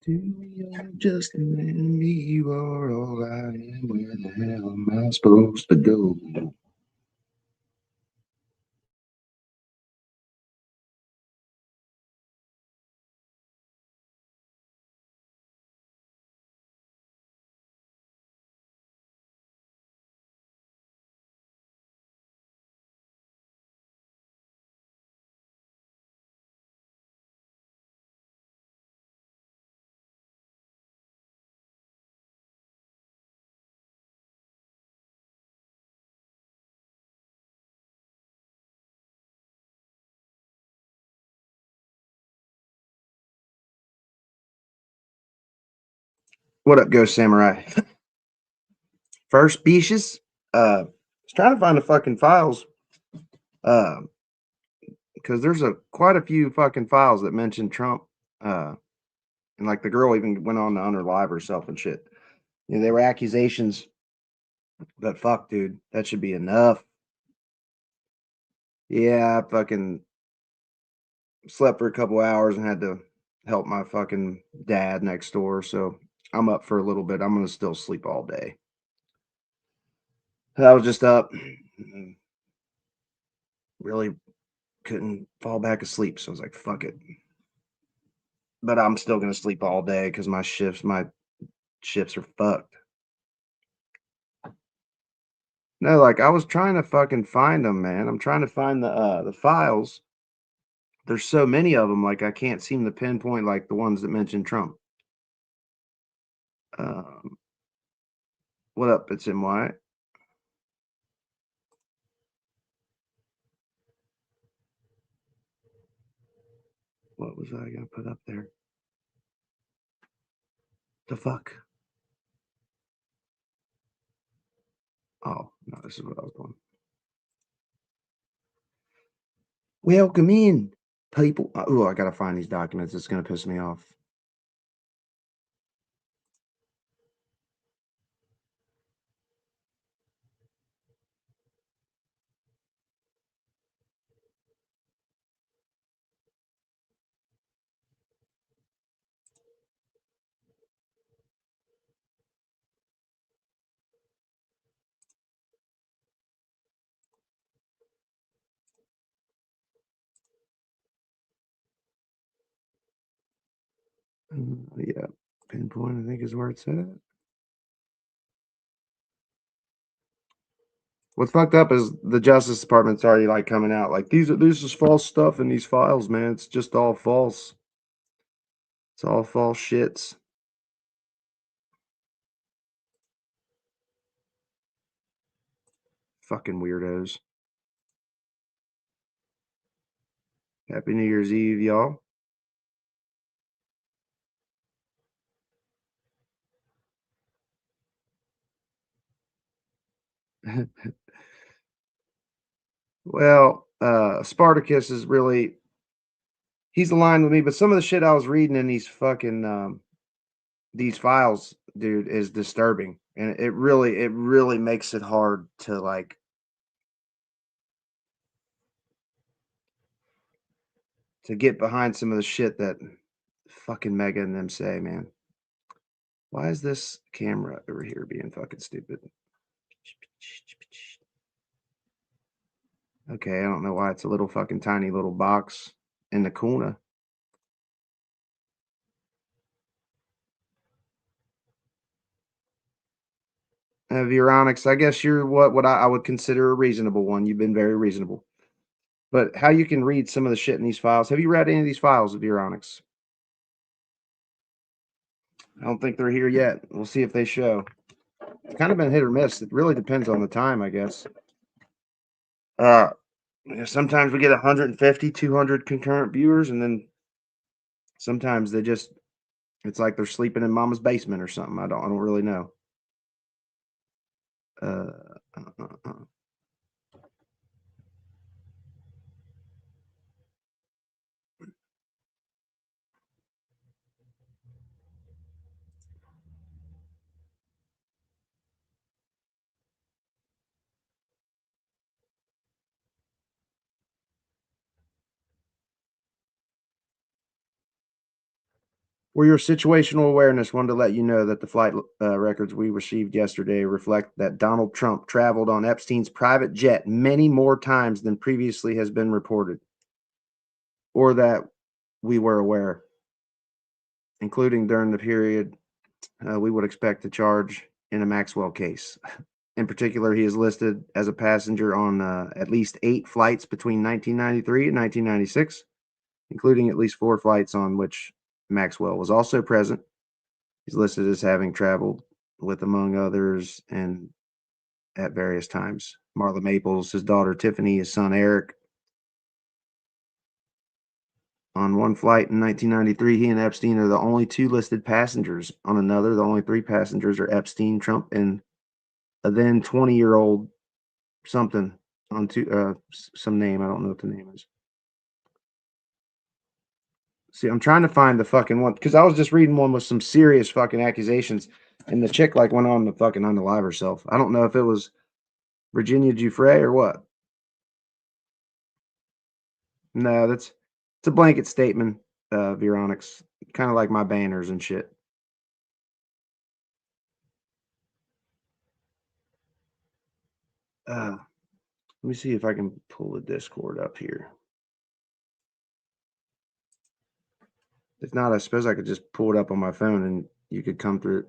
To me, you're just an enemy. You are all I am. Where the hell am I supposed to go? What up, Ghost Samurai? First species. Was trying to find the fucking files. Uh, because there's quite a few fucking files that mention Trump. Uh, and like the girl even went on to unalive herself and shit. You know, they were accusations, but fuck, dude, that should be enough. Yeah, I fucking slept for a couple hours and had to help my fucking dad next door. So I'm up for a little bit. I'm gonna still sleep all day. I was just up, really couldn't fall back asleep. So I was like, fuck it. But I'm still gonna sleep all day because my shifts are fucked. No, like I was trying to fucking find them, man. I'm trying to find the files. There's so many of them, like I can't seem to pinpoint like the ones that mention Trump. Um, what up? It's NY. What was I gonna put up there? The fuck? Oh no, this is what I was doing. Welcome in, people. Oh, I gotta find these documents. It's gonna piss me off. Yeah, pinpoint. I think is where it's at. What's fucked up is the Justice Department's already like coming out like this is false stuff in these files, man. It's just all false. It's all false shits. Fucking weirdos. Happy New Year's Eve, y'all. Well, Spartacus is really he's aligned with me, but some of the shit I was reading in these fucking these files, dude, is disturbing. And it really makes it hard to like to get behind some of the shit that fucking Mega and them say, man. Why is this camera over here being fucking stupid? Okay, I don't know why it's a little fucking tiny little box in the corner. Euronics, I guess you're what I would consider a reasonable one. You've been very reasonable. But how you can read some of the shit in these files? Have you read any of these files of Euronics? I don't think they're here yet. We'll see if they show. It's kind of been hit or miss. It really depends on the time, I guess. Uh, sometimes we get 150, 200 concurrent viewers, and then sometimes they just it's like they're sleeping in mama's basement or something. I don't really know. Uh, uh, uh, uh. For your situational awareness, wanted to let you know that the flight records we received yesterday reflect that Donald Trump traveled on Epstein's private jet many more times than previously has been reported, or that we were aware, including during the period we would expect to charge in a Maxwell case. In particular, he is listed as a passenger on at least 8 flights between 1993 and 1996, including at least 4 flights on which Maxwell was also present. He's listed as having traveled with, among others, and at various times, Marla Maples, his daughter Tiffany, his son Eric. On one flight in 1993, he and Epstein are the only 2 listed passengers. On another, the only 3 passengers are Epstein, Trump, and a then 20-year-old something on some name. I don't know what the name is. See, I'm trying to find the fucking one because I was just reading one with some serious fucking accusations, and the chick like went on the fucking unalive herself. I don't know if it was Virginia Giuffre or what. No, it's a blanket statement, Veronics. Kind of like my banners and shit. Let me see if I can pull the Discord up here. If not, I suppose I could just pull it up on my phone and you could come through.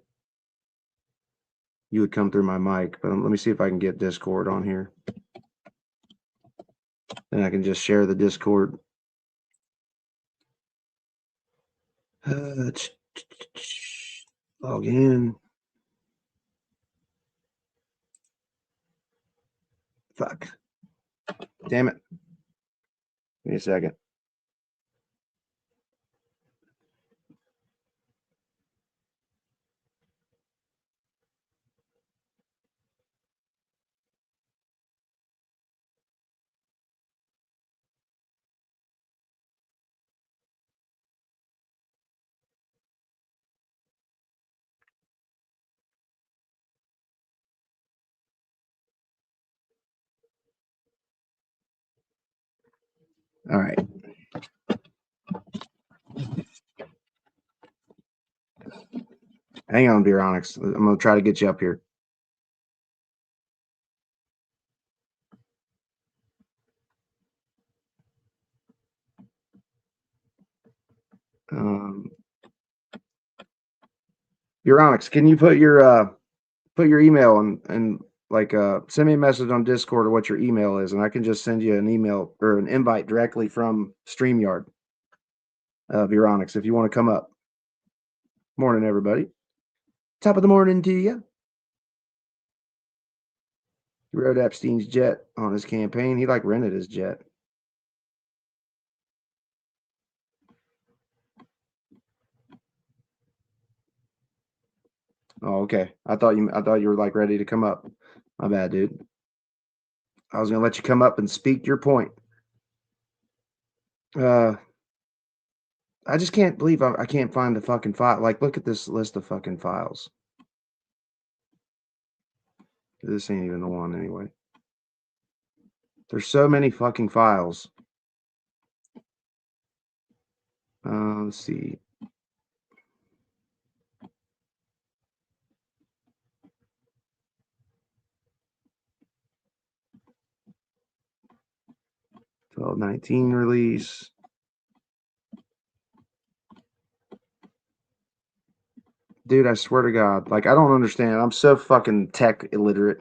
You would come through my mic, but let me see if I can get Discord on here. Then I can just share the Discord. Log in. Fuck. Damn it. Give me a second. All right. Hang on, Veronics. I'm going to try to get you up here. Veronics, can you put your email and like send me a message on Discord or what your email is, and I can just send you an email or an invite directly from StreamYard. Veronics, if you want to come up. Morning, everybody. Top of the morning to you. He rode Epstein's jet on his campaign. He like rented his jet. Oh, okay. I thought you were like ready to come up. My bad, dude. I was gonna let you come up and speak your point. I just can't believe I can't find the fucking file. Like, look at this list of fucking files. This ain't even the one anyway. There's so many fucking files. Let's see. $12.19 release. Dude, I swear to God, like I don't understand. I'm so fucking tech illiterate.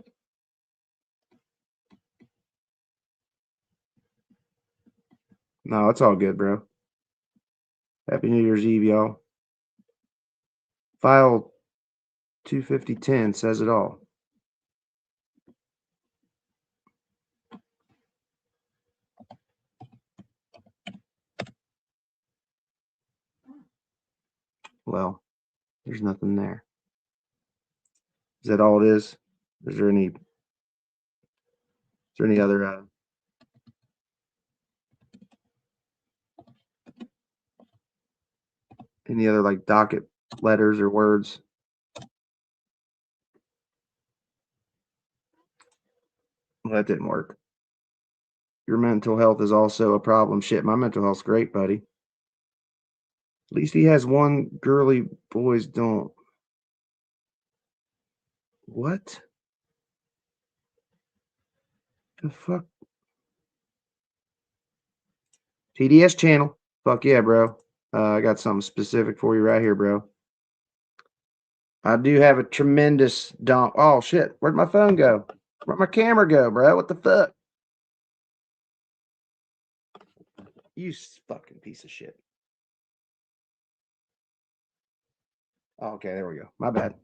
No, it's all good, bro. Happy New Year's Eve, y'all. File 25010 says it all. Well, there's nothing there. Is that all it is? Is there any other like docket letters or words? Well, that didn't work. Your mental health is also a problem. Shit, my mental health's great, buddy. At least he has one girly boys don't. What the fuck? TDS channel. Fuck yeah, bro. I got something specific for you right here, bro. I do have a tremendous dump. Oh shit! Where'd my phone go? Where'd my camera go, bro? What the fuck? You fucking piece of shit. Oh, okay, there we go. My bad.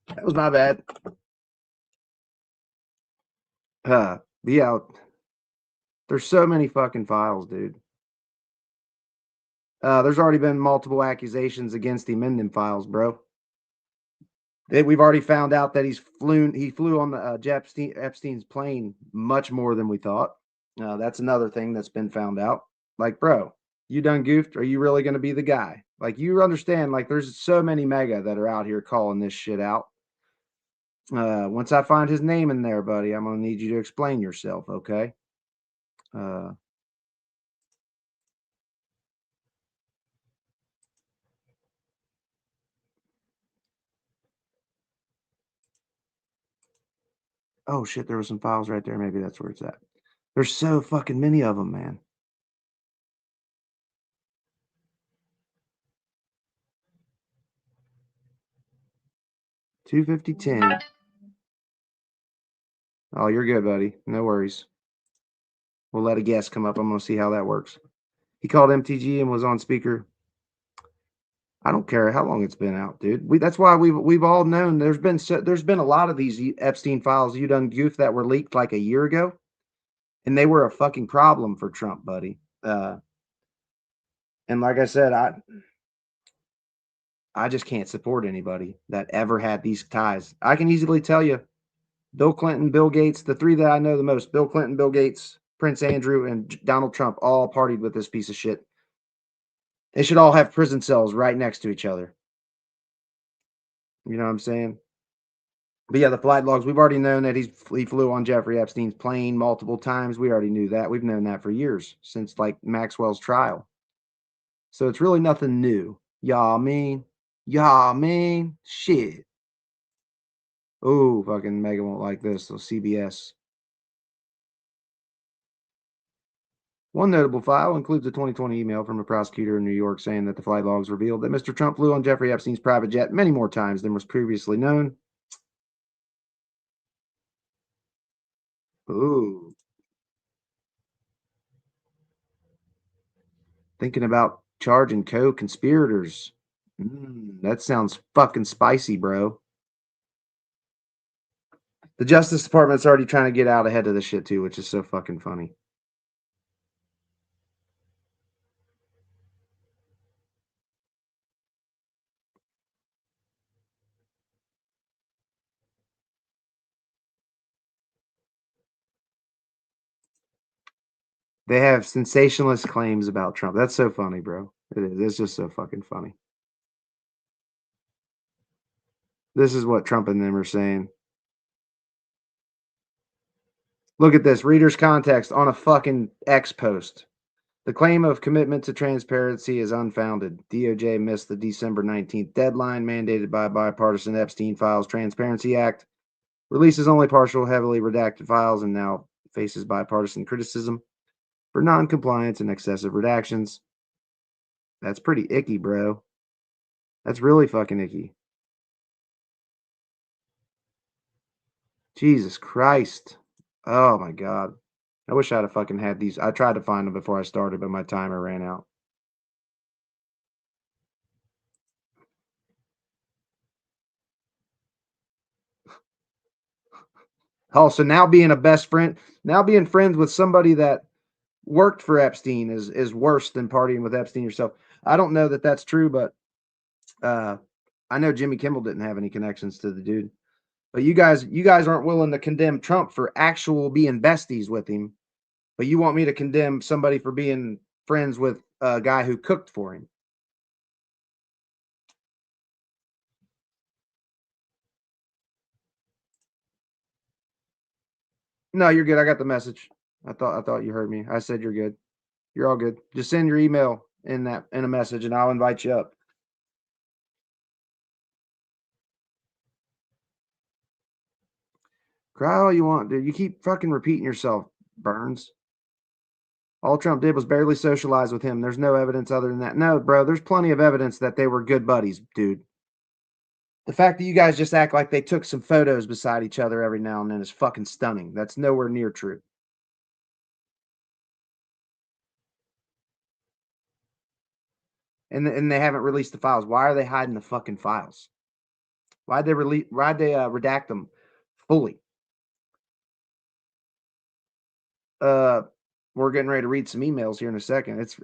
That was my bad. Yeah, there's so many fucking files, dude. There's already been multiple accusations against him in them files, bro. We've already found out that he flew on the Epstein's plane much more than we thought. That's another thing that's been found out. Like, bro, you done goofed? Are you really going to be the guy? Like, you understand? Like, there's so many MAGA that are out here calling this shit out. Once I find his name in there, buddy, I'm gonna need you to explain yourself, okay? Uh, oh shit, there were some files right there. Maybe that's where it's at. There's so fucking many of them, man. 25010. Oh, you're good, buddy. No worries. We'll let a guest come up. I'm gonna see how that works. He called MTG and was on speaker. I don't care how long it's been out, dude. That's why we've all known there's been a lot of these Epstein files you done goof that were leaked like a year ago, and they were a fucking problem for Trump, buddy. And like I said, I just can't support anybody that ever had these ties. I can easily tell you Bill Clinton, Bill Gates, the three that I know the most: Bill Clinton, Bill Gates, Prince Andrew, and Donald Trump all partied with this piece of shit. They should all have prison cells right next to each other. You know what I'm saying? But yeah, the flight logs, we've already known that he flew on Jeffrey Epstein's plane multiple times. We already knew that. We've known that for years, since like Maxwell's trial. So it's really nothing new. Y'all mean? Y'all mean? Shit. Oh, fucking Mega won't like this. So CBS. One notable file includes a 2020 email from a prosecutor in New York saying that the flight logs revealed that Mr. Trump flew on Jeffrey Epstein's private jet many more times than was previously known. Ooh. Thinking about charging co-conspirators. That sounds fucking spicy, bro. The Justice Department's already trying to get out ahead of this shit too, which is so fucking funny. They have sensationalist claims about Trump. That's so funny, bro. It is. It's just so fucking funny. This is what Trump and them are saying. Look at this. Reader's context on a fucking X post. The claim of commitment to transparency is unfounded. DOJ missed the December 19th deadline mandated by bipartisan Epstein Files Transparency Act. Releases only partial, heavily redacted files and now faces bipartisan criticism for non-compliance and excessive redactions. That's pretty icky, bro. That's really fucking icky. Jesus Christ. Oh my God. I wish I'd have fucking had these. I tried to find them before I started, but my timer ran out. Oh, so now being a best friend, now being friends with somebody that worked for Epstein is worse than partying with Epstein yourself. I don't know that that's true, but uh, I know Jimmy Kimmel didn't have any connections to the dude. But you guys aren't willing to condemn Trump for actual being besties with him, but you want me to condemn somebody for being friends with a guy who cooked for him. No, you're good. I got the message. I thought you heard me. I said you're good. You're all good. Just send your email in a message, and I'll invite you up. Cry all you want, dude. You keep fucking repeating yourself, Burns. All Trump did was barely socialize with him. There's no evidence other than that. No, bro, there's plenty of evidence that they were good buddies, dude. The fact that you guys just act like they took some photos beside each other every now and then is fucking stunning. That's nowhere near true. And they haven't released the files. Why are they hiding the fucking files? Why'd they redact them fully? We're getting ready to read some emails here in a second. It's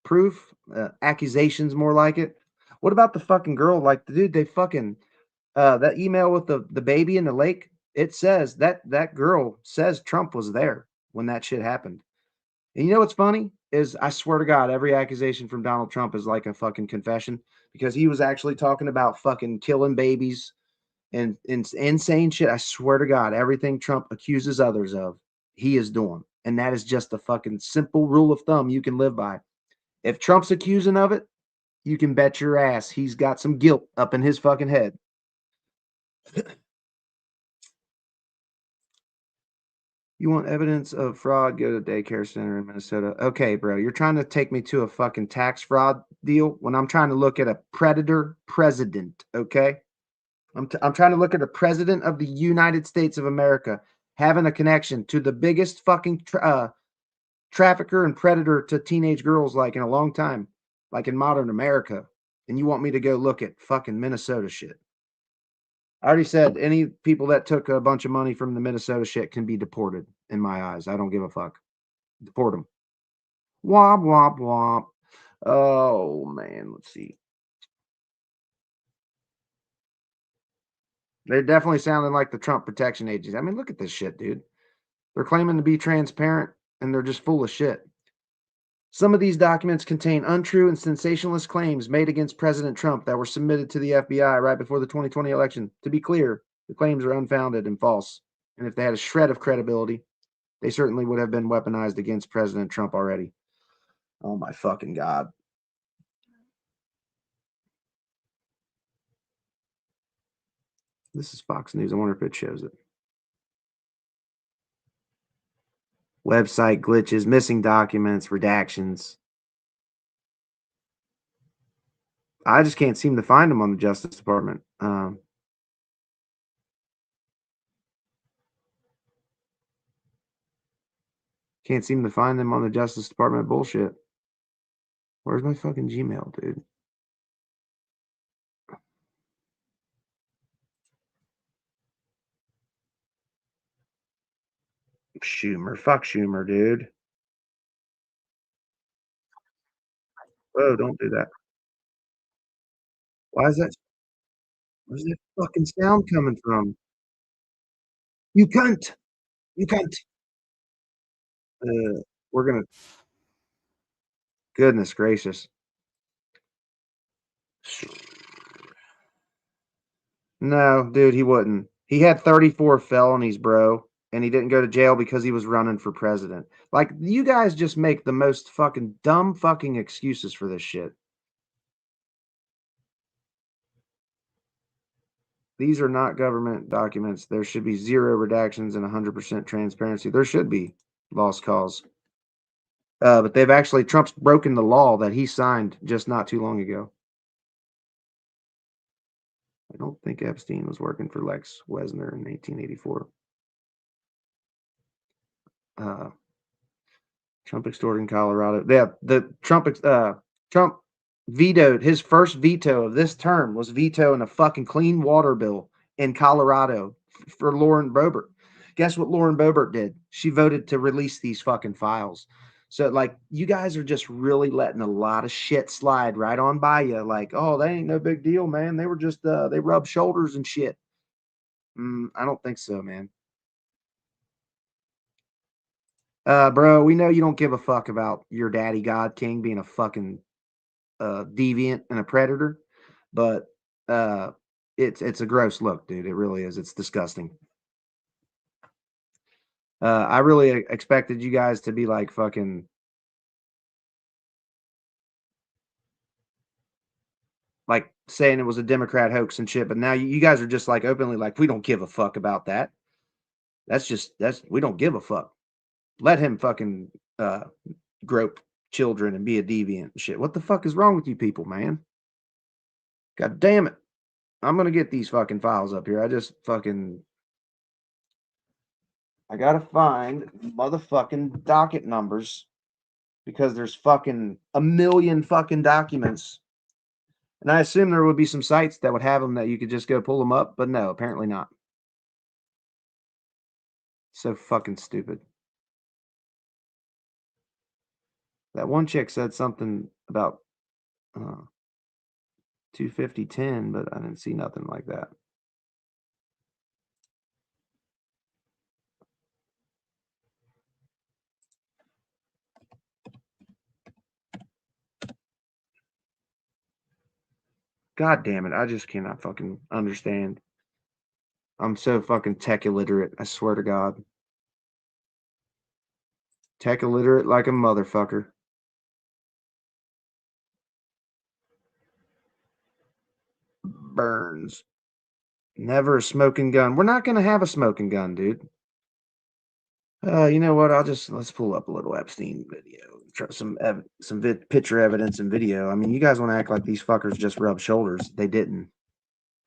proof, accusations, more like it. What about the fucking girl? Like the dude, they fucking that email with the baby in the lake. It says that girl says Trump was there when that shit happened. And you know what's funny is I swear to God, every accusation from Donald Trump is like a fucking confession because he was actually talking about fucking killing babies and insane shit. I swear to God, everything Trump accuses others of, he is doing. And that is just a fucking simple rule of thumb you can live by. If Trump's accusing of it, you can bet your ass he's got some guilt up in his fucking head. You want evidence of fraud? Go to daycare center in Minnesota. Okay, bro, you're trying to take me to a fucking tax fraud deal when I'm trying to look at a predator president, okay? I'm trying to look at a president of the United States of America having a connection to the biggest fucking trafficker and predator to teenage girls like in a long time, like in modern America. And you want me to go look at fucking Minnesota shit? I already said any people that took a bunch of money from the Minnesota shit can be deported in my eyes. I don't give a fuck. Deport them. Womp, womp, womp. Oh, man. Let's see. They're definitely sounding like the Trump protection agency. I mean, look at this shit, dude. They're claiming to be transparent and they're just full of shit. Some of these documents contain untrue and sensationalist claims made against President Trump that were submitted to the FBI right before the 2020 election. To be clear, the claims are unfounded and false. And if they had a shred of credibility, they certainly would have been weaponized against President Trump already. Oh my fucking God. This is Fox News. I wonder if it shows it. Website glitches, missing documents, redactions. I just can't seem to find them on the Justice Department. Can't seem to find them on the Justice Department bullshit. Where's my fucking Gmail, dude? Schumer. Fuck Schumer, dude. Whoa, don't do that. Why is that? Where's that fucking sound coming from? You cunt. You cunt. We're gonna. Goodness gracious. No, dude, he wouldn't. He had 34 felonies, bro, and he didn't go to jail because he was running for president. Like, you guys just make the most fucking dumb fucking excuses for this shit. These are not government documents. There should be zero redactions and 100% transparency. There should be lost cause. But they've actually, Trump's broken the law that he signed just not too long ago. I don't think Epstein was working for Lex Wesner in 1884. Trump extorting Colorado. Yeah, the Trump vetoed his first veto of this term was vetoing a fucking clean water bill in Colorado for Lauren Boebert. Guess what Lauren Boebert did? She voted to release these fucking files. So like you guys are just really letting a lot of shit slide right on by you. Like, oh, they ain't no big deal, man. They were just they rubbed shoulders and shit. I don't think so, man. Bro, we know you don't give a fuck about your daddy God King being a fucking deviant and a predator, but it's a gross look, dude. It really is. It's disgusting. I really expected you guys to be like fucking saying it was a Democrat hoax and shit, but now you guys are just like openly like, we don't give a fuck about that. That's we don't give a fuck. Let him fucking grope children and be a deviant and shit. What the fuck is wrong with you people, man? God damn it. I'm gonna get these fucking files up here. I gotta find motherfucking docket numbers because there's fucking a million fucking documents. And I assume there would be some sites that would have them that you could just go pull them up, but no, apparently not. So fucking stupid. That one chick said something about 250-10, but I didn't see nothing like that. God damn it. I just cannot fucking understand. I'm so fucking tech illiterate. I swear to God. Tech illiterate like a motherfucker. Burns. Never a smoking gun. We're not going to have a smoking gun, dude. You know what? Let's pull up a little Epstein video. Try some picture evidence and video. I mean, you guys want to act like these fuckers just rubbed shoulders. They didn't.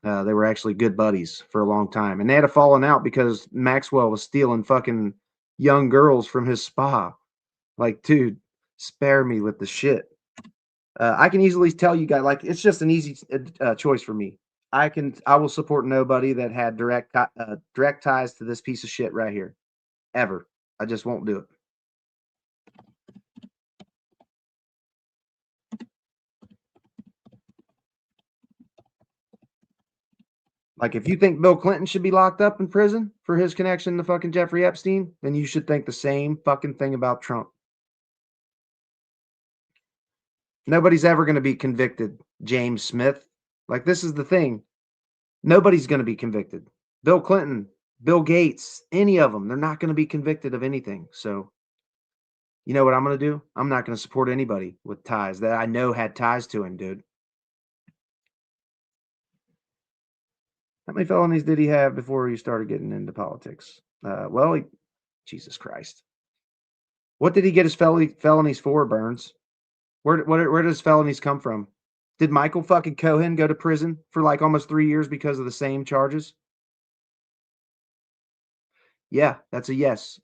They were actually good buddies for a long time. And they had a falling out because Maxwell was stealing fucking young girls from his spa. Like, dude, spare me with the shit. I can easily tell you guys, like, it's just an easy choice for me. I will support nobody that had direct ties to this piece of shit right here, ever. I just won't do it. Like, if you think Bill Clinton should be locked up in prison for his connection to fucking Jeffrey Epstein, then you should think the same fucking thing about Trump. Nobody's ever going to be convicted, James Smith. Like, this is the thing. Nobody's going to be convicted. Bill Clinton, Bill Gates, any of them, they're not going to be convicted of anything. So, you know what I'm going to do? I'm not going to support anybody with ties that I know had ties to him, dude. How many felonies did he have before he started getting into politics? Jesus Christ. What did he get his felonies for, Burns? Where does felonies come from? Did Michael fucking Cohen go to prison for like almost 3 years because of the same charges? Yeah, that's a yes.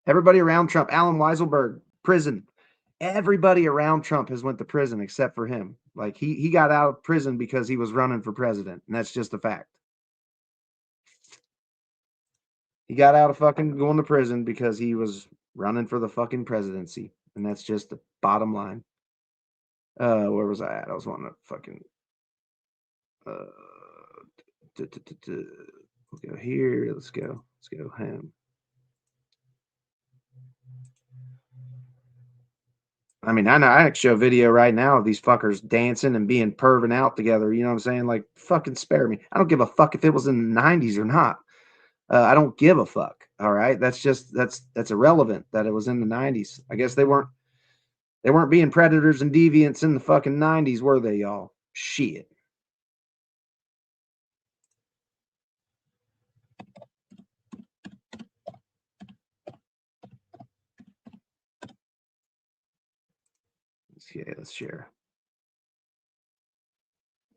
Everybody around Trump, Alan Weiselberg, prison. Everybody around Trump has went to prison except for him. Like he got out of prison because he was running for president, and that's just a fact. He got out of fucking going to prison because he was running for the fucking presidency, and that's just the bottom line. Where was I at? I was wanting to fucking let's go here. Let's go him. I mean, I know I can show video right now of these fuckers dancing and being perving out together. You know what I'm saying? Like, fucking spare me. I don't give a fuck if it was in the 90s or not. I don't give a fuck. All right, that's irrelevant that it was in the 90s. I guess they weren't being predators and deviants in the fucking 90s, were they, y'all? Shit. Let's share.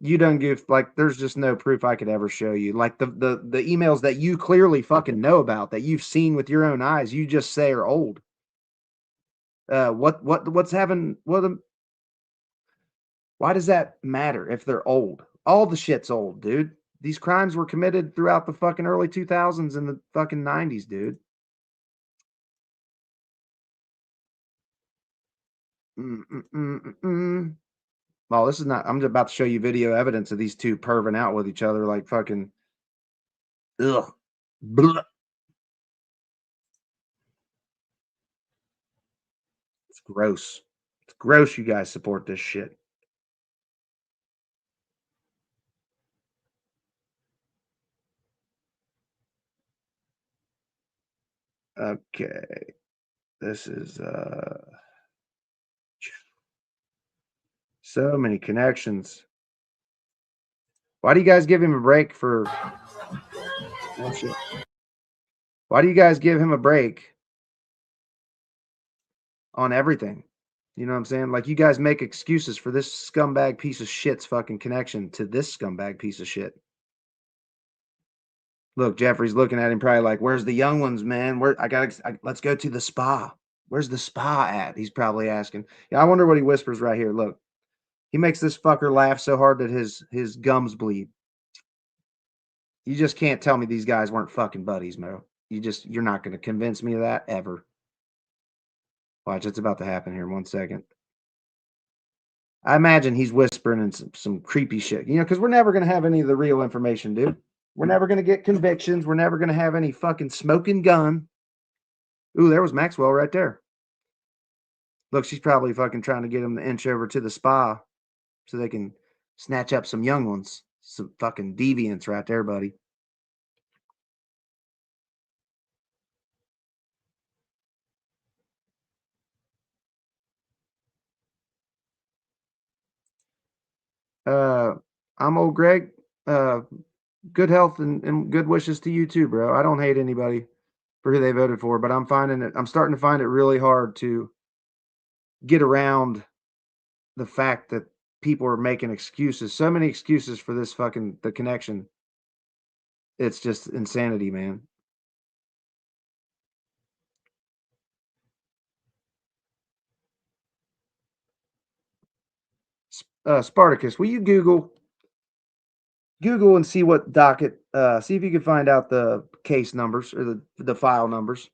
You don't give like there's just no proof I could ever show you. Like the emails that you clearly fucking know about that you've seen with your own eyes, you just say are old. What's having why does that matter if they're old? All the shit's old, dude. These crimes were committed throughout the fucking early 2000s and the fucking 90s, dude. Well, this is not. I'm just about to show you video evidence of these two perving out with each other like fucking. Ugh. Blah. It's gross. It's gross. You guys support this shit. Okay. This is so many connections. Why do you guys give him a break for? Oh shit! Why do you guys give him a break on everything? You know what I'm saying? Like, you guys make excuses for this scumbag piece of shit's fucking connection to this scumbag piece of shit. Look, Jeffrey's looking at him probably like, "Where's the young ones, man? Where let's go to the spa. Where's the spa at?" He's probably asking. Yeah, I wonder what he whispers right here. Look, he makes this fucker laugh so hard that his gums bleed. You just can't tell me these guys weren't fucking buddies, Mo. You're not going to convince me of that ever. Watch, it's about to happen here in 1 second. I imagine he's whispering in some creepy shit, because we're never going to have any of the real information, dude. We're never going to get convictions. We're never going to have any fucking smoking gun. Ooh, there was Maxwell right there. Look, she's probably fucking trying to get him to inch over to the spa so they can snatch up some young ones. Some fucking deviants right there, buddy. I'm old Greg. Good health and good wishes to you too, bro. I don't hate anybody for who they voted for, but I'm starting to find it really hard to get around the fact that people are making excuses. So many excuses for this fucking the connection. It's just insanity, man. Spartacus, will you Google and see what docket, see if you can find out the case numbers or the file numbers.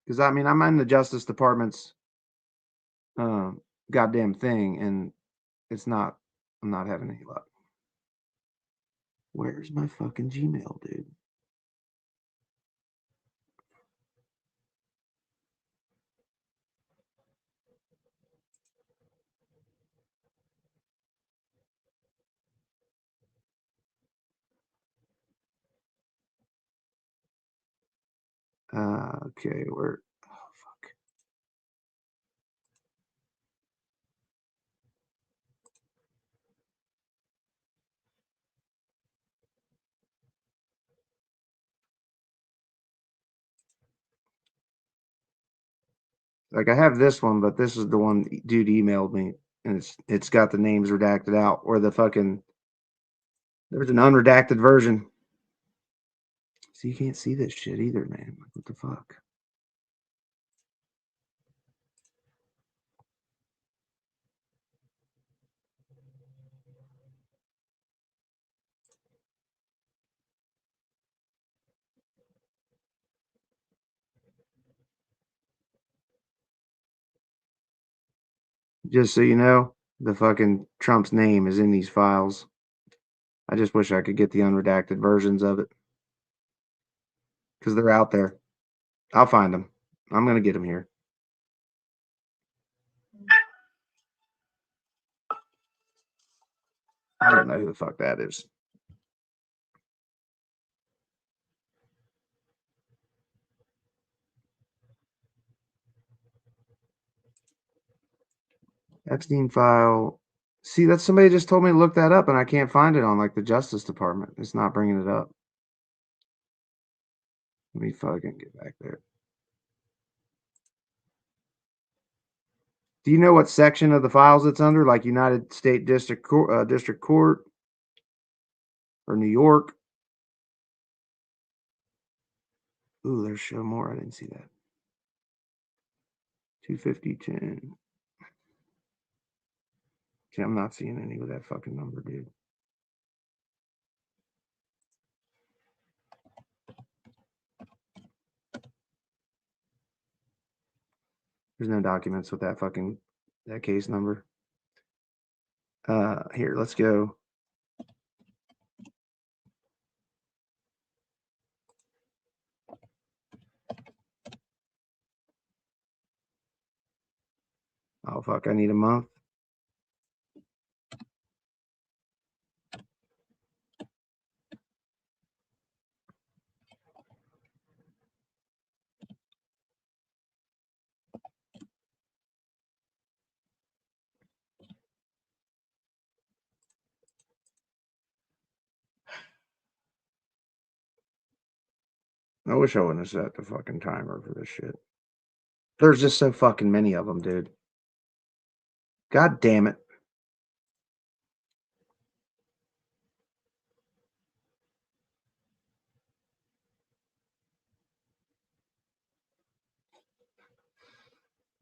Because I mean, I'm in the Justice Department's goddamn thing, and it's not. I'm not having any luck. Where's my fucking Gmail, dude? Okay, where? Oh fuck. Like, I have this one, but this is the one dude emailed me, and it's got the names redacted out, or the fucking there's an unredacted version. So you can't see this shit either, man. Like, what the fuck? Just so you know, the fucking Trump's name is in these files. I just wish I could get the unredacted versions of it because they're out there. I'll find them. I'm gonna get them here. I don't know who the fuck that is. Epstein file. See, that's somebody just told me to look that up, and I can't find it on like the Justice Department. It's not bringing it up. Let me fucking get back there. Do you know what section of the files it's under? Like United States District Court or New York? Ooh, there's show more. I didn't see that. 25010. See, I'm not seeing any with that fucking number, dude. There's no documents with that case number. Here, let's go. Oh fuck, I need a month. I wish I wouldn't have set the fucking timer for this shit. There's just so fucking many of them, dude. God damn it.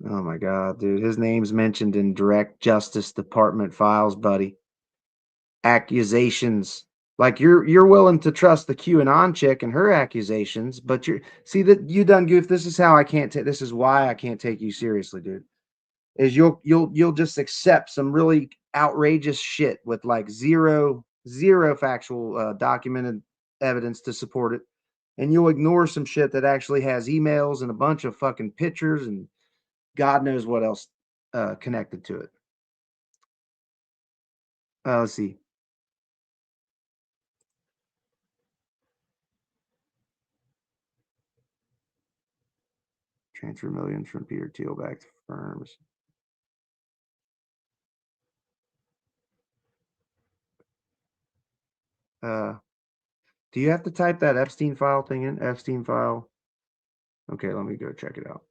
Oh my God, dude. His name's mentioned in direct Justice Department files, buddy. Accusations. Like you're willing to trust the QAnon chick and her accusations, but you're see that you done goof. This is how I can't take this is why I can't take you seriously, dude. Is you'll just accept some really outrageous shit with like zero factual documented evidence to support it, and you'll ignore some shit that actually has emails and a bunch of fucking pictures and God knows what else connected to it. Let's see. Transfer millions from Peter Thiel back to firms. Do you have to type that Epstein file thing in? Epstein file. Okay, let me go check it out.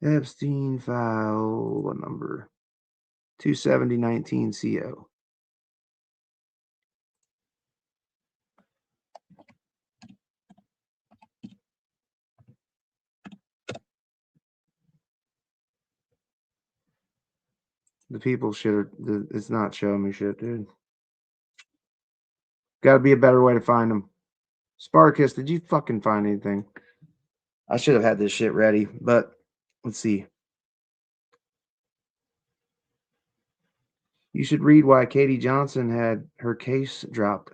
Epstein file, what number? 27019 CO. The people should. It's not showing me shit, dude. Got to be a better way to find them. Sparkus, did you fucking find anything? I should have had this shit ready, but let's see. You should read why Katie Johnson had her case dropped.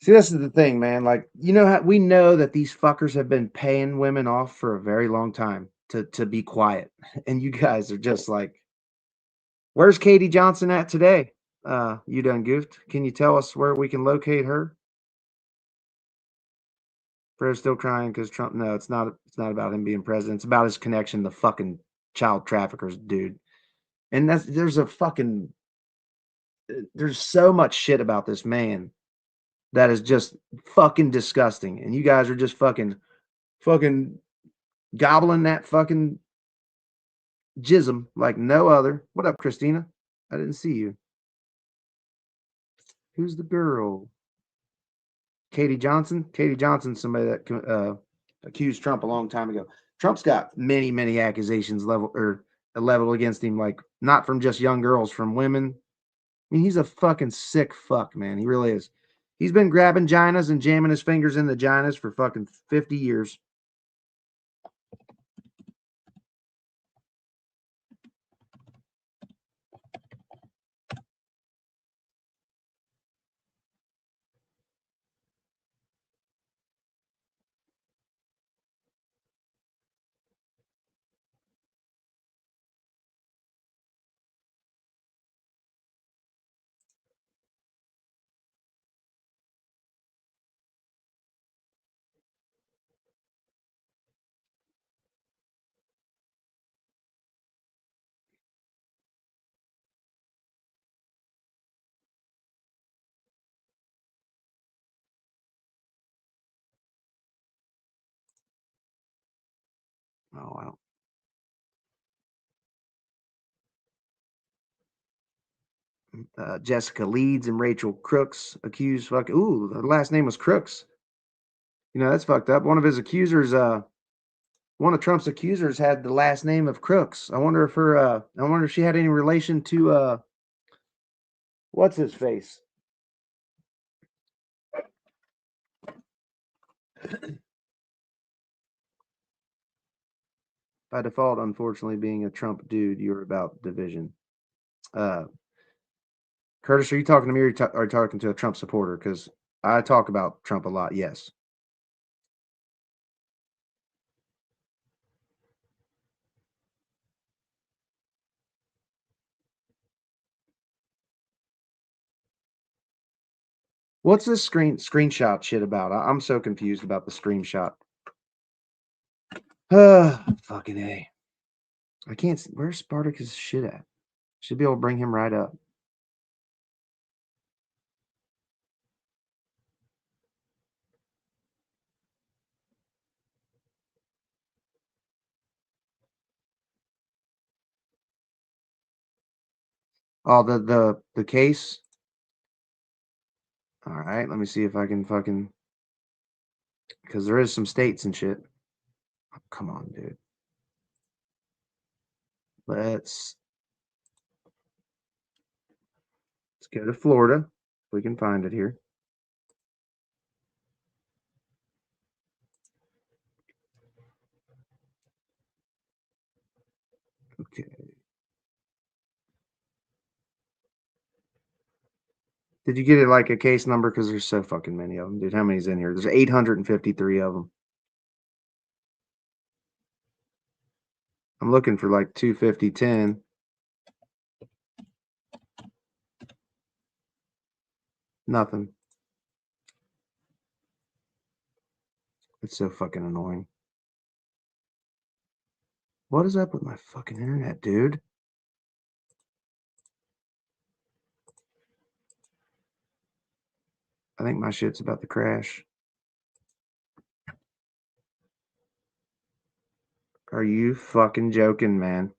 See, this is the thing, man. Like, you know how we know that these fuckers have been paying women off for a very long time to be quiet, and you guys are just like, where's Katie Johnson at today? You done goofed. Can you tell us where we can locate her? Fred's still crying because Trump. No, it's not. It's not about him being president. It's about his connection to fucking child traffickers, dude. And there's a fucking there's so much shit about this man that is just fucking disgusting. And you guys are just fucking gobbling that fucking jism like no other. What up, Christina? I didn't see you. Who's the girl? Katie Johnson. Katie Johnson's somebody that accused Trump a long time ago. Trump's got many accusations leveled against him, like not from just young girls, from women. I mean, he's a fucking sick fuck, man. He really is. He's been grabbing ginas and jamming his fingers in the ginas for fucking 50 years. Oh, wow. Jessica Leeds and Rachel Crooks accused fucking. Ooh, the last name was Crooks. You know, that's fucked up. One of Trump's accusers had the last name of Crooks. I wonder if she had any relation to what's his face? By default, unfortunately, being a Trump dude, you're about division. Uh, Curtis, are you talking to me or are you talking to a Trump supporter? Because I talk about Trump a lot. Yes. What's this screenshot shit about? I'm so confused about the screenshot. Fucking A. I can't see. Where's Spartacus shit at? Should be able to bring him right up. Oh, the case. All right, let me see if I can fucking, because there is some states and shit. Oh, come on, dude. Let's go to Florida. If we can find it here. Okay. Did you get it like a case number? Because there's so fucking many of them, dude. How many's in here? There's 853 of them. I'm looking for like 25010. Nothing. It's so fucking annoying. What is up with my fucking internet, dude? I think my shit's about to crash. Are you fucking joking, man?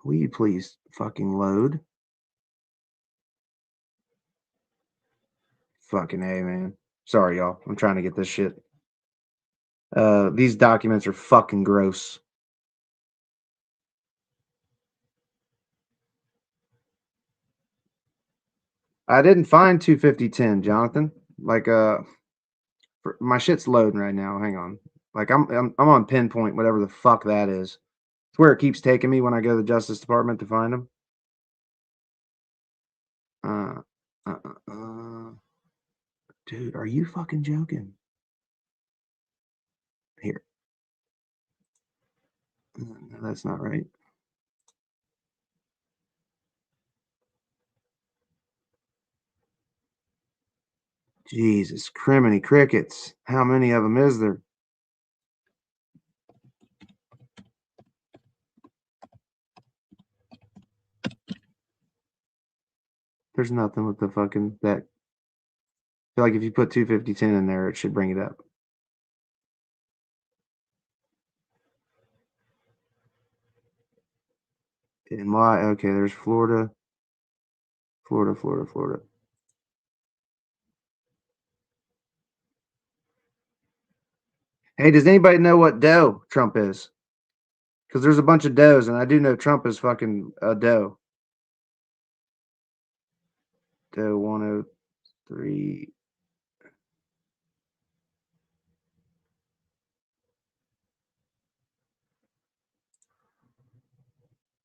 Will you please fucking load? Fucking A, man. Sorry, y'all. I'm trying to get this shit. These documents are fucking gross. I didn't find 25010, Jonathan. Like, my shit's loading right now. Hang on. Like, I'm on pinpoint, whatever the fuck that is. It's where it keeps taking me when I go to the Justice Department to find them. Uh, uh, uh, uh. Dude, are you fucking joking? Here. No, that's not right. Jesus, criminy crickets. How many of them is there? There's nothing with the fucking that. I feel like if you put 25010 in there, it should bring it up. And why? Okay, there's Florida, Florida, Florida, Florida. Hey, does anybody know what doe Trump is? Because there's a bunch of does, and I do know Trump is fucking a doe. Doe 103.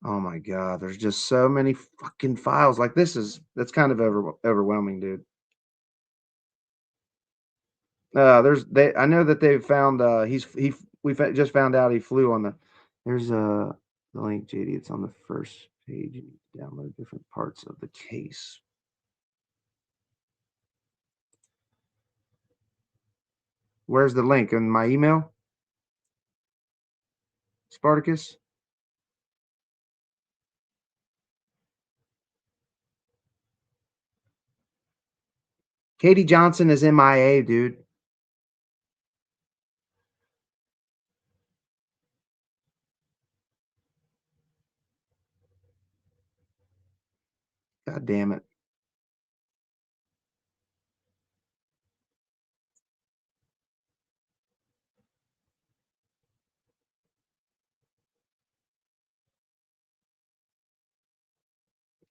Oh my god, there's just so many fucking files. Like that's kind of overwhelming, dude. I know that they've found just found out he flew on there's the link, JD. It's on the first page. You need to download different parts of the case. Where's the link in my email? Spartacus? Katie Johnson is MIA, dude. God damn it.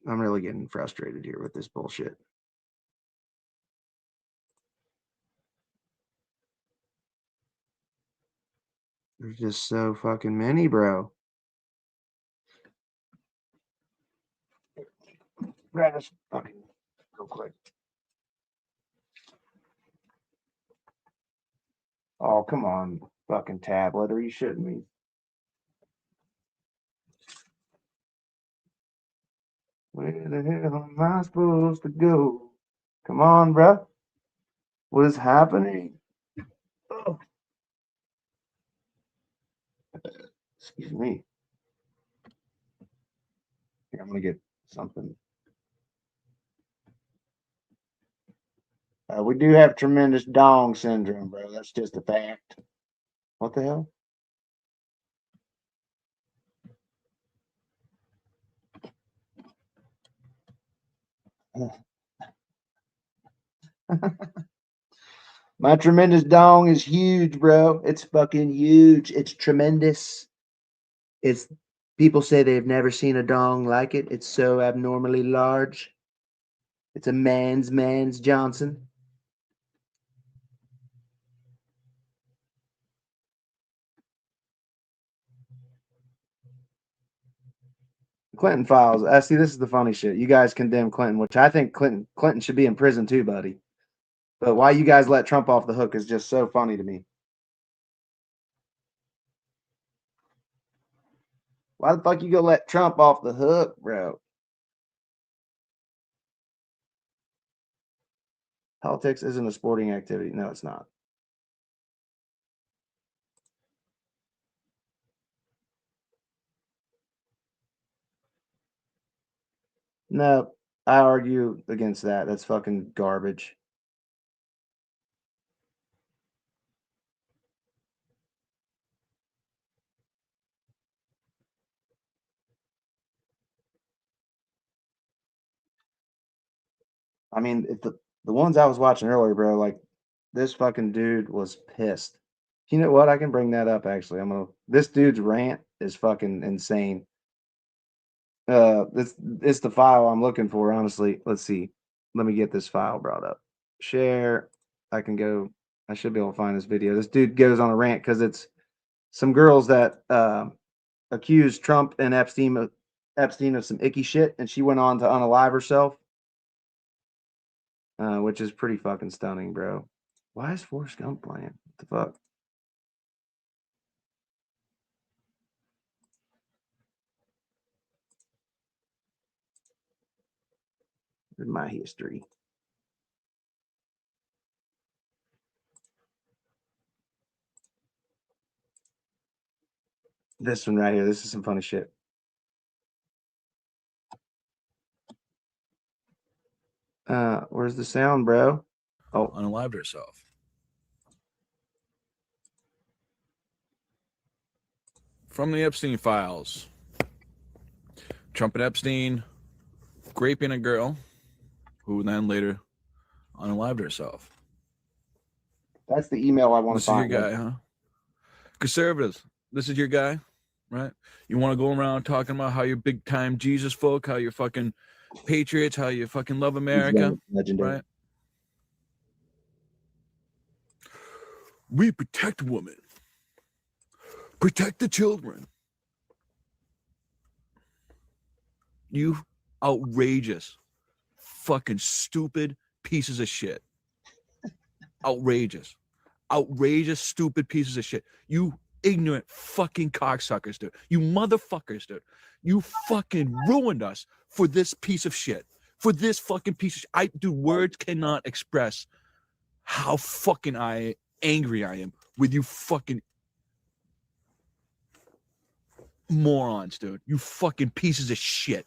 I'm really getting frustrated here with this bullshit. There's just so fucking many, bro. Grab this fucking real quick. Oh, come on, fucking tablet. Are you shitting me? Where the hell am I supposed to go? Come on, bro. What is happening? Oh, excuse me. Here, I'm gonna get something. We do have tremendous dong syndrome, bro. That's just a fact. What the hell? My tremendous dong is huge, bro. It's fucking huge. It's tremendous. It's people say they've never seen a dong like it. It's so abnormally large. It's a man's Johnson. Clinton files. I see. This is the funny shit. You guys condemn Clinton, which I think Clinton should be in prison too, buddy. But why you guys let Trump off the hook is just so funny to me. Why the fuck you gonna let Trump off the hook, bro? Politics isn't a sporting activity. No, it's not. No, I argue against that. That's fucking garbage. I mean, if the ones I was watching earlier, bro, like this fucking dude was pissed. You know what? I can bring that up actually. This dude's rant is fucking insane. It's the file I'm looking for, honestly. Let's see. Let me get this file brought up. Share. I can go. I should be able to find this video. This dude goes on a rant because it's some girls that accused Trump and Epstein of some icky shit, and she went on to unalive herself, which is pretty fucking stunning, bro. Why is Forrest Gump playing? What the fuck? Here's my history. This one right here. This is some funny shit. Where's the sound, bro? Oh, unalived herself. From the Epstein files. Trump and Epstein raping a girl who then later unalived herself. That's the email I want to find. This is your guy, huh? Conservatives, this is your guy, right? You want to go around talking about how you're big time Jesus folk, how you're fucking patriots, how you fucking love America, legendary. right? We protect women. Protect the children. You outrageous, fucking stupid pieces of shit. Outrageous, stupid pieces of shit. You ignorant fucking cocksuckers, dude. You motherfuckers, dude. You fucking ruined us for this piece of shit. For this fucking piece of shit. Dude, words cannot express how fucking angry I am with you fucking morons, dude. You fucking pieces of shit.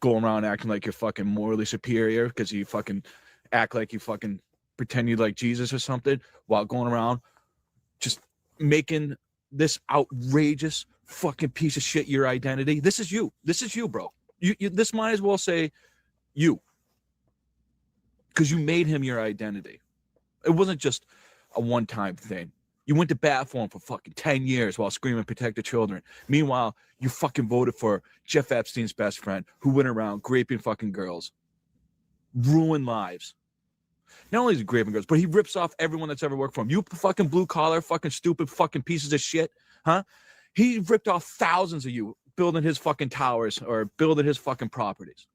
Going around acting like you're fucking morally superior because you fucking act like you fucking pretend you like Jesus or something while going around just making this outrageous fucking piece of shit your identity. This is you. This is you, bro. This might as well say you, because you made him your identity. It wasn't just a one-time thing. You went to bat for him for fucking 10 years while screaming protect the children. Meanwhile, you fucking voted for Jeff Epstein's best friend who went around raping fucking girls, ruin lives. Not only is he raping girls, but he rips off everyone that's ever worked for him. You fucking blue collar, fucking stupid fucking pieces of shit, huh? He ripped off thousands of you building his fucking towers or building his fucking properties.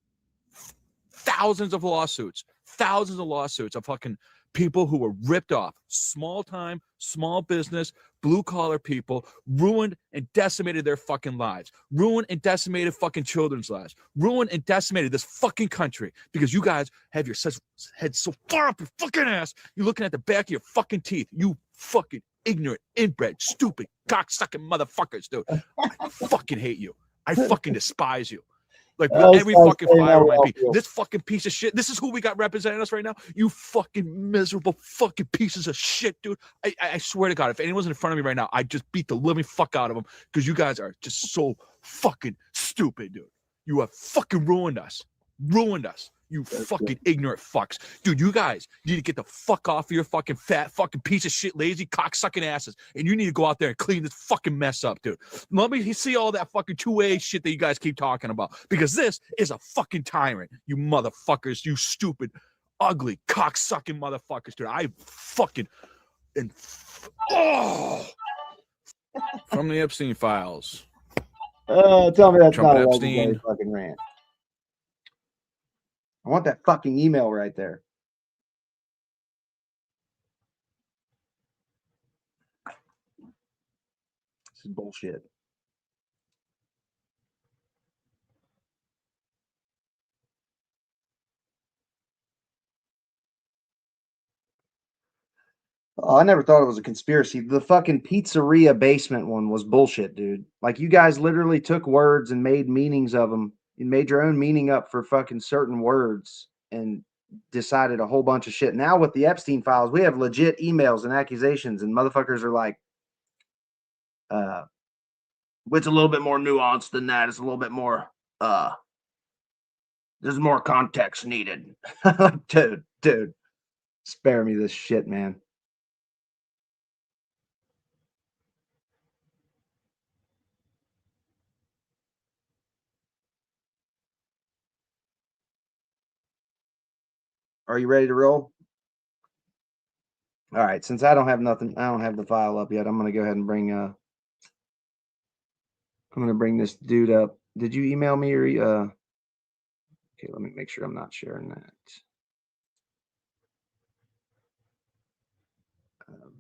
Thousands of lawsuits of fucking People who were ripped off, small time, small business, blue collar people, ruined and decimated their fucking lives, ruined and decimated fucking children's lives, ruined and decimated this fucking country because you guys have your head so far up your fucking ass, you're looking at the back of your fucking teeth. You fucking ignorant, inbred, stupid, cocksucking motherfuckers, dude. I fucking hate you. I fucking despise you. Like every fucking fiber might be. This fucking piece of shit. This is who we got representing us right now. You fucking miserable fucking pieces of shit, dude. I swear to God, if anyone's in front of me right now, I just beat the living fuck out of them because you guys are just so fucking stupid, dude. You have fucking ruined us. Ruined us. You fucking ignorant fucks. Dude, you guys need to get the fuck off of your fucking fat fucking piece of shit, lazy cocksucking asses. And you need to go out there and clean this fucking mess up, dude. Let me see all that fucking 2A shit that you guys keep talking about. Because this is a fucking tyrant, you motherfuckers, you stupid, ugly, cocksucking motherfuckers, dude. I fucking... From the Epstein files. Tell me that's Trump not a Epstein. legendary fucking rant. I want that fucking email right there. This is bullshit. Oh, I never thought it was a conspiracy. The fucking pizzeria basement one was bullshit, dude. Like, you guys literally took words and made meanings of them. You made your own meaning up for fucking certain words and decided a whole bunch of shit. Now with the Epstein files, we have legit emails and accusations, and motherfuckers are like, it's a little bit more nuanced than that. It's a little bit more, there's more context needed. Dude, spare me this shit, man. Are you ready to roll? All right. Since I don't have nothing, I don't have the file up yet. I'm going to go ahead and bring, I'm going to bring this dude up. Did you email me or, okay, let me make sure I'm not sharing that.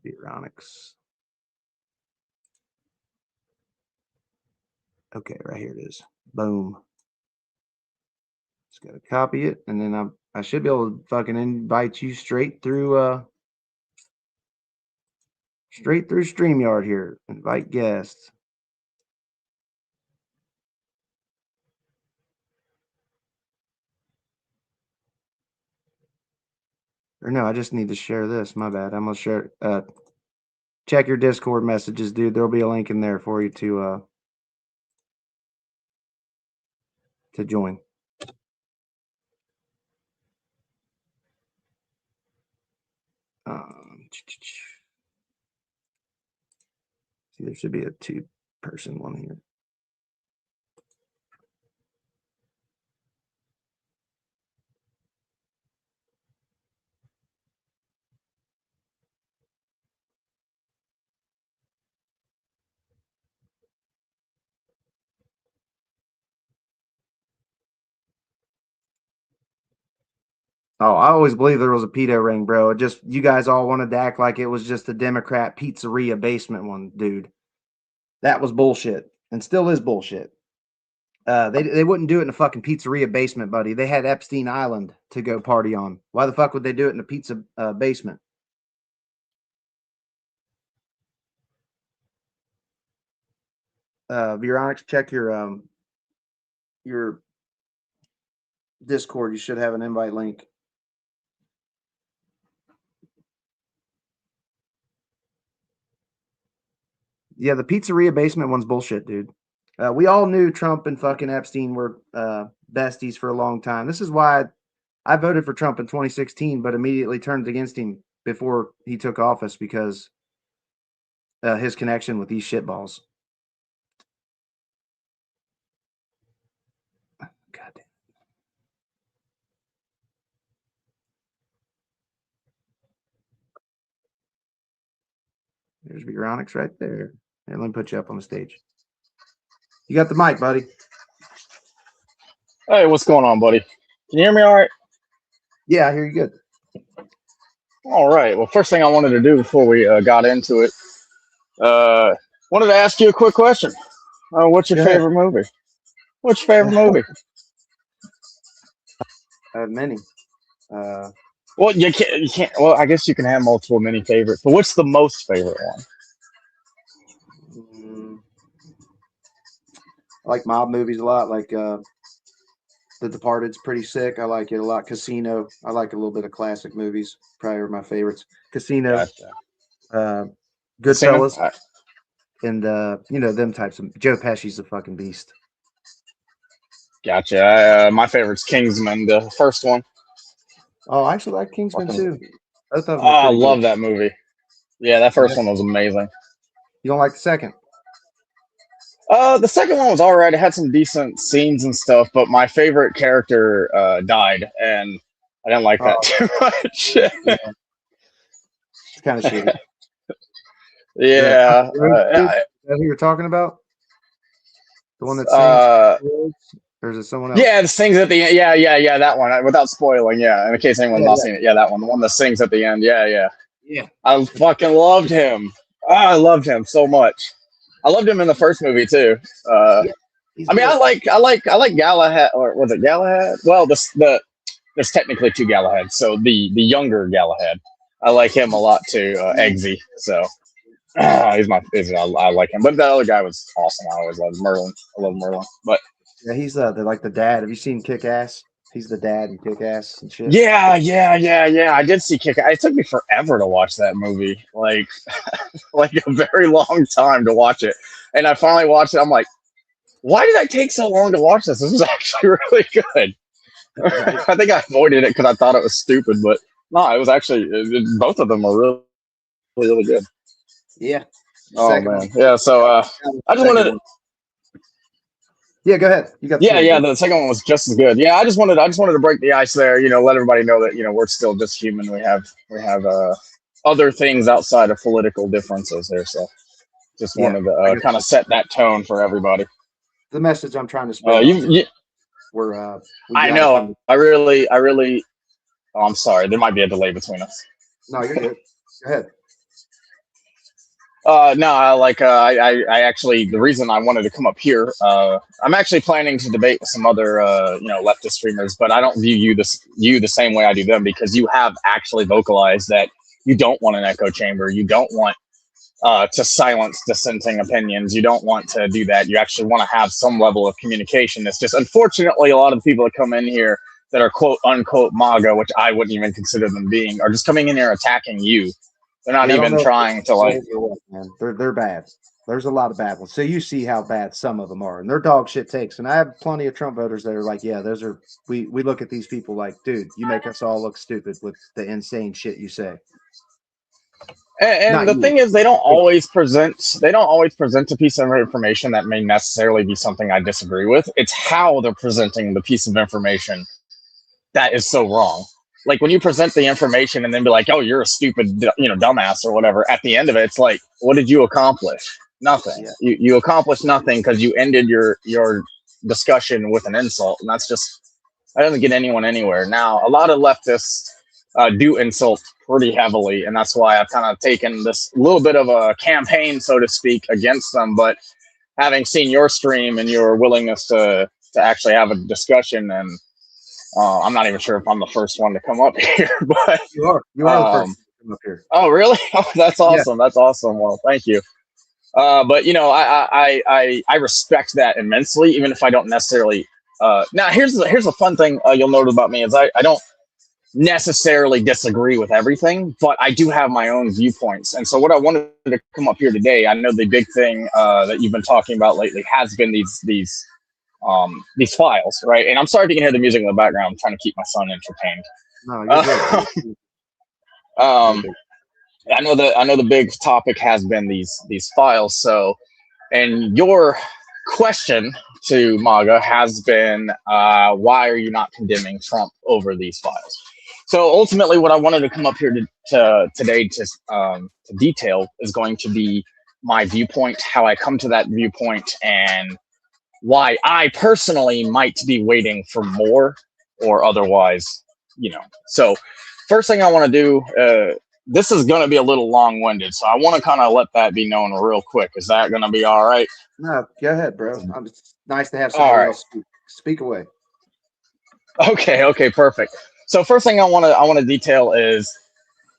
Veronics. Okay, right here it is. Boom. Just got to copy it, and then I should be able to fucking invite you straight through StreamYard here. Invite guests. Or no, I just need to share this. My bad. I'm gonna share. Check your Discord messages, dude. There'll be a link in there for you to join. See, there should be a 2-person one here. Oh, I always believed there was a pedo ring, bro. It just, you guys all wanted to act like it was just a Democrat pizzeria basement one, dude. That was bullshit, and still is bullshit. They wouldn't do it in a fucking pizzeria basement, buddy. They had Epstein Island to go party on. Why the fuck would they do it in a pizza basement? Veronics, check your Discord. You should have an invite link. Yeah, the pizzeria basement one's bullshit, dude. We all knew Trump and fucking Epstein were besties for a long time. This is why I voted for Trump in 2016, but immediately turned against him before he took office because his connection with these shitballs. God damn. There's Veronics right there. Here, let me put you up on the stage. You got the mic, buddy. Hey, what's going on, buddy? Can you hear me all right? Yeah, I hear you good. All right. Well, first thing I wanted to do before we got into it, uh, wanted to ask you a quick question. What's your Go ahead. favorite movie? What's your favorite movie? I have many. Uh, Well, you can't. You can't. Well, I guess you can have multiple mini favorites, but what's the most favorite one? mm, I like mob movies a lot. Like The Departed's pretty sick. I like it a lot. Casino. I like a little bit of classic movies. Probably are my favorites. Casino. Gotcha. Uh, Casino. Goodfellas, and them types of. Joe Pesci's a fucking beast. Gotcha. My favorite's Kingsman, the first one. Oh, I actually like Kingsman Fucking, too. Both of oh, them are I pretty good. love that movie. Yeah, that Yeah. first one was amazing. You don't like the second? The second one was all right. It had some decent scenes and stuff, but my favorite character died, and I didn't like that Oh, too much. yeah. It's kind of shitty. Yeah. Is that who you're talking about? The one that sings? Or is it someone else? Yeah, the sings at the end. Yeah, that one. Without spoiling, yeah. In case anyone's not seen it, yeah, that one. The one that sings at the end. Yeah. I fucking loved him. Oh, I loved him so much. I loved him in the first movie too. Yeah, I mean, I like Galahad, or was it Galahad? Well, there's technically two Galahads, so the younger Galahad. I like him a lot too, Eggsy. So I like him. But that other guy was awesome. I always loved Merlin. I love Merlin. But yeah, he's like the dad. Have you seen Kick Ass? He's the dad in Kick Ass and shit. yeah. I did see Kick. It took me forever to watch that movie. Like a very long time to watch it. And I finally watched it. I'm like, why did I take so long to watch this? This is actually really good. I think I avoided it because I thought it was stupid, but no, it was actually both of them are really good. Yeah. Oh man, yeah. So I just wanted to. Yeah, go ahead. You got. Yeah. The second one was just as good. Yeah, I just wanted to break the ice there. Let everybody know that we're still just human. We have other things outside of political differences there. So just wanted to kind of set that tone for everybody. The message I'm trying to spread. I know. I really. Oh, I'm sorry. There might be a delay between us. No, you're good. Go ahead. No, I actually, the reason I wanted to come up here, I'm actually planning to debate with some other, leftist streamers, but I don't view you the same way I do them, because you have actually vocalized that you don't want an echo chamber. You don't want to silence dissenting opinions. You don't want to do that. You actually want to have some level of communication. It's just, unfortunately, a lot of the people that come in here that are quote unquote MAGA, which I wouldn't even consider them being, are just coming in here attacking you. They're not even trying to like. Man. They're bad. There's a lot of bad ones. So you see how bad some of them are, and they're dog shit takes. And I have plenty of Trump voters that are like, yeah, those are. We look at these people like, dude, you make us all look stupid with the insane shit you say. And the thing is, they don't always present a piece of information that may necessarily be something I disagree with. It's how they're presenting the piece of information that is so wrong. Like when you present the information and then be like, oh, you're a stupid, dumbass or whatever. At the end of it, it's like, what did you accomplish? Nothing. Yeah. You accomplished nothing because you ended your discussion with an insult. And that doesn't get anyone anywhere. Now, a lot of leftists do insult pretty heavily. And that's why I've kind of taken this little bit of a campaign, so to speak, against them. But having seen your stream and your willingness to actually have a discussion, and I'm not even sure if I'm the first one to come up here, but you are the first to come up here. Oh, really? Oh, that's awesome. Yeah. That's awesome. Well, thank you. But I respect that immensely, even if I don't necessarily. Now, here's the fun thing you'll note about me is I don't necessarily disagree with everything, but I do have my own viewpoints. And so what I wanted to come up here today, I know the big thing that you've been talking about lately has been these files, right? And I'm sorry if you can hear the music in the background. I'm trying to keep my son entertained. No, you're good. I know the big topic has been these files. So, and your question to MAGA has been, why are you not condemning Trump over these files? So ultimately, what I wanted to come up here today to detail is going to be my viewpoint, how I come to that viewpoint, and why I personally might be waiting for more or otherwise, So first thing I want to do, this is going to be a little long-winded, so I want to kind of let that be known real quick. Is that going to be all right? No, go ahead, bro. It's nice to have All somebody right. else speak away. Okay, perfect. So first thing I want to detail is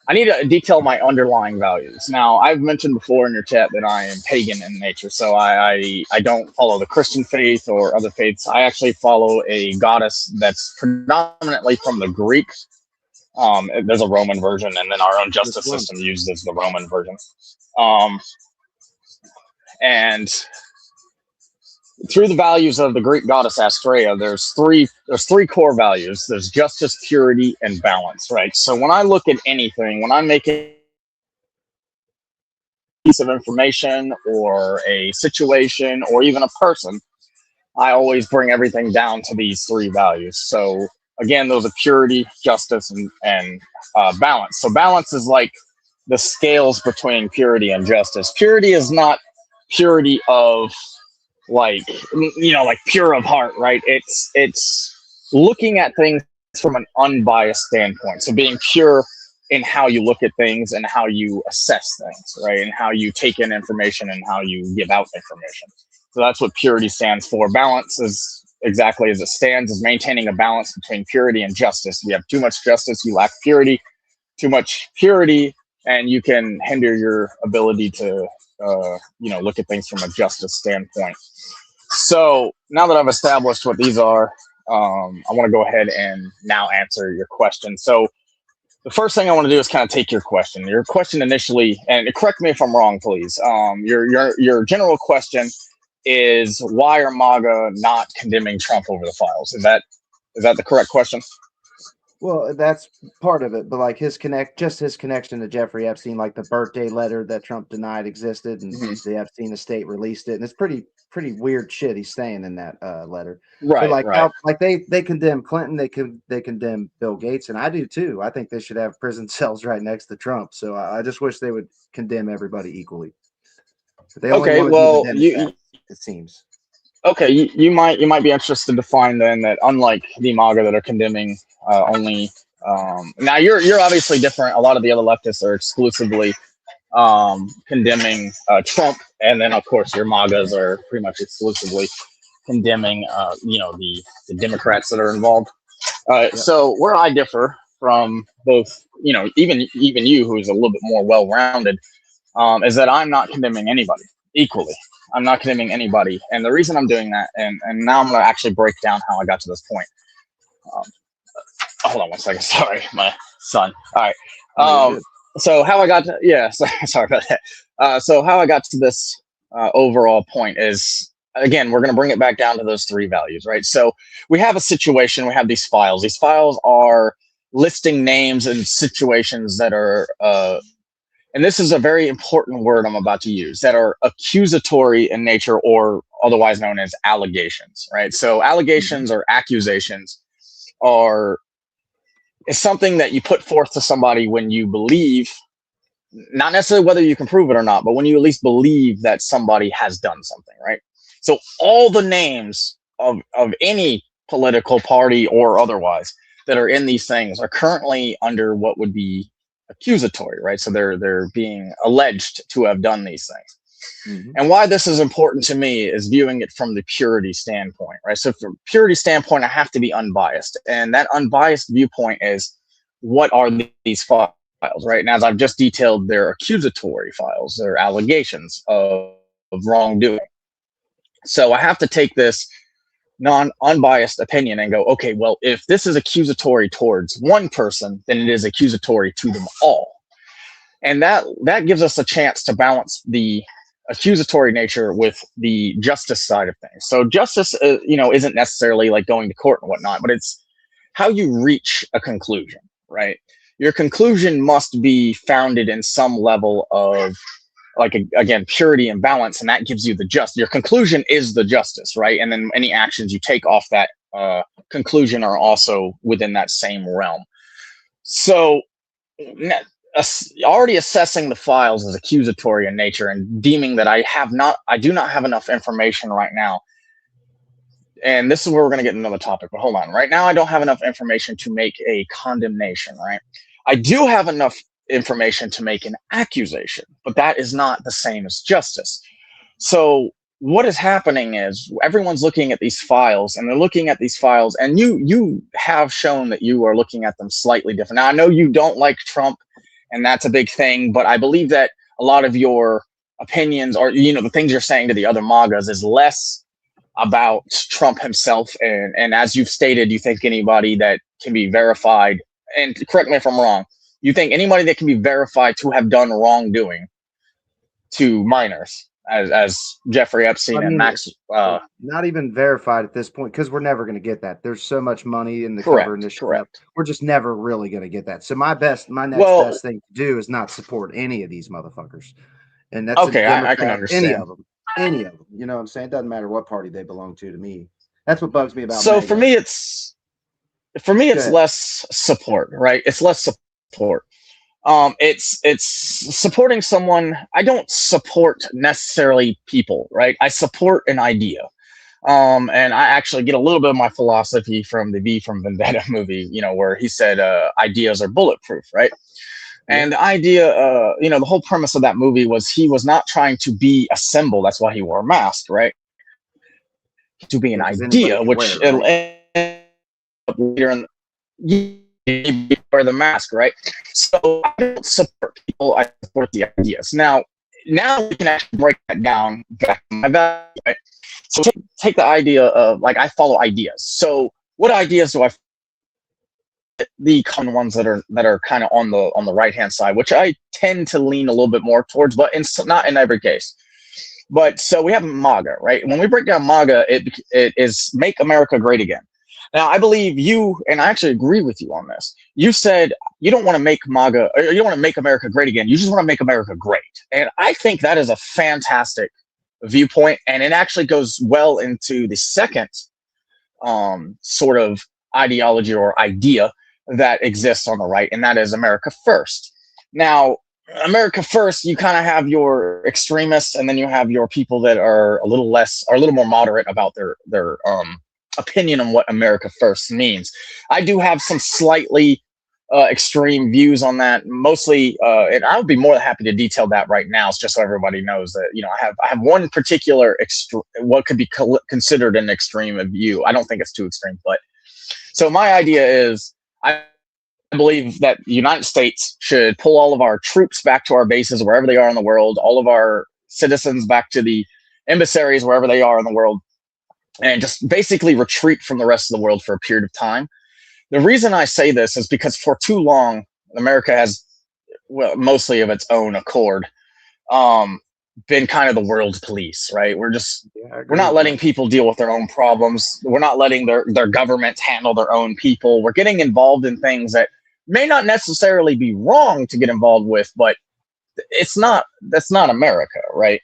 I need to detail my underlying values. Now, I've mentioned before in your chat that I am pagan in nature, so I don't follow the Christian faith or other faiths. I actually follow a goddess that's predominantly from the Greek. There's a Roman version, and then our own justice system uses the Roman version. And through the values of the Greek goddess Astrea, there's three core values. There's justice, purity, and balance, right? So when I look at anything, when I'm making piece of information or a situation or even a person, I always bring everything down to these three values. So again, those are purity, justice, and balance. So balance is like the scales between purity and justice. Purity is not purity of like pure of heart, right? It's looking at things from an unbiased standpoint. So being pure in how you look at things and how you assess things, right? And how you take in information and how you give out information. So that's what purity stands for. Balance is exactly as it stands, is maintaining a balance between purity and justice. If you have too much justice, you lack purity. Too much purity, and you can hinder your ability to look at things from a justice standpoint. So now that I've established what these are, I want to go ahead and now answer your question. So the first thing I want to do is kind of take your question. Your question initially, and correct me if I'm wrong, please. Your general question is, why are MAGA not condemning Trump over the files? Is that the correct question? Well, that's part of it, but like his connection to Jeffrey Epstein, like the birthday letter that Trump denied existed, and the Epstein estate released it, and it's pretty weird shit he's saying in that letter. Right, but like right. how, like they condemn Clinton, they condemn Bill Gates, and I do too. I think they should have prison cells right next to Trump. So I just wish they would condemn everybody equally. But they only want to do the Democrats, it seems. Okay, you might be interested to find then that unlike the MAGA that are condemning only, now you're obviously different. A lot of the other leftists are exclusively condemning Trump, and then of course your MAGAs are pretty much exclusively condemning the Democrats that are involved. So where I differ from both, even you, who's a little bit more well-rounded, is that I'm not condemning anybody equally. I'm not condemning anybody. And the reason I'm doing that, and now I'm going to actually break down how I got to this point. Hold on one second. Sorry, my son. All right. So how I got to, sorry about that. So how I got to this overall point is, again, we're going to bring it back down to those three values, right? So we have a situation, we have these files. These files are listing names and situations that are, and this is a very important word I'm about to use, that are accusatory in nature, or otherwise known as allegations, right? So allegations or accusations is something that you put forth to somebody when you believe, not necessarily whether you can prove it or not, but when you at least believe that somebody has done something, right? So all the names of any political party or otherwise that are in these things are currently under what would be accusatory, right? So they're being alleged to have done these things. And why this is important to me is viewing it from the purity standpoint, right? So from purity standpoint, I have to be unbiased, and that unbiased viewpoint is, what are these files, right? And as I've just detailed, they're accusatory files, they're allegations of wrongdoing. So I have to take this unbiased opinion and go, okay, well, if this is accusatory towards one person, then it is accusatory to them all. And that gives us a chance to balance the accusatory nature with the justice side of things. So justice, isn't necessarily like going to court and whatnot, but it's how you reach a conclusion, right? Your conclusion must be founded in some level of, again, purity and balance, and that gives you the justice. Your conclusion is the justice, right? And then any actions you take off that conclusion are also within that same realm. So already assessing the files as accusatory in nature and deeming that I do not have enough information right now. And this is where we're going to get another topic, but hold on. Right now, I don't have enough information to make a condemnation, right? I do have enough information to make an accusation, but that is not the same as justice. So what is happening is everyone's looking at these files, and they're looking at these files, and you have shown that you are looking at them slightly different. Now, I know you don't like Trump, and that's a big thing, but I believe that a lot of your opinions, or the things you're saying to the other MAGAs, is less about Trump himself. And as you've stated, you think anybody that can be verified, and correct me if I'm wrong, you think anybody that can be verified to have done wrongdoing to minors, as Jeffrey Epstein and Max, not even verified at this point, because we're never going to get that. There's so much money in the cover in this stuff. We're just never really going to get that. So my next best thing to do is not support any of these motherfuckers. And that's okay. I can understand any of them. You know what I'm saying? It doesn't matter what party they belong to me. That's what bugs me about so MAGA. for me it's less support, right? It's less support. It's supporting someone. I don't support necessarily people, right? I support an idea. And I actually get a little bit of my philosophy from the V from Vendetta movie, where he said ideas are bulletproof, right? And the idea, the whole premise of that movie was he was not trying to be a symbol. That's why he wore a mask, right? To be an idea, which later in wear the mask, right? So I don't support people. I support the ideas. Now we can actually break that down back to my value, right? So take the idea of, like, I follow ideas. So what ideas do I? The common ones that are kind of on the right hand side, which I tend to lean a little bit more towards, but not in every case. But so we have MAGA, right? When we break down MAGA, it is Make America Great Again. Now, I believe you, and I actually agree with you on this. You said you don't want to make MAGA, or you don't want to make America great again. You just want to make America great. And I think that is a fantastic viewpoint, and it actually goes well into the second sort of ideology or idea that exists on the right, and that is America First. Now, America First, you kind of have your extremists, and then you have your people that are a little more moderate about their opinion on what America First means. I do have some slightly extreme views on that, mostly, and I would be more than happy to detail that right now, just so everybody knows that I have one particular what could be considered an extreme view. I don't think it's too extreme, but so my idea is I believe that the United States should pull all of our troops back to our bases wherever they are in the world, all of our citizens back to the embassies wherever they are in the world, and just basically retreat from the rest of the world for a period of time. The reason I say this is because for too long, America has, well, mostly of its own accord, been kind of the world police, right? We're not letting people deal with their own problems. We're not letting their governments handle their own people. We're getting involved in things that may not necessarily be wrong to get involved with, but that's not America, right?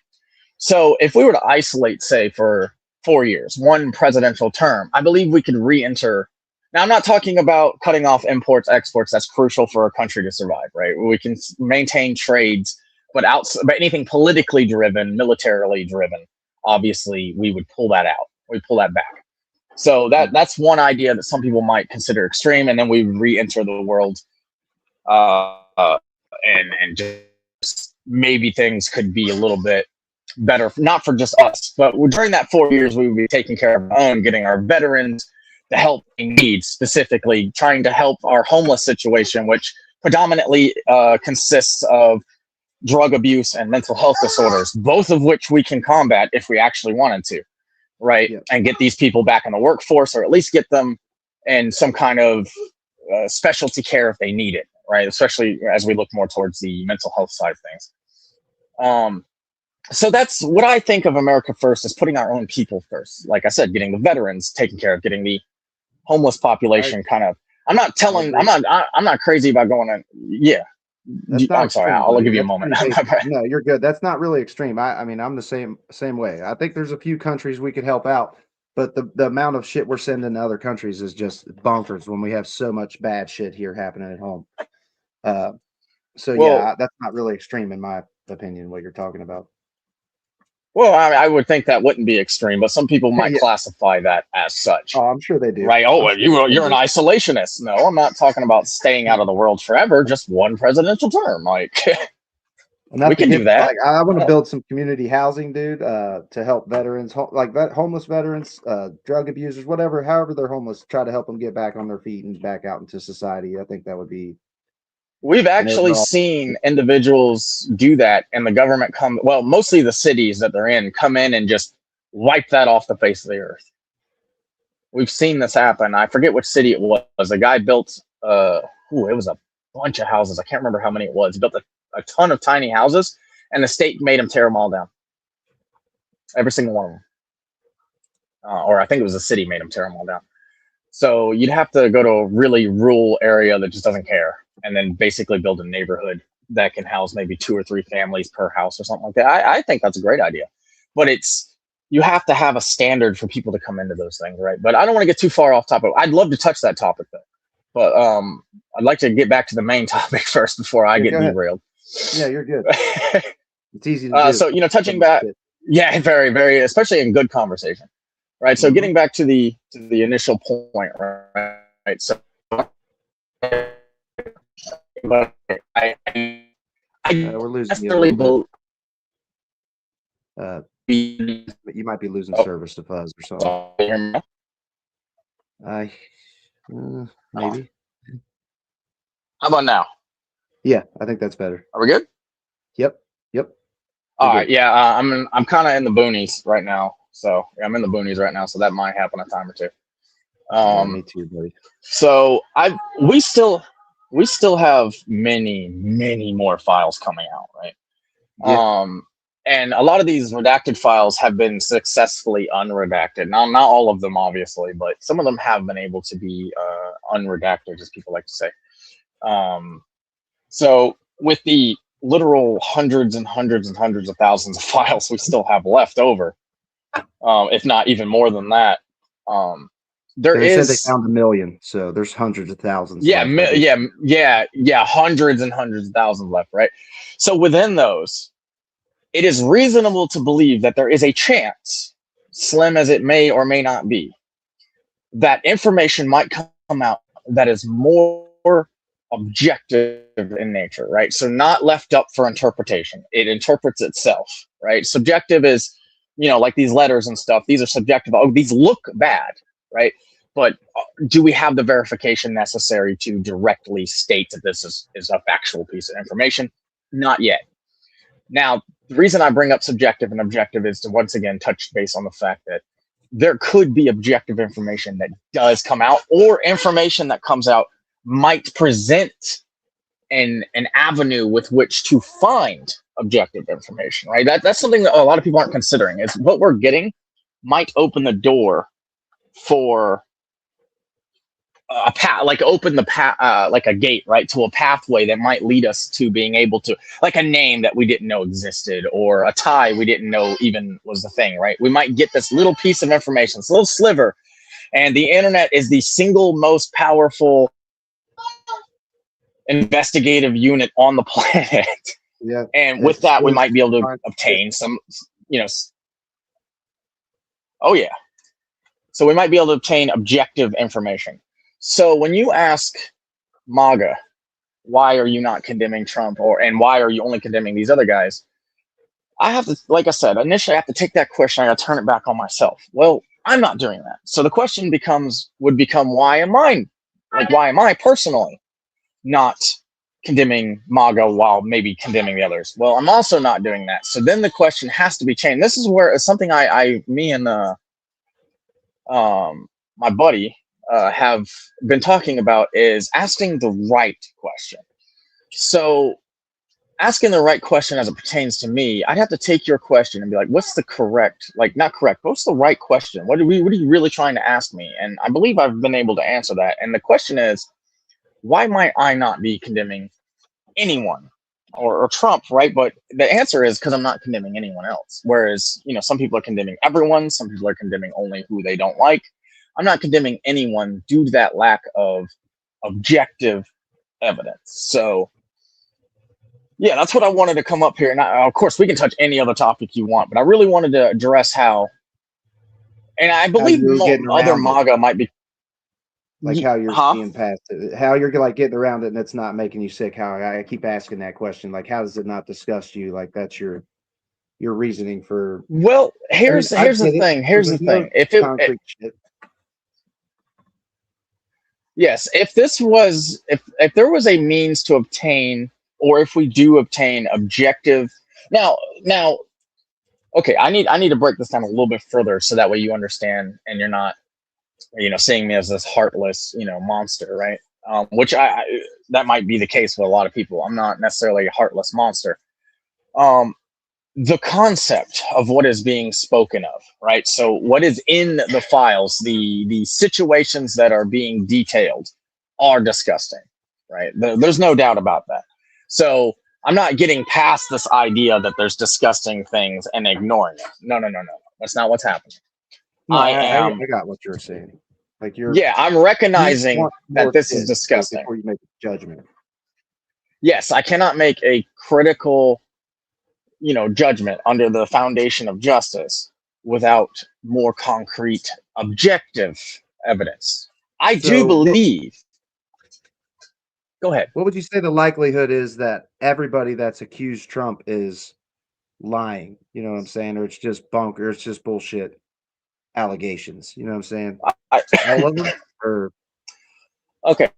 So if we were to isolate, say, for 4 years, one presidential term, I believe we could re-enter. Now, I'm not talking about cutting off imports, exports. That's crucial for a country to survive, right? We can maintain trades, but anything politically driven, militarily driven, obviously, we would pull that out. We pull that back. So that's one idea that some people might consider extreme, and then we re-enter the world, and just maybe things could be a little bit better, not for just us, but during that 4 years, we would be taking care of our own, getting our veterans the help they need, specifically trying to help our homeless situation, which predominantly consists of drug abuse and mental health disorders, both of which we can combat if we actually wanted to, right? Yeah. And get these people back in the workforce, or at least get them in some kind of specialty care if they need it, right? Especially as we look more towards the mental health side of things. So that's what I think of America First, is putting our own people first. Like I said, getting the veterans taken care of, getting the homeless population kind of. I'm not crazy about going in. Yeah. I'm sorry. I'll give you a moment. No, you're good. That's not really extreme. I mean, I'm the same way. I think there's a few countries we could help out, but the amount of shit we're sending to other countries is just bonkers when we have so much bad shit here happening at home. That's not really extreme in my opinion, what you're talking about. Well, I would think that wouldn't be extreme, but some people might Yeah. classify that as such. Oh, I'm sure they do. Right? Oh, I'm sure you're an isolationist. No, I'm not talking about staying out of the world forever. Just one presidential term. Like, we can do that. Like, I want to build some community housing, dude, to help veterans, like homeless veterans, drug abusers, whatever, however they're homeless, try to help them get back on their feet and back out into society. I think that would be. We've actually seen individuals do that, and the government mostly the cities that they're in come in and just wipe that off the face of the earth. We've seen this happen. I forget which city it was. A guy built, it was a bunch of houses. I can't remember how many it was. He built a ton of tiny houses, and the state made him tear them all down. Every single one of them. Or I think it was the city made him tear them all down. So you'd have to go to a really rural area that just doesn't care, and then basically build a neighborhood that can house maybe 2 or 3 families per house or something like that. I think that's a great idea, but you have to have a standard for people to come into those things, right? But I don't want to get too far off topic. I'd love to touch that topic though, but I'd like to get back to the main topic first before I get derailed. Yeah, you're good. It's easy to do. So touching back, yeah, very, very, especially in good conversation. Right. So getting back to the initial point, right? So, but we're losing you. But you might be losing service to Fuzz or something. Maybe. How about now? Yeah, I think that's better. Are we good? Yep. All right. Yeah, I'm kind of in the boonies right now. So I'm in the boonies right now, so that might happen a time or two. Me too, buddy. So we still have many more files coming out, right? Yeah. And a lot of these redacted files have been successfully unredacted. Now, not all of them, obviously, but some of them have been able to be unredacted, as people like to say. So with the literal hundreds and hundreds and hundreds of thousands of files we still have left over, if not even more than that, they said they found 1 million, so there's hundreds of thousands. Yeah, hundreds and hundreds of thousands left, right? So within those, it is reasonable to believe that there is a chance, slim as it may or may not be, that information might come out that is more objective in nature, right? So not left up for interpretation. It interprets itself, right? Subjective is, like these letters and stuff, these are subjective. Oh, these look bad, right? But do we have the verification necessary to directly state that this is a factual piece of information? Not yet. Now, the reason I bring up subjective and objective is to once again touch base on the fact that there could be objective information that does come out, or information that comes out might present an avenue with which to find objective information, right? That's something that a lot of people aren't considering, is what we're getting might open the door for a path, like open the path, like a gate, right, to a pathway that might lead us to being able to, like a name that we didn't know existed, or a tie we didn't know even was the thing, right? We might get this little piece of information, this little sliver, and the internet is the single most powerful investigative unit on the planet. Yeah. And with that, we might be able to obtain some, oh yeah. So we might be able to obtain objective information. So when you ask MAGA, why are you not condemning Trump, and why are you only condemning these other guys? I have to, like I said, initially I have to take that question, I got to turn it back on myself. Well, I'm not doing that. So the question would become, why am I personally not condemning MAGA while maybe condemning the others? Well, I'm also not doing that. So then the question has to be changed. This is where something me and my buddy have been talking about, is asking the right question. So asking the right question as it pertains to me, I'd have to take your question and be like, what's the correct, like not correct, but what's the right question? What are you really trying to ask me? And I believe I've been able to answer that. And the question is, why might I not be condemning anyone or Trump, right? But the answer is because I'm not condemning anyone else. Whereas, some people are condemning everyone. Some people are condemning only who they don't like. I'm not condemning anyone due to that lack of objective evidence. So Yeah, that's what I wanted to come up here. And of course, we can touch any other topic you want, but I really wanted to address how, and I believe you're getting other around it. MAGA might be, Like how you're huh? seeing past it, how you're like getting around it, and it's not making you sick. How I keep asking that question, like how does it not disgust you? Like that's your reasoning for. Well, I here's I the get it, thing. but Here's the there's no thing. If it concrete shit. Yes, if this was if there was a means to obtain, or if we do obtain objective, now okay, I need to break this down a little bit further so that way you understand and you're not, seeing me as this heartless, monster, right? Which I that might be the case with a lot of people. I'm not necessarily a heartless monster. Um, the concept of what is being spoken of, right? So what is in the files, the situations that are being detailed are disgusting, right? There's no doubt about that. So I'm not getting past this idea that there's disgusting things and ignoring it. No, no, no, no. That's not what's happening. No, I I am, got what you're saying. Like you yeah, I'm recognizing want that more this is shit disgusting. before you make a judgment. Yes, I cannot make a critical, judgment under the foundation of justice without more concrete, objective evidence. I do So, believe. Go ahead. what would you say the likelihood is that everybody that's accused Trump is lying? You know what I'm saying? Or it's just bunk, or it's just bullshit allegations. You know what I'm saying? All of them? Or Okay.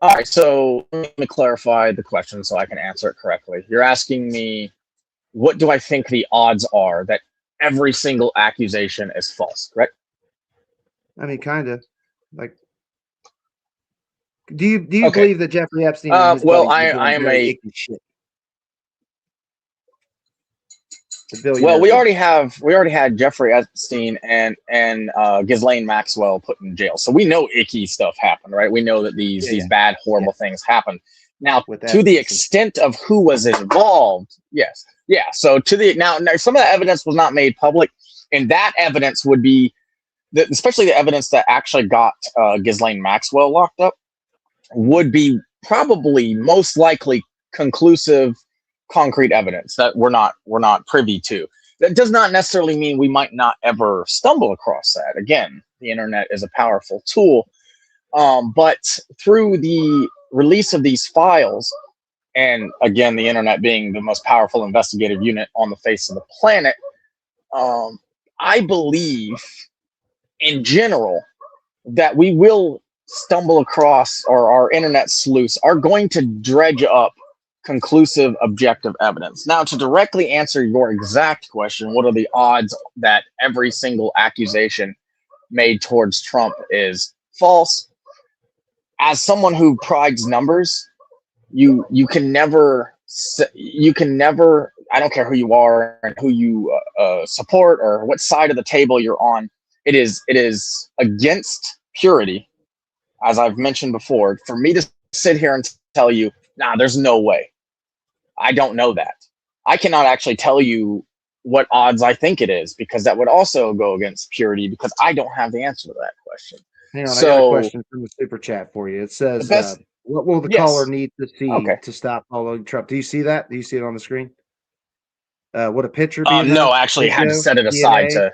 All right. So let me clarify the question so I can answer it correctly. You're asking me, what do I think the odds are that every single accusation is false, correct? I mean, kind of. Like, do you Okay. believe that Jeffrey Epstein and his Well, buddies were I doing am very a icky shit? The well. billionaire. We already had Jeffrey Epstein and Ghislaine Maxwell put in jail, so we know icky stuff happened, right? We know that these bad, horrible things happened. Now, With to the extent of who was involved, yes, yeah. So to the now, some of the evidence was not made public, and that evidence would be, especially the evidence that actually got Ghislaine Maxwell locked up, would be probably most likely conclusive, concrete evidence that we're not privy to. That does not necessarily mean we might not ever stumble across that. Again, the internet is a powerful tool, but through the release of these files, and again, the internet being the most powerful investigative unit on the face of the planet, I believe, in general, that we will stumble across, or our internet sleuths are going to dredge up conclusive, objective evidence. Now, to directly answer your exact question, what are the odds that every single accusation made towards Trump is false? As someone who prides numbers, you can never, I don't care who you are and who you support or what side of the table you're on. It is against purity, as I've mentioned before, for me to sit here and tell you, nah, there's no way. I don't know that. I cannot actually tell you what odds I think it is, because that would also go against purity, because I don't have the answer to that question. Hang on, I got a question from the super chat for you. It says, what will the caller need to see to stop following Trump? Do you see that? Do you see it on the screen? Would a picture be enough? No, actually, had to set it aside to.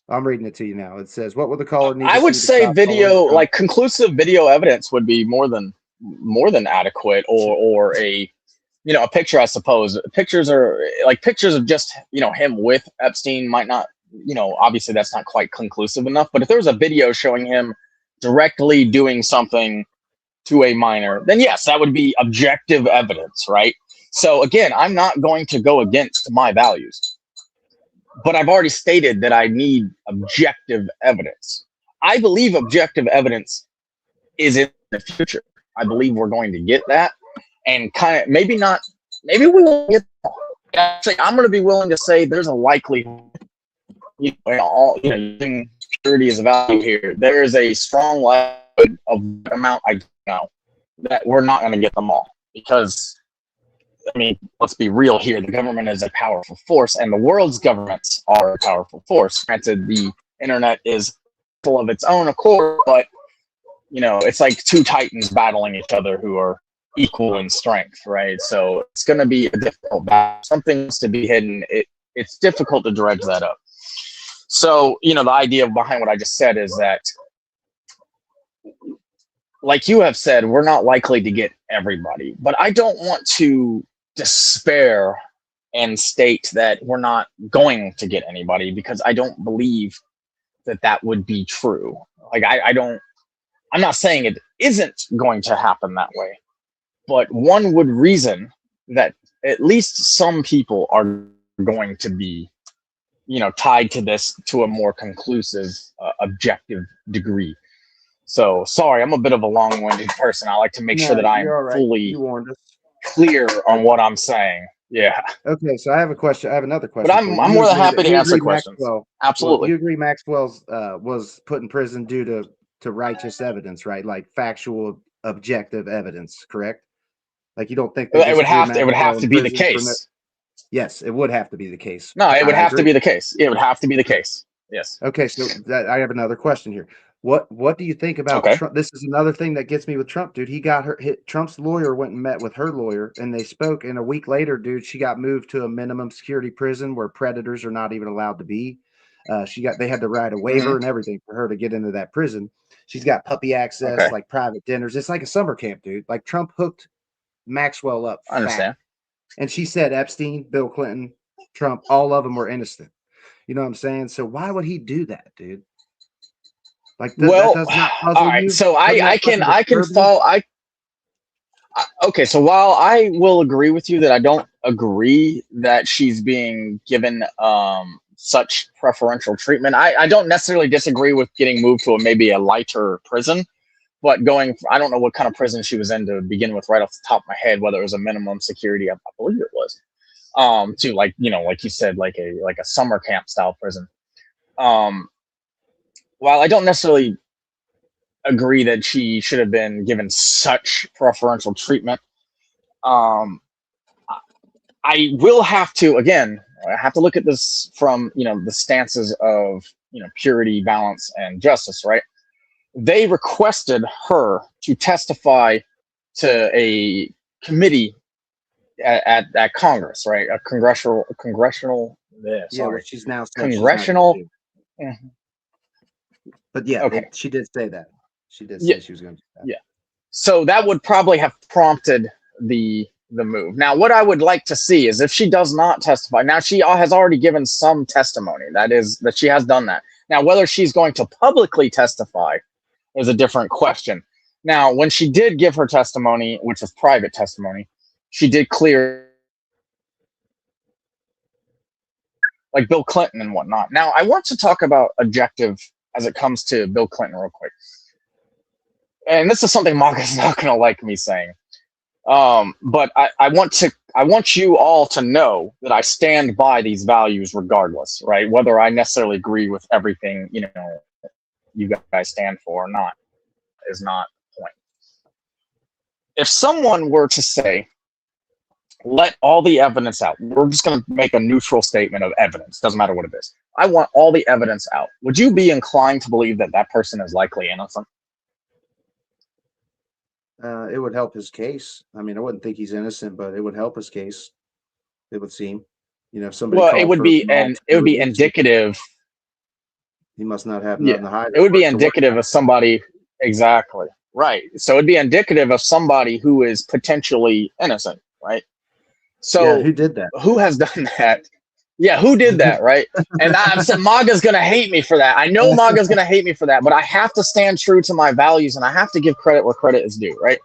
I'm reading it to you now. It says, what will the caller need I to would see say video, like conclusive video evidence would be more than adequate, or a a picture, I suppose. Pictures are like pictures of just him with Epstein might not, obviously that's not quite conclusive enough. But if there was a video showing him directly doing something to a minor, then yes, that would be objective evidence, right? So again, I'm not going to go against my values, but I've already stated that I need objective evidence. I believe objective evidence is in the future. I believe we're going to get that, and kind of maybe we won't get that. I'm going to be willing to say there's a likelihood, using purity as a value here, there is a strong likelihood of the amount I know that we're not going to get them all, because I mean, let's be real here. The government is a powerful force, and the world's governments are a powerful force. Granted, the internet is full of its own accord, but it's like two titans battling each other who are equal in strength, right? So it's going to be a difficult battle. Something's to be hidden. It's difficult to dredge that up. So, you know, the idea behind what I just said is that, like you have said, we're not likely to get everybody, but I don't want to despair and state that we're not going to get anybody, because I don't believe that that would be true. Like, I'm not saying it isn't going to happen that way, but one would reason that at least some people are going to be, you know, tied to this to a more conclusive, objective degree. So, sorry, I'm a bit of a long-winded person. I like to make sure that I am fully clear on what I'm saying. Yeah. Okay, so I have a question. I have another question. But I'm more than happy to answer questions. Absolutely. Well, you agree Maxwell's was put in prison due to righteous evidence, right? Like factual, objective evidence, correct? Like, you don't think it would have to be the case. Yes, it would have to be the case. No, it would have to be the case. It would have to be the case. Yes. Okay, so I have another question here. What do you think about Trump? This is another thing that gets me with Trump, dude. He got Trump's lawyer went and met with her lawyer, and they spoke. And a week later, dude, she got moved to a minimum security prison where predators are not even allowed to be. They had to write a waiver and everything for her to get into that prison. She's got puppy access, like private dinners. It's like a summer camp, dude. Like, Trump hooked Maxwell up. I understand. And she said Epstein, Bill Clinton, Trump, all of them were innocent. You know what I'm saying? So why would he do that, dude? Like, that does not puzzle all right. you? So I can follow. Okay. So while I will agree with you that I don't agree that she's being given such preferential treatment, I don't necessarily disagree with getting moved to maybe a lighter prison, but I don't know what kind of prison she was in to begin with, right off the top of my head, whether it was a minimum security, I believe it was, to, like, you know, like you said, like a summer camp style prison. While I don't necessarily agree that she should have been given such preferential treatment, I will have to, again, I have to look at this from, you know, the stances of, you know, purity, balance, and justice, right? They requested her to testify to a committee at Congress, right? A congressional. She's now congressional. But yeah, okay. She did say that. She did say she was going to do that. Yeah. So that would probably have prompted the move. Now, what I would like to see is if she does not testify. Now, she has already given some testimony. That she has done that. Now, whether she's going to publicly testify is a different question. Now, when she did give her testimony, which was private testimony, she did clear, like Bill Clinton and whatnot. Now, I want to talk about objective as it comes to Bill Clinton real quick. And this is something MAGA's not going to like me saying. But I want you all to know that I stand by these values regardless, right? Whether I necessarily agree with everything, you know, you guys stand for or not is not the point. If someone were to say, let all the evidence out, we're just going to make a neutral statement of evidence, doesn't matter what it is, I want all the evidence out, would you be inclined to believe that that person is likely innocent? It would help his case. I mean, I wouldn't think he's innocent, but it would help his case. It would seem, you know, if somebody. Well, it would be indicative. He must not have nothing to hide. It would be indicative of somebody. Exactly. Right. So it'd be indicative of somebody who is potentially innocent, right? So who did that? Who has done that? Yeah, who did that, right? And I said MAGA's going to hate me for that. I know MAGA's going to hate me for that, but I have to stand true to my values, and I have to give credit where credit is due, right?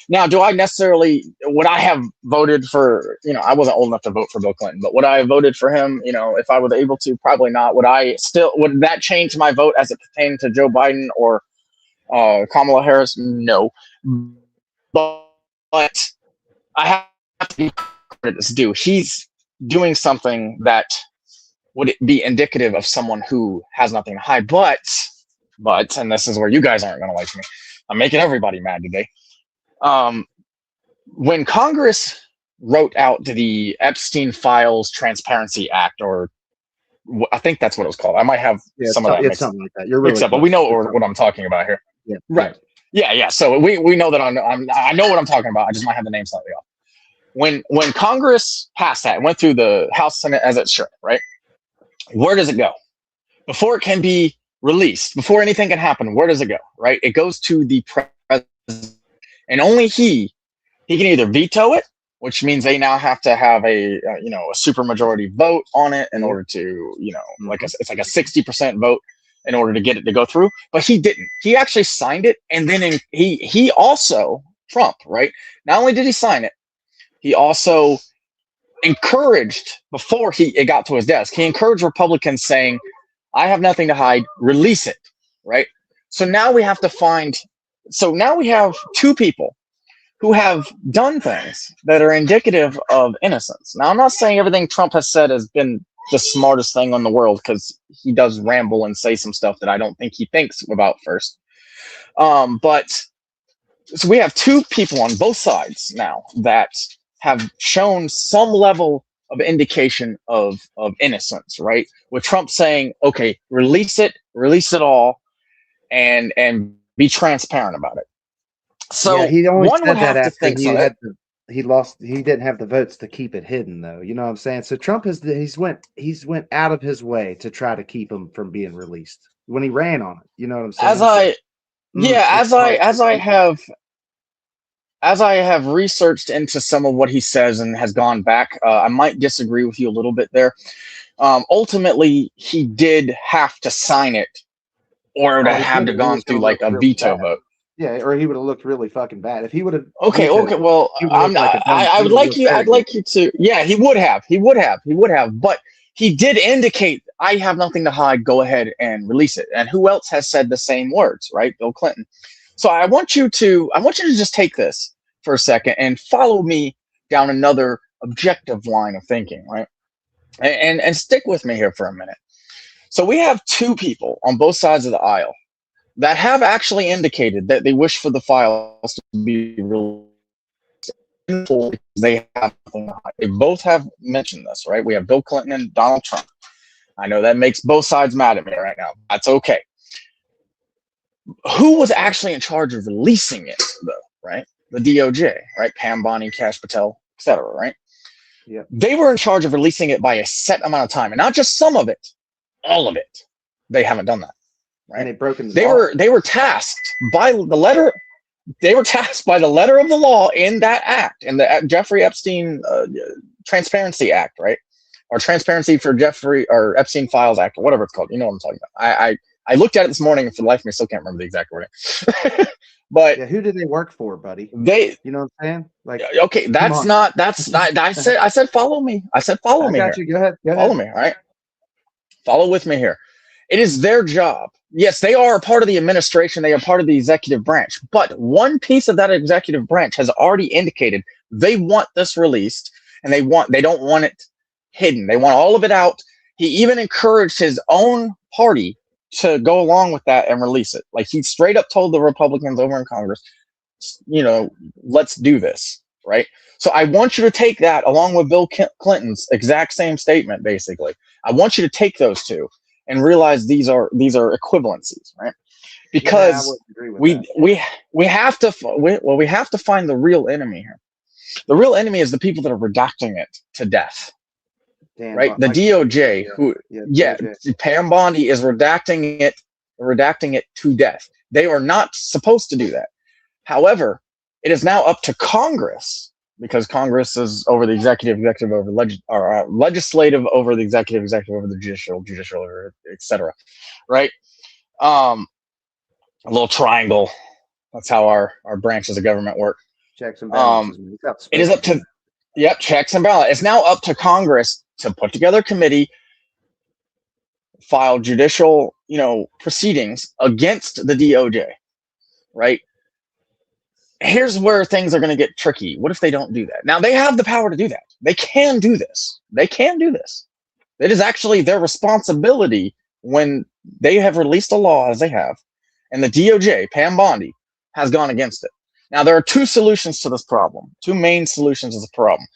Now, would I have voted for, you know, I wasn't old enough to vote for Bill Clinton, but would I have voted for him, you know, if I was able to? Probably not. Would that change my vote as it pertained to Joe Biden or Kamala Harris? No. But I have to give credit is due. He's doing something that would be indicative of someone who has nothing to hide. But, and this is where you guys aren't going to like me. I'm making everybody mad today. When Congress wrote out the Epstein Files Transparency Act, or I think that's what it was called. I might have some of that mixed something like that. You're really but we know what I'm talking about here. Yeah. Right. Yeah. So we know that I know what I'm talking about. I just might have the name slightly off. When Congress passed that, went through the House, Senate as it should, right? Where does it go? Before it can be released, before anything can happen, where does it go? Right? It goes to the president, and only he can either veto it, which means they now have to have a supermajority vote on it in order to it's like a 60% vote in order to get it to go through. But he didn't. He actually signed it, and then he also Trump, right? Not only did he sign it, he also encouraged before it got to his desk. He encouraged Republicans saying, "I have nothing to hide. Release it." Right. So now we have two people who have done things that are indicative of innocence. Now, I'm not saying everything Trump has said has been the smartest thing in the world, because he does ramble and say some stuff that I don't think he thinks about first. But so we have two people on both sides now that have shown some level of indication of innocence, right? With Trump saying, okay, release it all, and be transparent about it. So yeah, he only one said would that have to after think he so. had he lost. He didn't have the votes to keep it hidden, though. You know what I'm saying? So Trump he's went out of his way to try to keep him from being released when he ran on it. You know what I'm saying? As I have researched into some of what he says and has gone back, I might disagree with you a little bit there. Ultimately, he did have to sign it, or it would have to gone through like a veto vote. Yeah, or he would have looked really fucking bad if he would have. Okay. Well, I would like you. I'd like you to. Yeah, he would have. But he did indicate, "I have nothing to hide. Go ahead and release it." And who else has said the same words? Right, Bill Clinton. So I want you to just take this for a second and follow me down another objective line of thinking, right? And stick with me here for a minute. So we have two people on both sides of the aisle that have actually indicated that they wish for the files to be released. They have nothing to hide. They both have mentioned this, right? We have Bill Clinton and Donald Trump. I know that makes both sides mad at me right now. That's okay. Who was actually in charge of releasing it, though, right? The DOJ, right? Pam Bondi, Kash Patel, etc., right? Yeah. They were in charge of releasing it by a set amount of time, and not just some of it, all of it. They haven't done that, right? And they've broken the law. They were tasked by the letter. They were tasked by the letter of the law in that act, in the Jeffrey Epstein Transparency Act, right? Or Transparency for Jeffrey or Epstein Files Act, or whatever it's called. You know what I'm talking about. I looked at it this morning, and for the life of me, I still can't remember the exact wording. But yeah, who did they work for, buddy? You know what I'm saying? Like, okay, that's not. I said follow me. I said follow me. I got here. you. Go ahead. Follow me. All right. Follow with me here. It is their job. Yes, they are a part of the administration. They are part of the executive branch. But one piece of that executive branch has already indicated they want this released, and they don't want it hidden. They want all of it out. He even encouraged his own party to go along with that and release it. Like, he straight up told the Republicans over in Congress, let's do this, right? So I want you to take that along with Bill Clinton's exact same statement, basically. I want you to take those two and realize these are equivalencies, right? Because we have to find the real enemy here. The real enemy is the people that are redacting it to death. Damn, right? The DOJ, Pam Bondi is redacting it to death. They are not supposed to do that. However, it is now up to Congress, because Congress is over the executive over legislative over the executive over the judicial over, etc. Right? A little triangle. That's how our branches of government work. Checks and balances. It is up to checks and balances. It's now up to Congress to put together a committee, file judicial, proceedings against the DOJ, right? Here's where things are going to get tricky. What if they don't do that? Now, they have the power to do that. They can do this. It is actually their responsibility when they have released a law as they have, and the DOJ, Pam Bondi, has gone against it. Now, there are two solutions to this problem, two main solutions to the problem.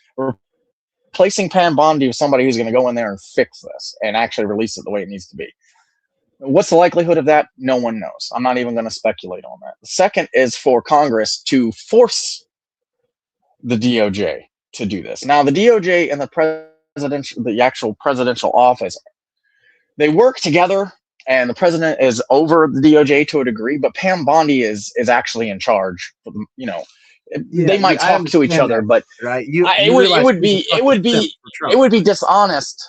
Replacing Pam Bondi with somebody who's going to go in there and fix this and actually release it the way it needs to be. What's the likelihood of that? No one knows. I'm not even going to speculate on that. The second is for Congress to force the DOJ to do this. Now, the DOJ and the actual presidential office, they work together, and the president is over the DOJ to a degree, but Pam Bondi is actually in charge. You know, they might talk to each other, but right? It would be dishonest.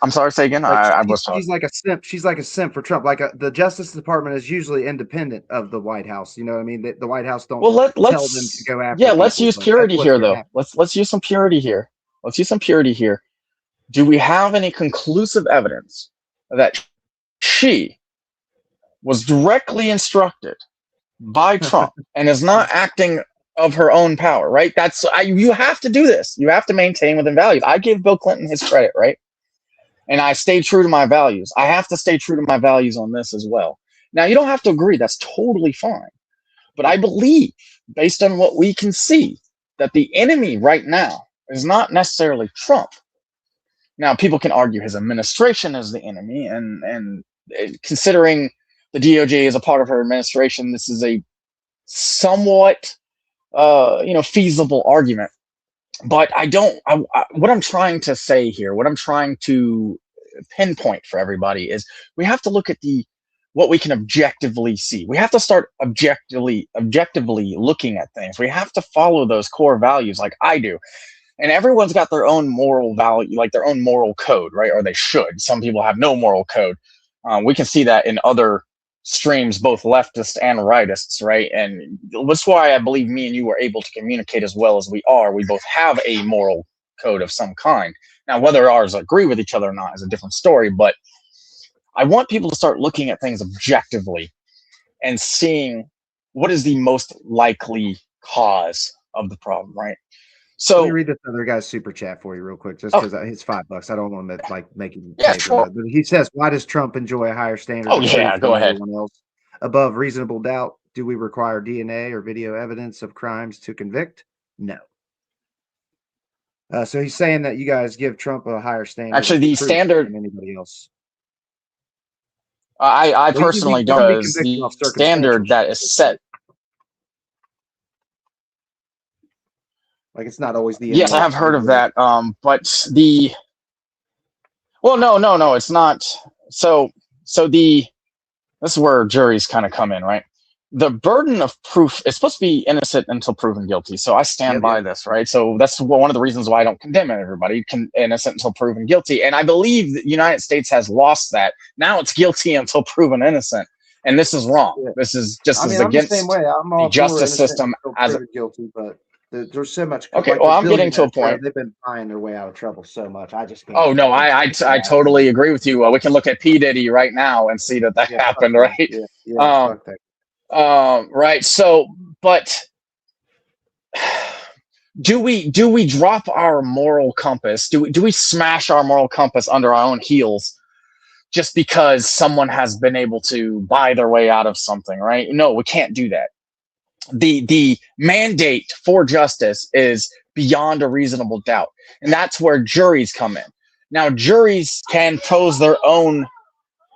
I'm sorry. Say again. Like I was talking. She's like a simp. She's like a simp for Trump. Like the Justice Department is usually independent of the White House. You know what I mean? The White House don't tell them to go after. Yeah, let's use purity here, though. Happen. Let's use some purity here. Let's use some purity here. Do we have any conclusive evidence that she was directly instructed by Trump and is not acting of her own power? Right. You have to do this. You have to maintain within values. I give Bill Clinton his credit, right? And I stay true to my values. I have to stay true to my values on this as well. Now, you don't have to agree. That's totally fine. But I believe, based on what we can see, that the enemy right now is not necessarily Trump. Now, people can argue his administration is the enemy. And considering the DOJ is a part of her administration, this is a somewhat feasible argument. But what I'm trying to say here, what I'm trying to pinpoint for everybody is we have to look at what we can objectively see. We have to start objectively looking at things. We have to follow those core values like I do. And everyone's got their own moral value, like their own moral code, right? Or they should. Some people have no moral code. We can see that in other streams, both leftists and rightists, right? And that's why I believe me and you are able to communicate as well as we are. We both have a moral code of some kind. Now, whether ours agree with each other or not is a different story, but I want people to start looking at things objectively and seeing what is the most likely cause of the problem, right? So let me read this other guy's super chat for you real quick, just because it's $5. I don't want to make him. Yeah, sure. But he says, "Why does Trump enjoy a higher standard? Oh yeah, go ahead. Everyone else above reasonable doubt? Do we require DNA or video evidence of crimes to convict? No." So he's saying that you guys give Trump a higher standard. Actually, the standard than anybody else. I personally don't. Because the standard that is set. Like it's not always the. Yes, I have heard of that. But no, it's not. So this is where juries kind of come in, right? The burden of proof is supposed to be innocent until proven guilty. So I stand by this, right? So that's one of the reasons why I don't condemn everybody. Innocent until proven guilty. And I believe the United States has lost that. Now it's guilty until proven innocent. And this is wrong. Yeah. This is just as against the, same way. I'm all the justice system as guilty, but there's so much. Okay, well, I'm getting to a point. They've been buying their way out of trouble so much. I just can't. Oh no, I totally agree with you. We can look at P. Diddy right now and see that happened, right? Right. So, but do we drop our moral compass? Do we smash our moral compass under our own heels just because someone has been able to buy their way out of something? Right? No, we can't do that. The mandate for justice is beyond a reasonable doubt, and that's where juries come in. Now, juries can pose their own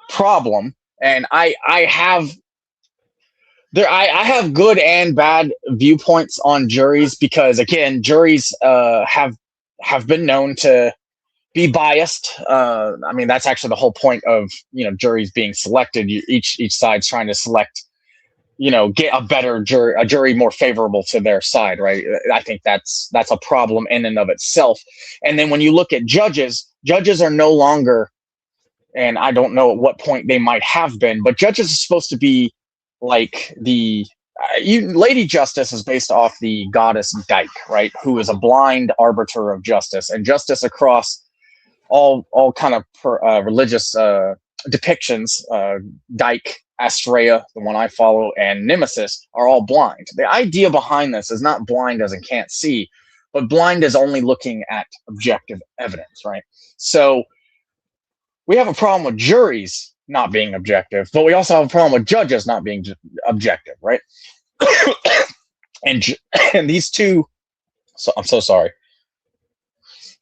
problem, and I have good and bad viewpoints on juries because, again, juries have been known to be biased. I mean, that's actually the whole point of juries being selected. Each side's trying to select, get a better jury, a jury more favorable to their side, right? I think that's a problem in and of itself. And then when you look at judges are no longer, and I don't know at what point they might have been, but judges are supposed to be like Lady Justice is based off the goddess Dyke, right? Who is a blind arbiter of justice, and justice across all kind of religious depictions. Dyke, Astrea, the one I follow, and Nemesis are all blind. The idea behind this is not blind as in can't see, but blind as only looking at objective evidence, right? So we have a problem with juries not being objective, but we also have a problem with judges not being objective, right? and these two, so I'm so sorry.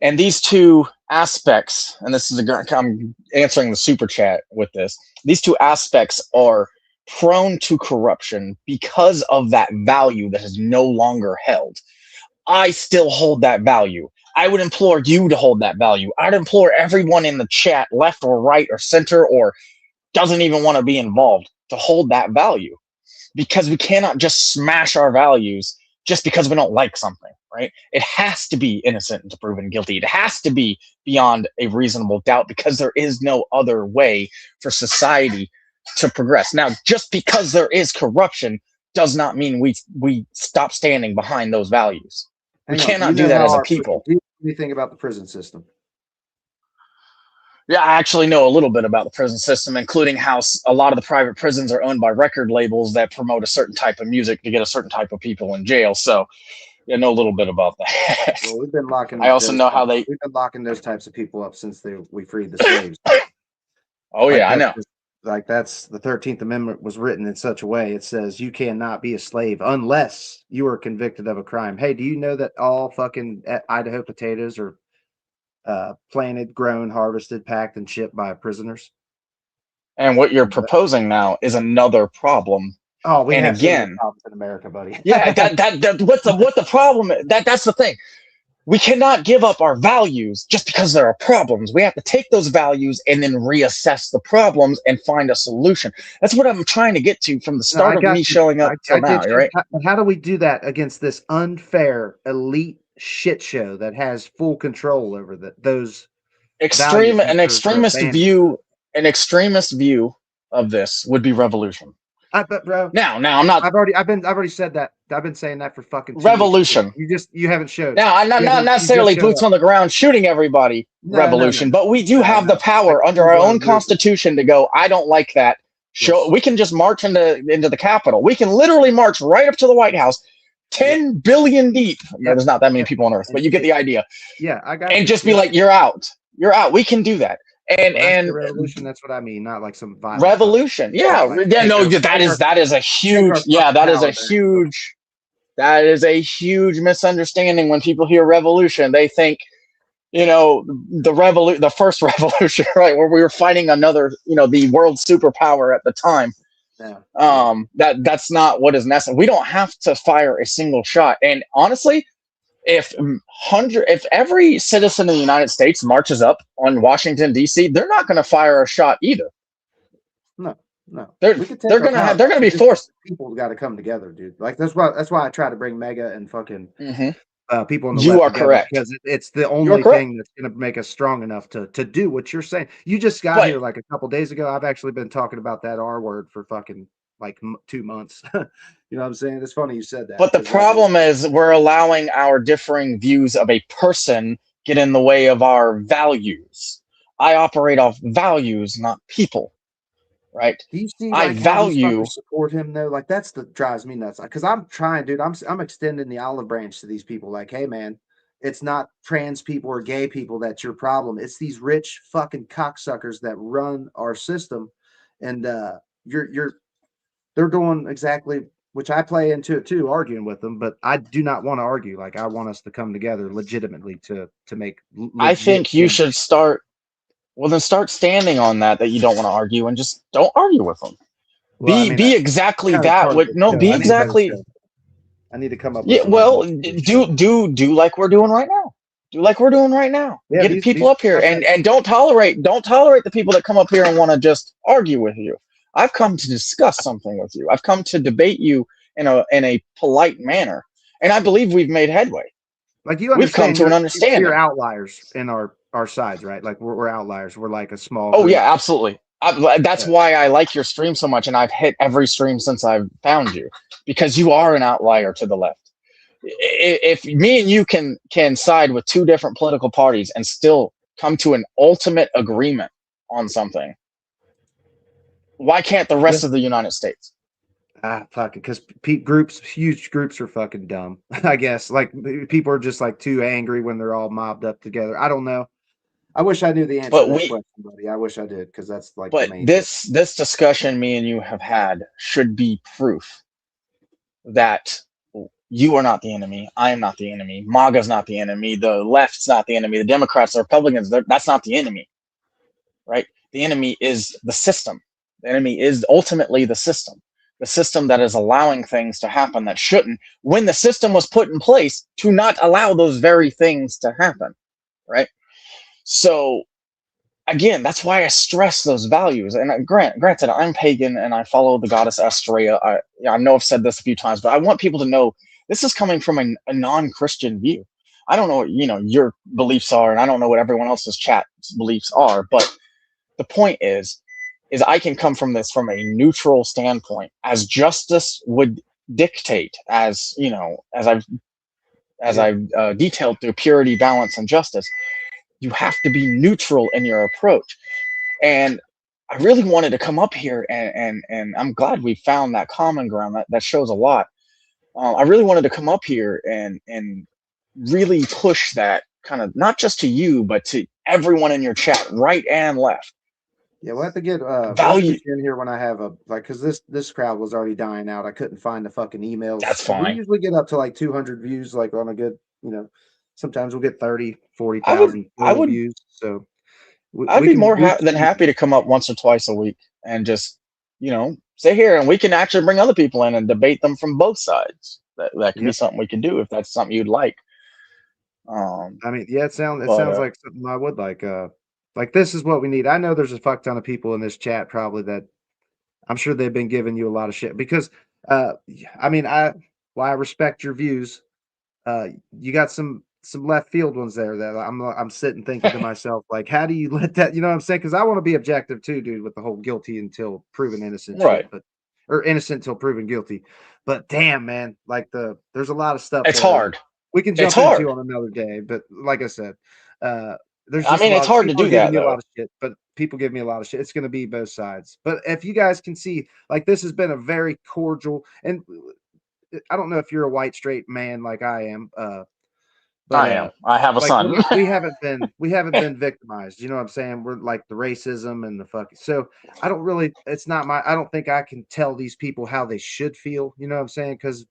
And these two aspects, and this is I'm answering the super chat with this. These two aspects are prone to corruption because of that value that is no longer held. I still hold that value. I would implore you to hold that value. I'd implore everyone in the chat, left or right or center, or doesn't even want to be involved, to hold that value, because we cannot just smash our values just because we don't like something, right? It has to be innocent until proven guilty. It has to be beyond a reasonable doubt, because there is no other way for society to progress. Now, just because there is corruption does not mean we stop standing behind those values. We cannot do that as a people. Do you think about the prison system? Yeah, I actually know a little bit about the prison system, including how a lot of the private prisons are owned by record labels that promote a certain type of music to get a certain type of people in jail. So, yeah, I know a little bit about that. Well, we've been locking. I also know how we've been locking those types of people up since we freed the slaves. Oh yeah, I know. That's the 13th Amendment was written in such a way. It says you cannot be a slave unless you are convicted of a crime. Hey, do you know that all fucking Idaho potatoes are planted, grown, harvested, packed, and shipped by prisoners? And what you're proposing now is another problem. Oh, we have again problems in America, buddy. Yeah, that what the problem is, that's the thing. We cannot give up our values just because there are problems. We have to take those values and then reassess the problems and find a solution. That's what I'm trying to get to from the start of me showing up till now, right? How do we do that against this unfair elite shit show that has full control over those an extremist view of this would be revolution. But bro, now I'm not. I've already said that. I've been saying that for fucking 2 revolution. Weeks. You haven't showed. Now I'm not necessarily boots on the ground shooting everybody. Revolution, but we do have the power under our own constitution to go. I don't like that. We can just march into the Capitol. We can literally march right up to the White House, 10 billion deep. Yeah, there's not that many people on Earth, but you get the idea. Yeah, I got. And just be like, you're out. You're out. We can do that. And revolution, that's what I mean, not like some violent revolution. That is a huge misunderstanding. When people hear revolution, they think, the first revolution, right, where we were fighting another, the world superpower at the time. Yeah. That's not what is necessary. We don't have to fire a single shot. And honestly, if every citizen in the United States marches up on Washington D.C., they're not going to fire a shot either. No, they're going to be forced. People got to come together, dude. Like that's why I try to bring MAGA and fucking people in the You are correct, because it's the only thing that's going to make us strong enough to do what you're saying. You just got here like a couple days ago. I've actually been talking about that R word for fucking like 2 months. You know what I'm saying? It's funny you said that. But the problem is we're allowing our differing views of a person get in the way of our values. I operate off values, not people. Right? Do you see? I value support him though. Like that's the drives me nuts. Because I'm trying, dude. I'm extending the olive branch to these people. Like, hey, man, it's not trans people or gay people that's your problem. It's these rich fucking cocksuckers that run our system, and they're doing exactly, which I play into it too, arguing with them. But I do not want to argue. Like I want us to come together legitimately to make. I think you should start. Well, then start standing on that you don't want to argue, and just don't argue with them. Well, be exactly that. Be exactly. I need to come up. Yeah. Well, do like we're doing right now. Do like we're doing right now. Yeah, get people up here, and don't tolerate the people that come up here and want to just argue with you. I've come to discuss something with you. I've come to debate you in a polite manner, and I believe we've made headway. Like we've come to an understanding. You're outliers in our sides, right? Like we're outliers. We're like a small group. Yeah, absolutely. That's why I like your stream so much, and I've hit every stream since I've found you, because you are an outlier to the left. If me and you can side with two different political parties and still come to an ultimate agreement on something, why can't the rest of the United States? Fucking, because huge groups are fucking dumb. I guess like people are just like too angry when they're all mobbed up together. I don't know. I wish I knew the answer to that question, buddy. I wish I did, because that's like. But this discussion me and you have had should be proof that You are not the enemy. I am not the enemy. MAGA's not the enemy. The left's not the enemy. The Democrats, the Republicans, that's not the enemy, right? The enemy is the system. The enemy is ultimately the system that is allowing things to happen that shouldn't, when the system was put in place to not allow those very things to happen, right? So again, that's why I stress those values. And granted, I'm pagan and I follow the goddess Astrea. I know I've said this a few times, but I want people to know this is coming from a non-Christian view. I don't know what your beliefs are, and I don't know what everyone else's chat's beliefs are, but the point is I can come from this from a neutral standpoint, as justice would dictate, as I've detailed through purity, balance, and justice. You have to be neutral in your approach. And I really wanted to come up here and I'm glad we found that common ground. That shows a lot. I really wanted to come up here and really push that, kind of not just to you, but to everyone in your chat, right and left. Yeah, we'll have to get value in here when I have because this crowd was already dying out. I couldn't find the fucking emails. That's fine. We usually get up to like 200 views, like on a good, sometimes we'll get 30, 40,000 views. So I'd be more than happy to come up once or twice a week and just, sit here, and we can actually bring other people in and debate them from both sides. That can be something we can do if that's something you'd like. I mean, yeah, it sounds like something I would like. Like, this is what we need. I know there's a fuck ton of people in this chat probably that I'm sure they've been giving you a lot of shit because, I mean, I respect your views. You got some left field ones there that I'm sitting thinking to myself, like, how do you let that, you know what I'm saying? Because I want to be objective too, dude, with the whole guilty until proven innocent right shit, or innocent until proven guilty. But damn, man, like there's a lot of stuff. It's hard. We can jump into on another day, but like I said, there's just it's hard to do that. A lot of shit, but people give me a lot of shit. It's going to be both sides. But if you guys can see, like, this has been a very cordial, and I don't know if you're a white straight man like I am. But I am. I have a son. we haven't been victimized. You know what I'm saying? We're like the racism and the fucking. So I don't really. It's not my. I don't think I can tell these people how they should feel. You know what I'm saying? Because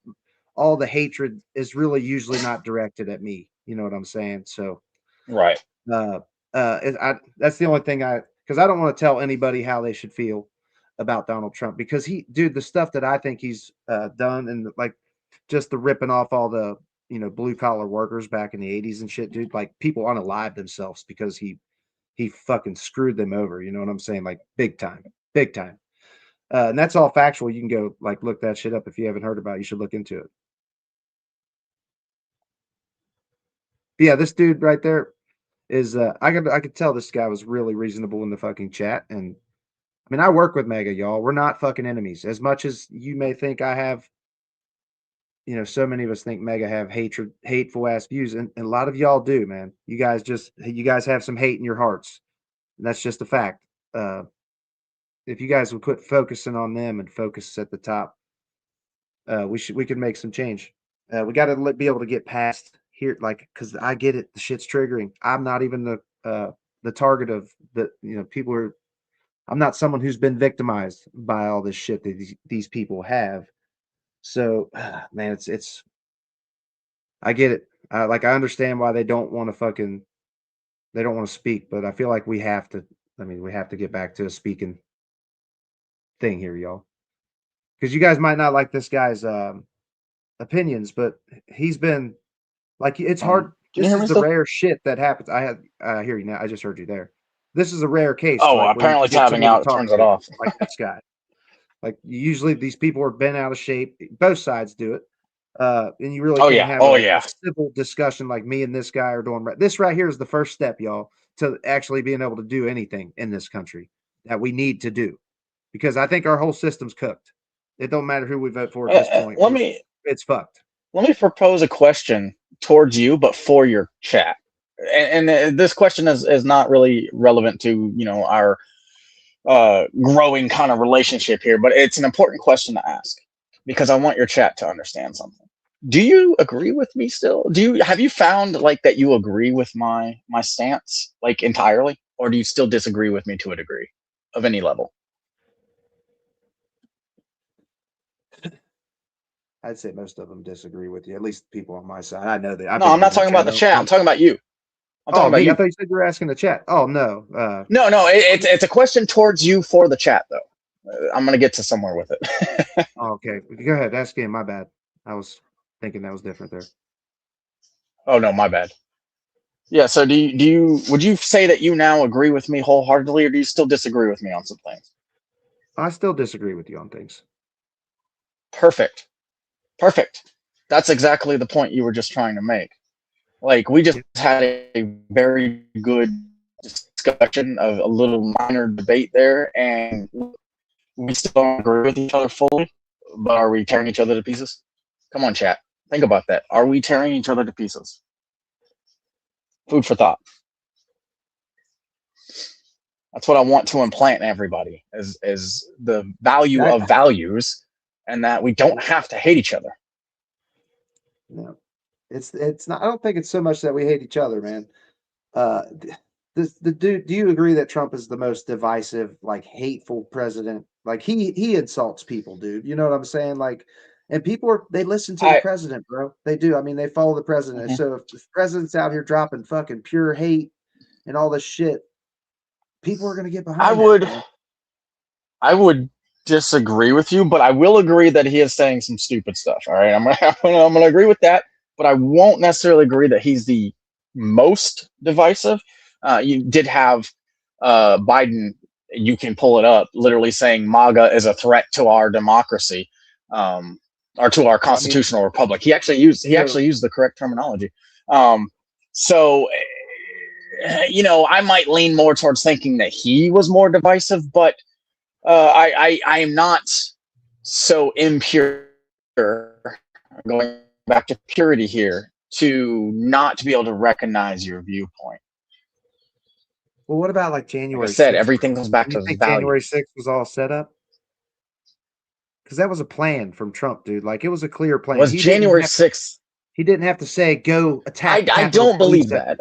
all the hatred is really usually not directed at me. You know what I'm saying? So right. That's the only thing because I don't want to tell anybody how they should feel about Donald Trump, because the stuff that I think he's done, and like just the ripping off all the blue collar workers back in the 80s and shit, dude, like people unalive themselves because he fucking screwed them over. You know what I'm saying? Like big time. And that's all factual. You can go like look that shit up. If you haven't heard about it, you should look into it. But yeah, this dude right there is I could tell this guy was really reasonable in the fucking chat. And I mean, I work with MAGA, y'all. We're not fucking enemies. As much as you may think I have, so many of us think MAGA have hateful ass views, and a lot of y'all do, man. You guys have some hate in your hearts. And that's just a fact. If you guys would quit focusing on them and focus at the top, we could make some change. We got to be able to get past here, like, because I get it, the shit's triggering. I'm not even the target of the people are. I'm not someone who's been victimized by all this shit that these people have. So, man, it's. I get it. I understand why they don't want to speak, but I feel like we have to. I mean, we have to get back to a speaking thing here, y'all. Because you guys might not like this guy's opinions, but he's been like, it's hard. This is the rare shit that happens. I hear you now. I just heard you there. This is a rare case. Oh, like, apparently tapping out turns it off. Like this guy. Like usually these people are bent out of shape. Both sides do it. And you really can't have a civil discussion like me and this guy are doing. This right here is the first step, y'all, to actually being able to do anything in this country that we need to do. Because I think our whole system's cooked. It don't matter who we vote for at this point. It's fucked. Let me propose a question towards you, but for your chat. And this question is not really relevant to our growing kind of relationship here, but it's an important question to ask because I want your chat to understand something. Do you agree with me still? Have you found like that you agree with my stance like entirely, or do you still disagree with me to a degree of any level? I'd say most of them disagree with you. At least people on my side. I know that. No, I'm not talking about the chat. I'm talking about you. I'm talking about me? you. I thought you said you were asking the chat. Oh no. No, it's a question towards you for the chat though. I'm gonna get to somewhere with it. Okay, go ahead. Ask again. My bad. I was thinking that was different there. Oh no, my bad. Yeah. So would you say that you now agree with me wholeheartedly, or do you still disagree with me on some things? I still disagree with you on things. Perfect. That's exactly the point you were just trying to make. Like, we just had a very good discussion of a little minor debate there, and we still don't agree with each other fully, but are we tearing each other to pieces? Come on, chat. Think about that. Are we tearing each other to pieces? Food for thought. That's what I want to implant in everybody, is the value of values, and that we don't have to hate each other. No, it's not. I don't think it's so much that we hate each other, man. Do you agree that Trump is the most divisive, like hateful president? Like he insults people, dude. You know what I'm saying? Like, and people they listen to the president, bro. They do. I mean, they follow the president. Mm-hmm. So if the president's out here dropping fucking pure hate and all this shit, people are gonna get behind. I would disagree with you, but I will agree that he is saying some stupid stuff. All right, I'm gonna agree with that, but I won't necessarily agree that he's the most divisive. You did have Biden. You can pull it up. Literally saying MAGA is a threat to our democracy, or to our constitutional republic. He actually used the correct terminology. So, you know, I might lean more towards thinking that he was more divisive, but I am not so impure, going back to purity here, to not be able to recognize your viewpoint. Well, what about like January? Like I said, everything goes back to value. January 6th was all set up? Because that was a plan from Trump, dude. Like, it was a clear plan. Was January 6th? He didn't have to say, go attack. I don't believe that.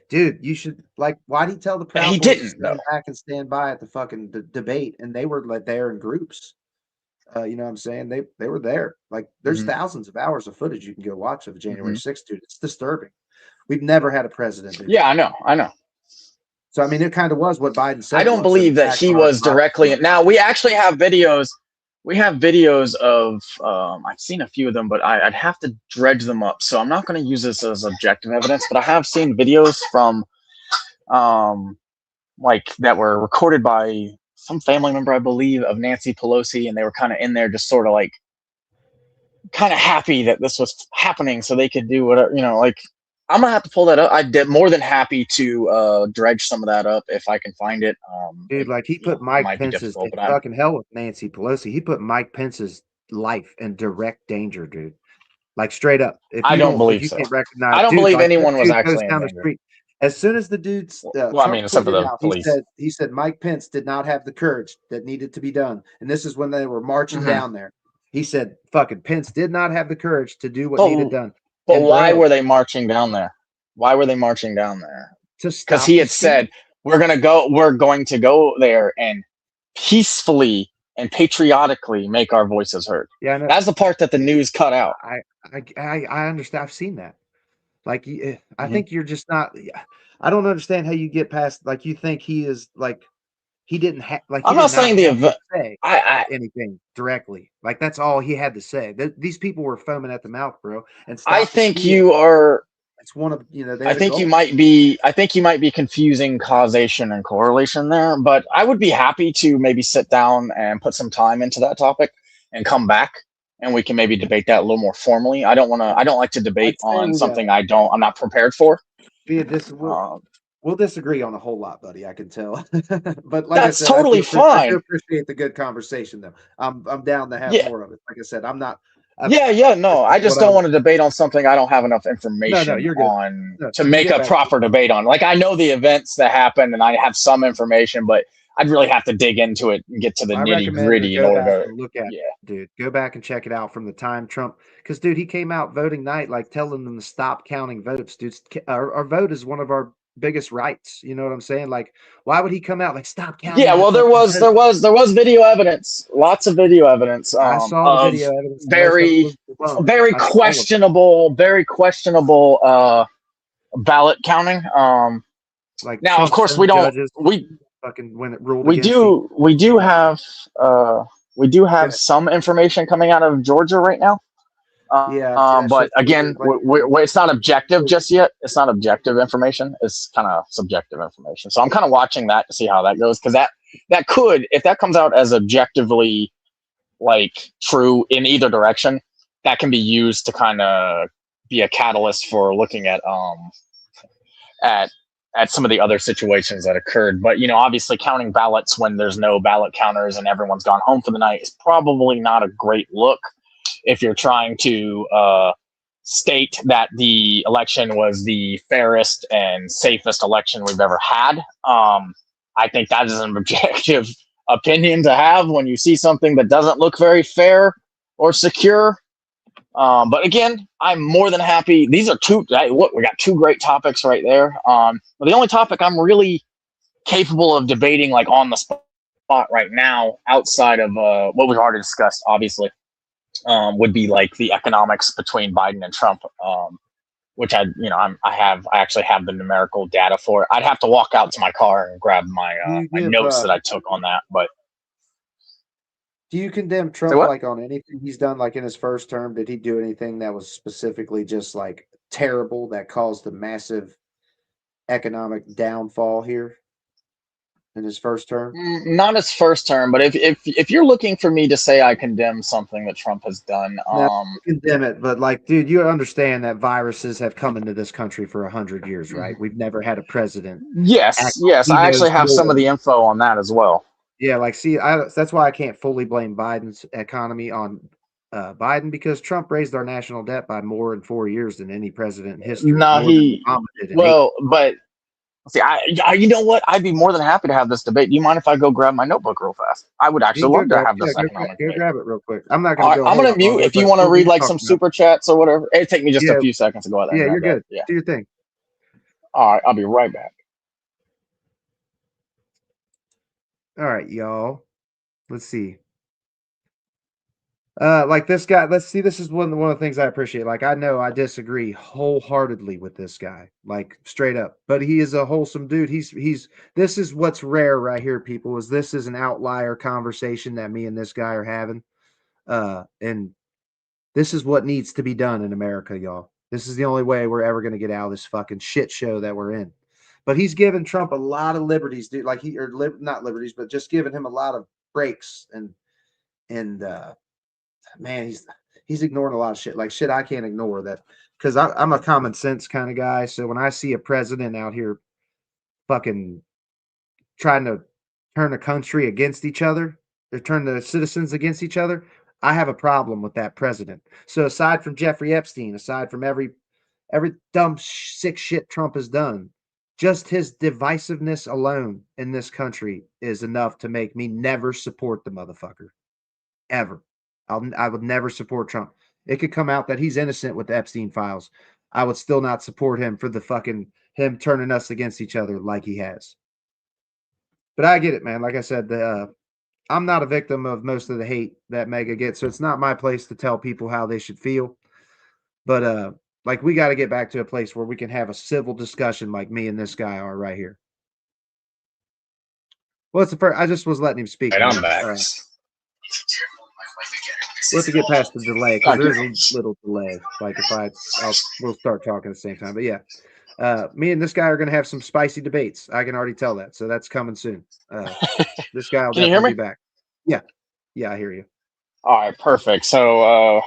Dude, you should, like, why did he tell the Proud Boys to stand back and stand by at the fucking debate? And they were like there in groups. You know what I'm saying? They were there. Like, there's thousands of hours of footage you can go watch of January 6th, dude. It's disturbing. We've never had a president. Dude. Yeah, I know. So, I mean, it kind of was what Biden said. I don't believe that he was directly. Now, we actually have videos. We have videos of, I've seen a few of them, but I'd have to dredge them up. So I'm not going to use this as objective evidence, but I have seen videos from, like, that were recorded by some family member, I believe, of Nancy Pelosi. And they were kind of in there just sort of like, kind of happy that this was happening so they could do whatever, you know, like, I'm gonna have to pull that up. I'd be more than happy to dredge some of that up if I can find it. Dude, like he put Mike Pence's in fucking hell with Nancy Pelosi. He put Mike Pence's life in direct danger, dude. Like straight up. I don't believe so. I don't believe anyone was actually in danger. As soon as the dude's well, I mean, except for the police. He said Mike Pence did not have the courage that needed to be done, and this is when they were marching down there. He said, "Fucking Pence did not have the courage to do what needed done." But why were they marching down there? Why were they marching down there? Because he had said, we're going to go there and peacefully and patriotically make our voices heard. Yeah, I know. That's the part that the news cut out. I understand. I've seen that. Like, I think you're just not. I don't understand how you get past. Like, you think he is like. He didn't have like. I'm not saying the event. Anything directly. Like that's all he had to say. These people were foaming at the mouth, bro. And I think you are. It's one of I think you might be. I think you might be confusing causation and correlation there. But I would be happy to maybe sit down and put some time into that topic and come back, and we can maybe debate that a little more formally. I don't like to debate on something I'm not prepared for. We'll disagree on a whole lot, buddy. I can tell, but like that's totally fine. I appreciate the good conversation, though. I'm down to have more of it. Like I said, I'm not. No. I just don't want to debate on something I don't have enough information on to make a proper debate on. Like I know the events that happened, and I have some information, but I'd really have to dig into it and get to the nitty gritty in order to look at it, dude. Go back and check it out from the time Trump, because dude, he came out voting night like telling them to stop counting votes, dude. Our vote is one of our biggest rights. You know what I'm saying? Like, why would he come out like stop counting? Yeah, well, there was video evidence, lots of video evidence I saw the of video evidence. very very questionable ballot counting. Like Now, of Trump's course, own judges we fucking when it ruled we against him. do have some information coming out of Georgia right now. Yeah, But again, it's not objective just yet. It's not objective information. It's kind of subjective information. So I'm kind of watching that to see how that goes, because that could, if that comes out as objectively like true in either direction, that can be used to kind of be a catalyst for looking at some of the other situations that occurred. But obviously, counting ballots when there's no ballot counters and everyone's gone home for the night is probably not a great look if you're trying to state that the election was the fairest and safest election we've ever had. I think that is an objective opinion to have when you see something that doesn't look very fair or secure. But again, I'm more than happy. These are we got two great topics right there. But the only topic I'm really capable of debating, like on the spot right now, outside of what we've already discussed, obviously, would be like the economics between Biden and Trump, which I actually have the numerical data for it. I'd have to walk out to my car and grab my notes that I took on that. But do you condemn Trump like on anything he's done, like in his first term? Did he do anything that was specifically just like terrible that caused the massive economic downfall here in his first term? Not his first term, but if you're looking for me to say I condemn something that Trump has done, condemn it, but like, dude, you understand that viruses have come into this country for 100 years, right? We've never had a president. Yes, I actually have some of the info on that as well. Yeah, like, see, that's why I can't fully blame Biden's economy on Biden, because Trump raised our national debt by more in 4 years than any president in history. No, but see, you know what? I'd be more than happy to have this debate. Do you mind if I go grab my notebook real fast? I would actually love to have this economic debate. Grab it real quick. I'm not going to. I'm going to mute if you want to read like some super chats or whatever. It'd take me just a few seconds to go out there. Yeah, you're good. Yeah. Do your thing. All right, I'll be right back. All right, y'all. Let's see. Like this guy, let's see. This is one of the things I appreciate. Like, I know I disagree wholeheartedly with this guy, like straight up, but he is a wholesome dude. This is what's rare right here, people, is this is an outlier conversation that me and this guy are having. And this is what needs to be done in America, y'all. This is the only way we're ever going to get out of this fucking shit show that we're in. But he's given Trump a lot of liberties, dude. Like not liberties, but just giving him a lot of breaks and man, he's ignoring a lot of shit. Like shit I can't ignore that, because I'm a common sense kind of guy. So when I see a president out here fucking trying to turn the country against each other, or turn the citizens against each other, I have a problem with that president. So aside from Jeffrey Epstein, aside from every dumb sick shit Trump has done, just his divisiveness alone in this country is enough to make me never support the motherfucker. Ever. I would never support Trump. It could come out that he's innocent with the Epstein files. I would still not support him for the fucking him turning us against each other like he has. But I get it, man. Like I said, I'm not a victim of most of the hate that MAGA gets, so it's not my place to tell people how they should feel. But like, we got to get back to a place where we can have a civil discussion like me and this guy are right here. Well, I just was letting him speak. Right, I'm back. We'll have to get past the delay, because there's a little delay. Like we'll start talking at the same time. But yeah, me and this guy are going to have some spicy debates. I can already tell that. So that's coming soon. This guy will definitely be back. Yeah, I hear you. All right, perfect. So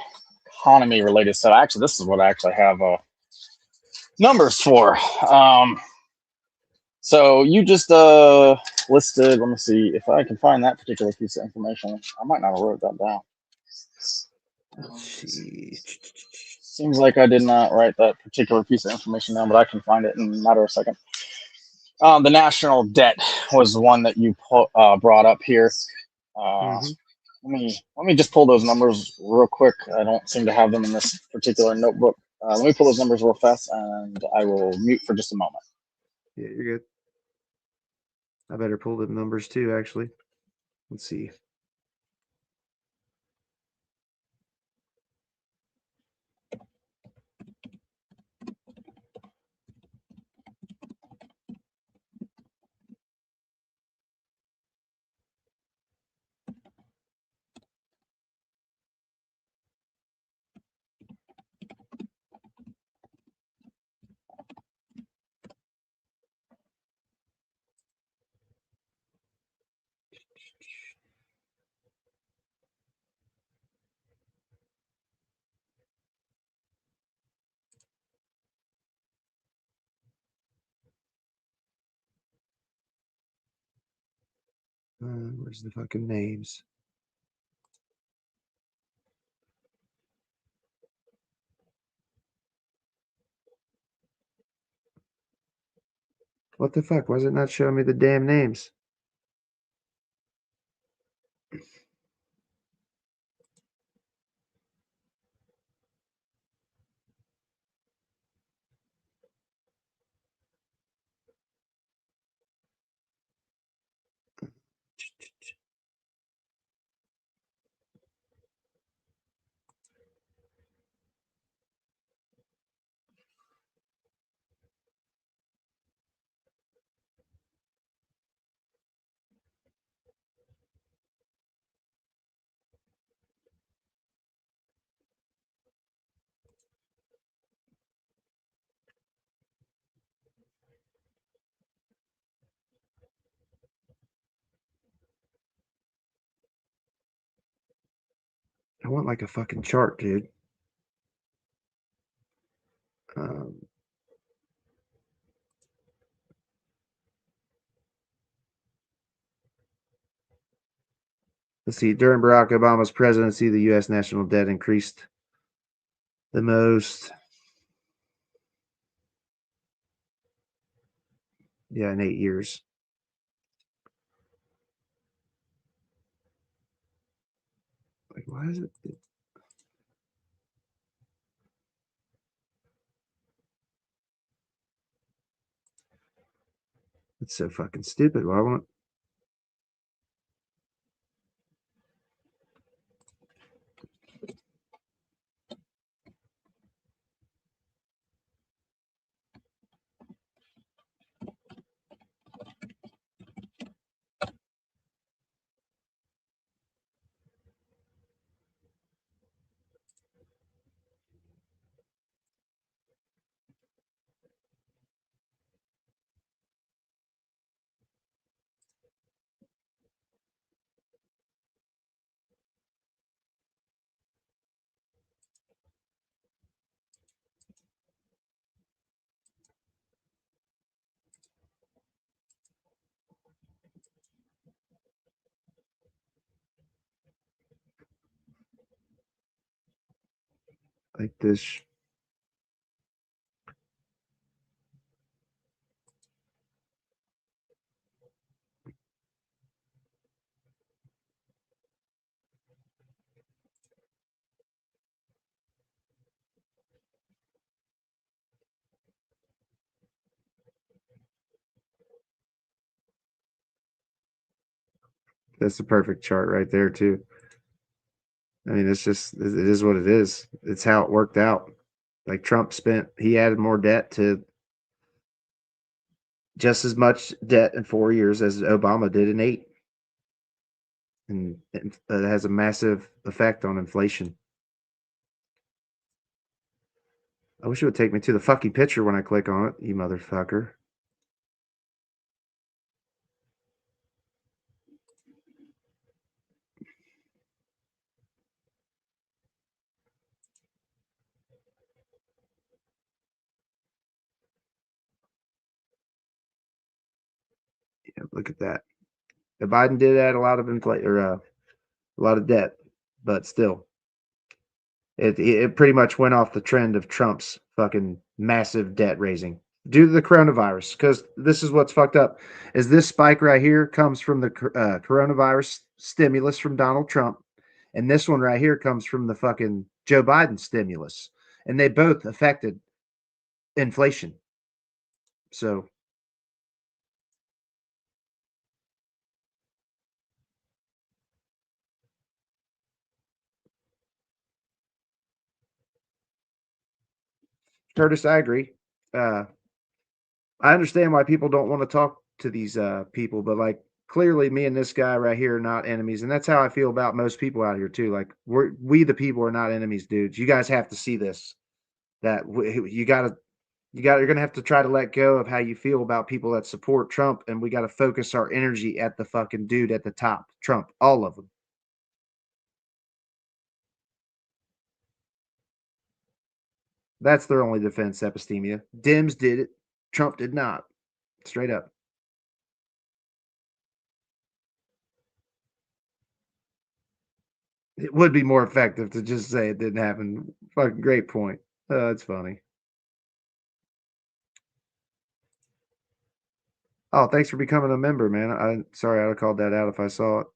economy related stuff. Actually, this is what I actually have numbers for. So you just listed. Let me see if I can find that particular piece of information. I might not have wrote that down. Seems like I did not write that particular piece of information down, but I can find it in a matter of a second. The national debt was one that you brought up here. Let me just pull those numbers real quick. I don't seem to have them in this particular notebook. Let me pull those numbers real fast, and I will mute for just a moment. Yeah, you're good. I better pull the numbers too, actually. Let's see. Where's the fucking names? What the fuck? Why is it not showing me the damn names? I want like a fucking chart, dude. Let's see. During Barack Obama's presidency, the U.S. national debt increased the most. Yeah, in 8 years. Like, why is it? It's so fucking stupid. Why won't? Like this. That's the perfect chart right there, too. I mean, it's just, it is what it is. It's how it worked out. Like Trump he added more debt to just as much debt in 4 years as Obama did in 8. And it has a massive effect on inflation. I wish it would take me to the fucking picture when I click on it, you motherfucker. Yeah, look at that. Biden did add a lot of a lot of debt, but still, it pretty much went off the trend of Trump's fucking massive debt raising due to the coronavirus. Because this is what's fucked up: is this spike right here comes from the coronavirus stimulus from Donald Trump, and this one right here comes from the fucking Joe Biden stimulus, and they both affected inflation. So Curtis, I agree. I understand why people don't want to talk to these people, but like clearly me and this guy right here are not enemies, and that's how I feel about most people out here too. Like we the people are not enemies, dudes. You guys have to see this. That you're gonna have to try to let go of how you feel about people that support Trump, and we got to focus our energy at the fucking dude at the top, Trump, all of them. That's their only defense, Epistemia. Dems did it. Trump did not. Straight up. It would be more effective to just say it didn't happen. Fucking great point. That's funny. Oh, thanks for becoming a member, man. Sorry, I'd have called that out if I saw it.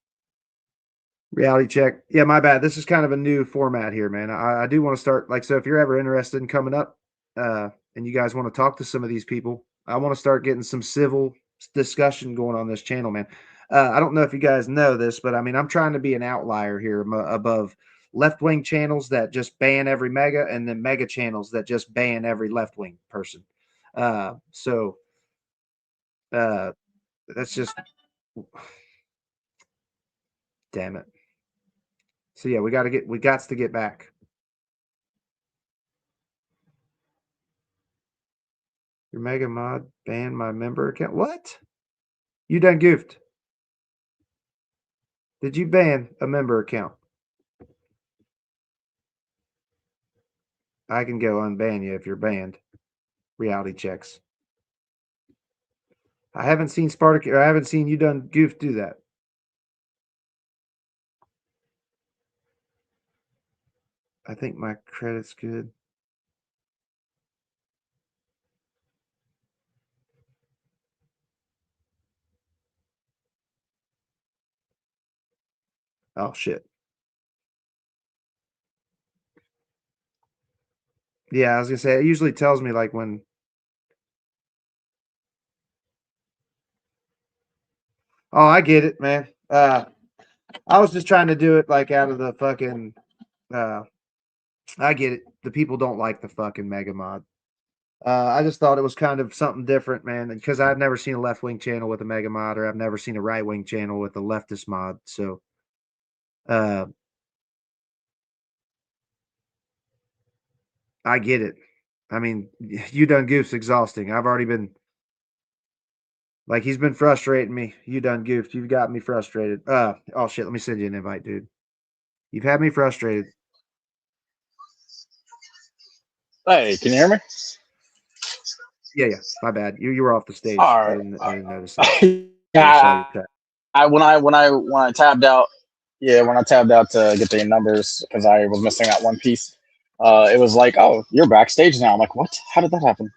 Reality check. Yeah, my bad. This is kind of a new format here, man. I do want to start so if you're ever interested in coming up, and you guys want to talk to some of these people, I want to start getting some civil discussion going on this channel, man. I don't know if you guys know this, but I mean, I'm trying to be an outlier here above left-wing channels that just ban every mega, and then mega channels that just ban every left-wing person. So that's just, damn it. So yeah, we got to get back. Your mega mod banned my member account. What? You done goofed. Did you ban a member account? I can go unban you if you're banned. Reality checks. I haven't seen Spartacus, or I haven't seen you done goof do that. I think my credit's good. Oh shit. Yeah, I was gonna say it usually tells me like when. Oh, I get it, man. I was just trying to do it like out of the fucking. I get it. The people don't like the fucking mega mod. I just thought it was kind of something different, man, because I've never seen a left wing channel with a mega mod, or I've never seen a right wing channel with a leftist mod. So, I get it. I mean, you done goofs exhausting. I've already been like, he's been frustrating me. You done goofed. You've got me frustrated. Oh shit. Let me send you an invite, dude. You've had me frustrated. Hey, can you hear me? Yeah. My bad. You were off the stage. All I right. didn't notice that. Yeah. When I tabbed out, when I tabbed out to get the numbers because I was missing that one piece, it was like, oh, you're backstage now. I'm like, what? How did that happen?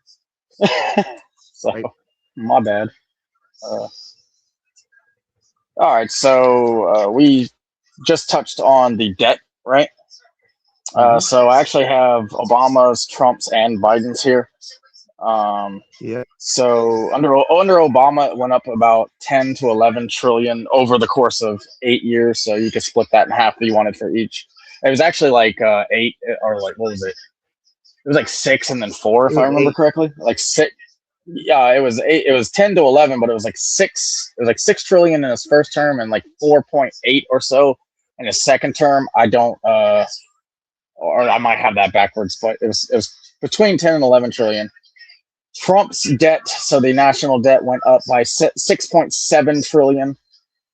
So, right. My bad. All right, so we just touched on the debt, right? So I actually have Obama's, Trump's, and Biden's here. Yeah. So under Obama, it went up about 10 to 11 trillion over the course of 8 years. So you could split that in half if you wanted for each. It was actually like 8, or like, what was it? It was like 6 and then 4, if I remember correctly. Like 6. Yeah, it was 8. It was 10 to 11, but it was like 6. It was like 6 trillion in his first term and like 4.8 or so in his second term. I don't, or I might have that backwards, but it was between 10 and 11 trillion. Trump's debt, so the national debt went up by 6.7 trillion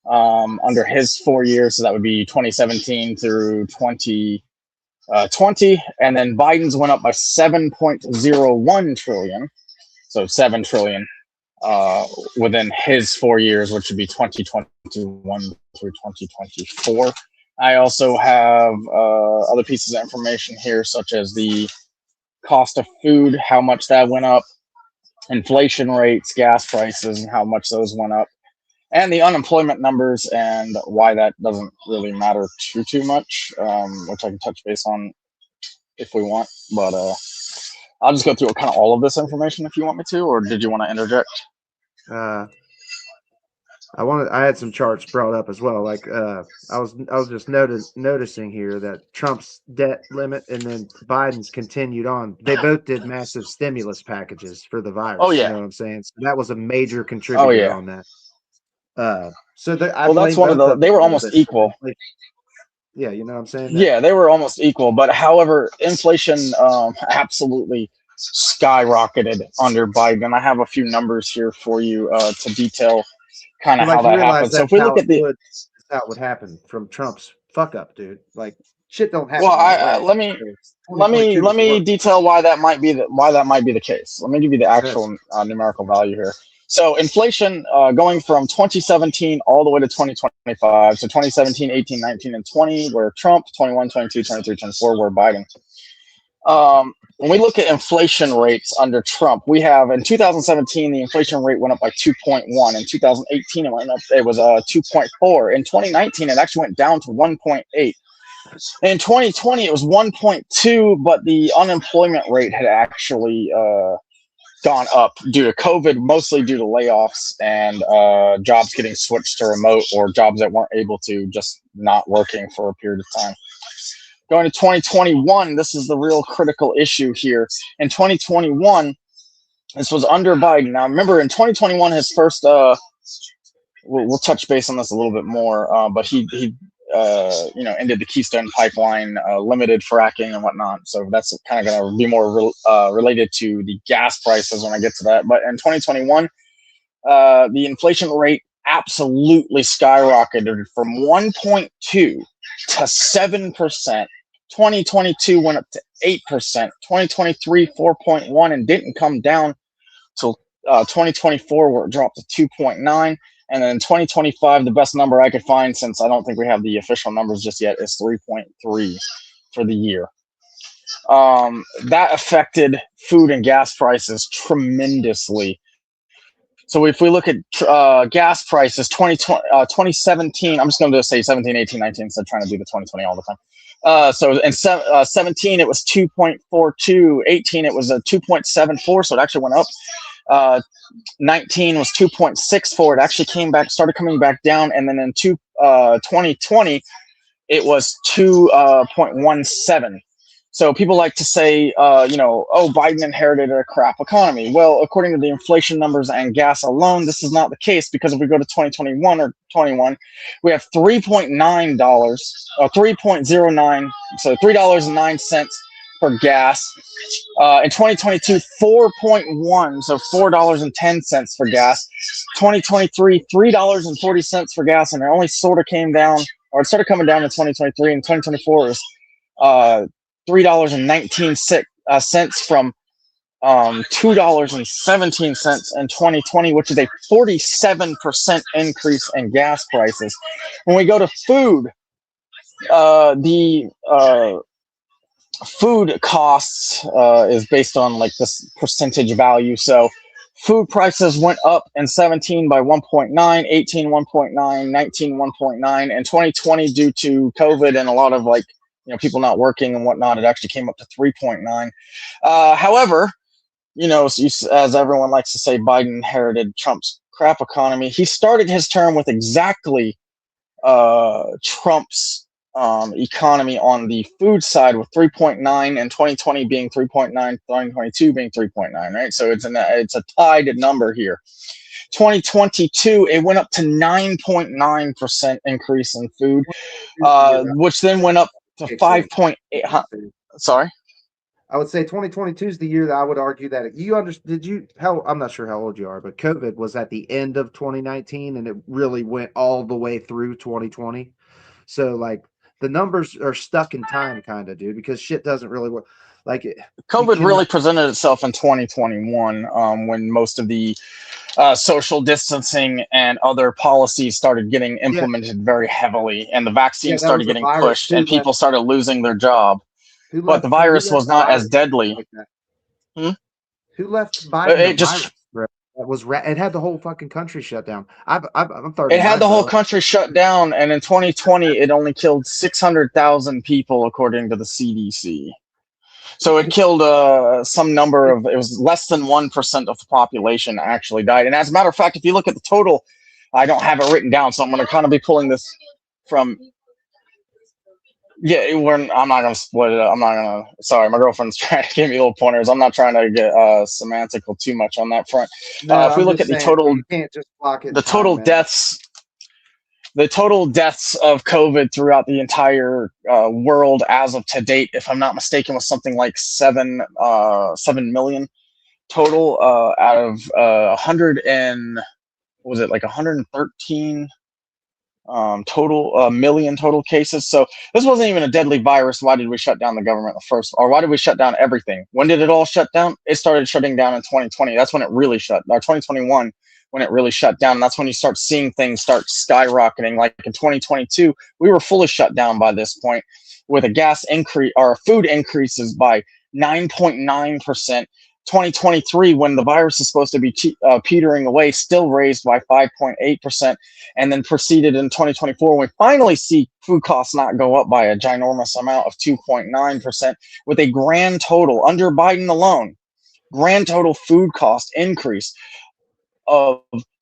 under his 4 years. So that would be 2017 through 2020. And then Biden's went up by 7.01 trillion. So 7 trillion within his 4 years, which would be 2021 through 2024. I also have other pieces of information here, such as the cost of food, how much that went up, inflation rates, gas prices, and how much those went up, and the unemployment numbers and why that doesn't really matter too much, which I can touch base on if we want. But I'll just go through kind of all of this information if you want me to, or did you want to interject? I had some charts brought up as well. Like I was just noticing here that Trump's debt limit and then Biden's continued on. They both did massive stimulus packages for the virus. Oh You yeah. know what I'm saying? So that was a major Oh contributor yeah. on that. So I Well, that's blame one of both the. of them They a were little almost bit. equal. Like, yeah, you know what I'm saying? Yeah, they were almost equal. But however, inflation absolutely skyrocketed under Biden. And I have a few numbers here for you to detail kind So of how like you that realize happened. So if that's we look at the, how it would happen from Trump's fuck up, dude. Like shit don't well, happen right away. let me So 2022 let was me worse. detail why that might be the case. Let me give you the actual numerical value here. So inflation going from 2017 all the way to 2025. So 2017, 18, 19, and 20 were Trump, 21, 22, 23, 24 were Biden. When we look at inflation rates under Trump, we have in 2017 the inflation rate went up by 2.1. In 2018 it was 2.4. In 2019 it actually went down to 1.8. In 2020 it was 1.2, but the unemployment rate had actually gone up due to COVID, mostly due to layoffs and jobs getting switched to remote or jobs that weren't able to, just not working for a period of time. Going to 2021, this is the real critical issue here. In 2021, this was under Biden. Now, remember, in 2021, his first, we'll touch base on this a little bit more, but he ended the Keystone Pipeline, limited fracking and whatnot. So that's kind of going to be more related to the gas prices when I get to that. But in 2021, the inflation rate absolutely skyrocketed from 1.2 to 7%. 2022 went up to 8%. 2023, 4.1, and didn't come down till 2024, where it dropped to 2.9. And then 2025, the best number I could find, since I don't think we have the official numbers just yet, is 3.3 for the year. That affected food and gas prices tremendously. So if we look at gas prices, 2017, I'm just going to say 17, 18, 19, instead of trying to do the 2020 all the time. So in 17, it was 2.42. 18, it was a 2.74, so it actually went up. 19 was 2.64. It actually started coming back down, and then in 2020, it was 2.17. So people like to say, Biden inherited a crap economy. Well, according to the inflation numbers and gas alone, this is not the case, because if we go to 2021 or 21, we have $3.09, or 3.09, so $3.09 for gas. In 2022, 4.1, so $4.10 for gas. 2023, $3.40 for gas, and it only sort of came down, or it started coming down in 2023. And 2024 is $3.19 from $2.17 in 2020, which is a 47% increase in gas prices. When we go to food, the food costs is based on like this percentage value. So food prices went up in 17 by 1.9, 18 1.9, 19 1.9, and 2020, due to COVID and a lot of people not working and whatnot, it actually came up to 3.9. However, as everyone likes to say, Biden inherited Trump's crap economy. He started his term with exactly Trump's economy on the food side, with 3.9, and 2020 being 3.9, 2022 being 3.9, right? So it's a tied number here. 2022, it went up to 9.9% increase in food, which then went up to 5.8. Sorry? I would say 2022 is the year that I would argue that I'm not sure how old you are, but COVID was at the end of 2019 and it really went all the way through 2020. So like the numbers are stuck in time kind of, dude, because shit doesn't really work. Like COVID really presented itself in 2021 when most of the social distancing and other policies started getting implemented very heavily, and the vaccine started getting pushed, and people started losing their job. But the virus was not as deadly. Who left Biden? It had the whole fucking country shut down. I'm 30. It had the whole country shut down, and in 2020, it only killed 600,000 people, according to the CDC. So it killed some number of, it was less than 1% of the population actually died. And as a matter of fact, if you look at the total I don't have it written down, so I'm going to kind of be pulling this from. Yeah, I'm not going to split it up. I'm not going to. Sorry, my girlfriend's trying to give me little pointers. I'm not trying to get semantical too much on that front. No, If we look at the total, you can't just block it. The total deaths of COVID throughout the entire world as of to date, if I'm not mistaken, was something like 7 million total out of 100 and was it like 113 million total cases. So this wasn't even a deadly virus. Why did we shut down the government first, or why did we shut down everything? When did it all shut down? It started shutting down in 2020. That's when it really shut. Or 2021 when it really shut down. And that's when you start seeing things start skyrocketing. Like in 2022, we were fully shut down by this point, with a gas increase or food increases by 9.9%. 2023, when the virus is supposed to be petering away, still raised by 5.8%, and then proceeded in 2024 when we finally see food costs not go up by a ginormous amount of 2.9%, with a grand total under Biden alone, grand total food cost increase of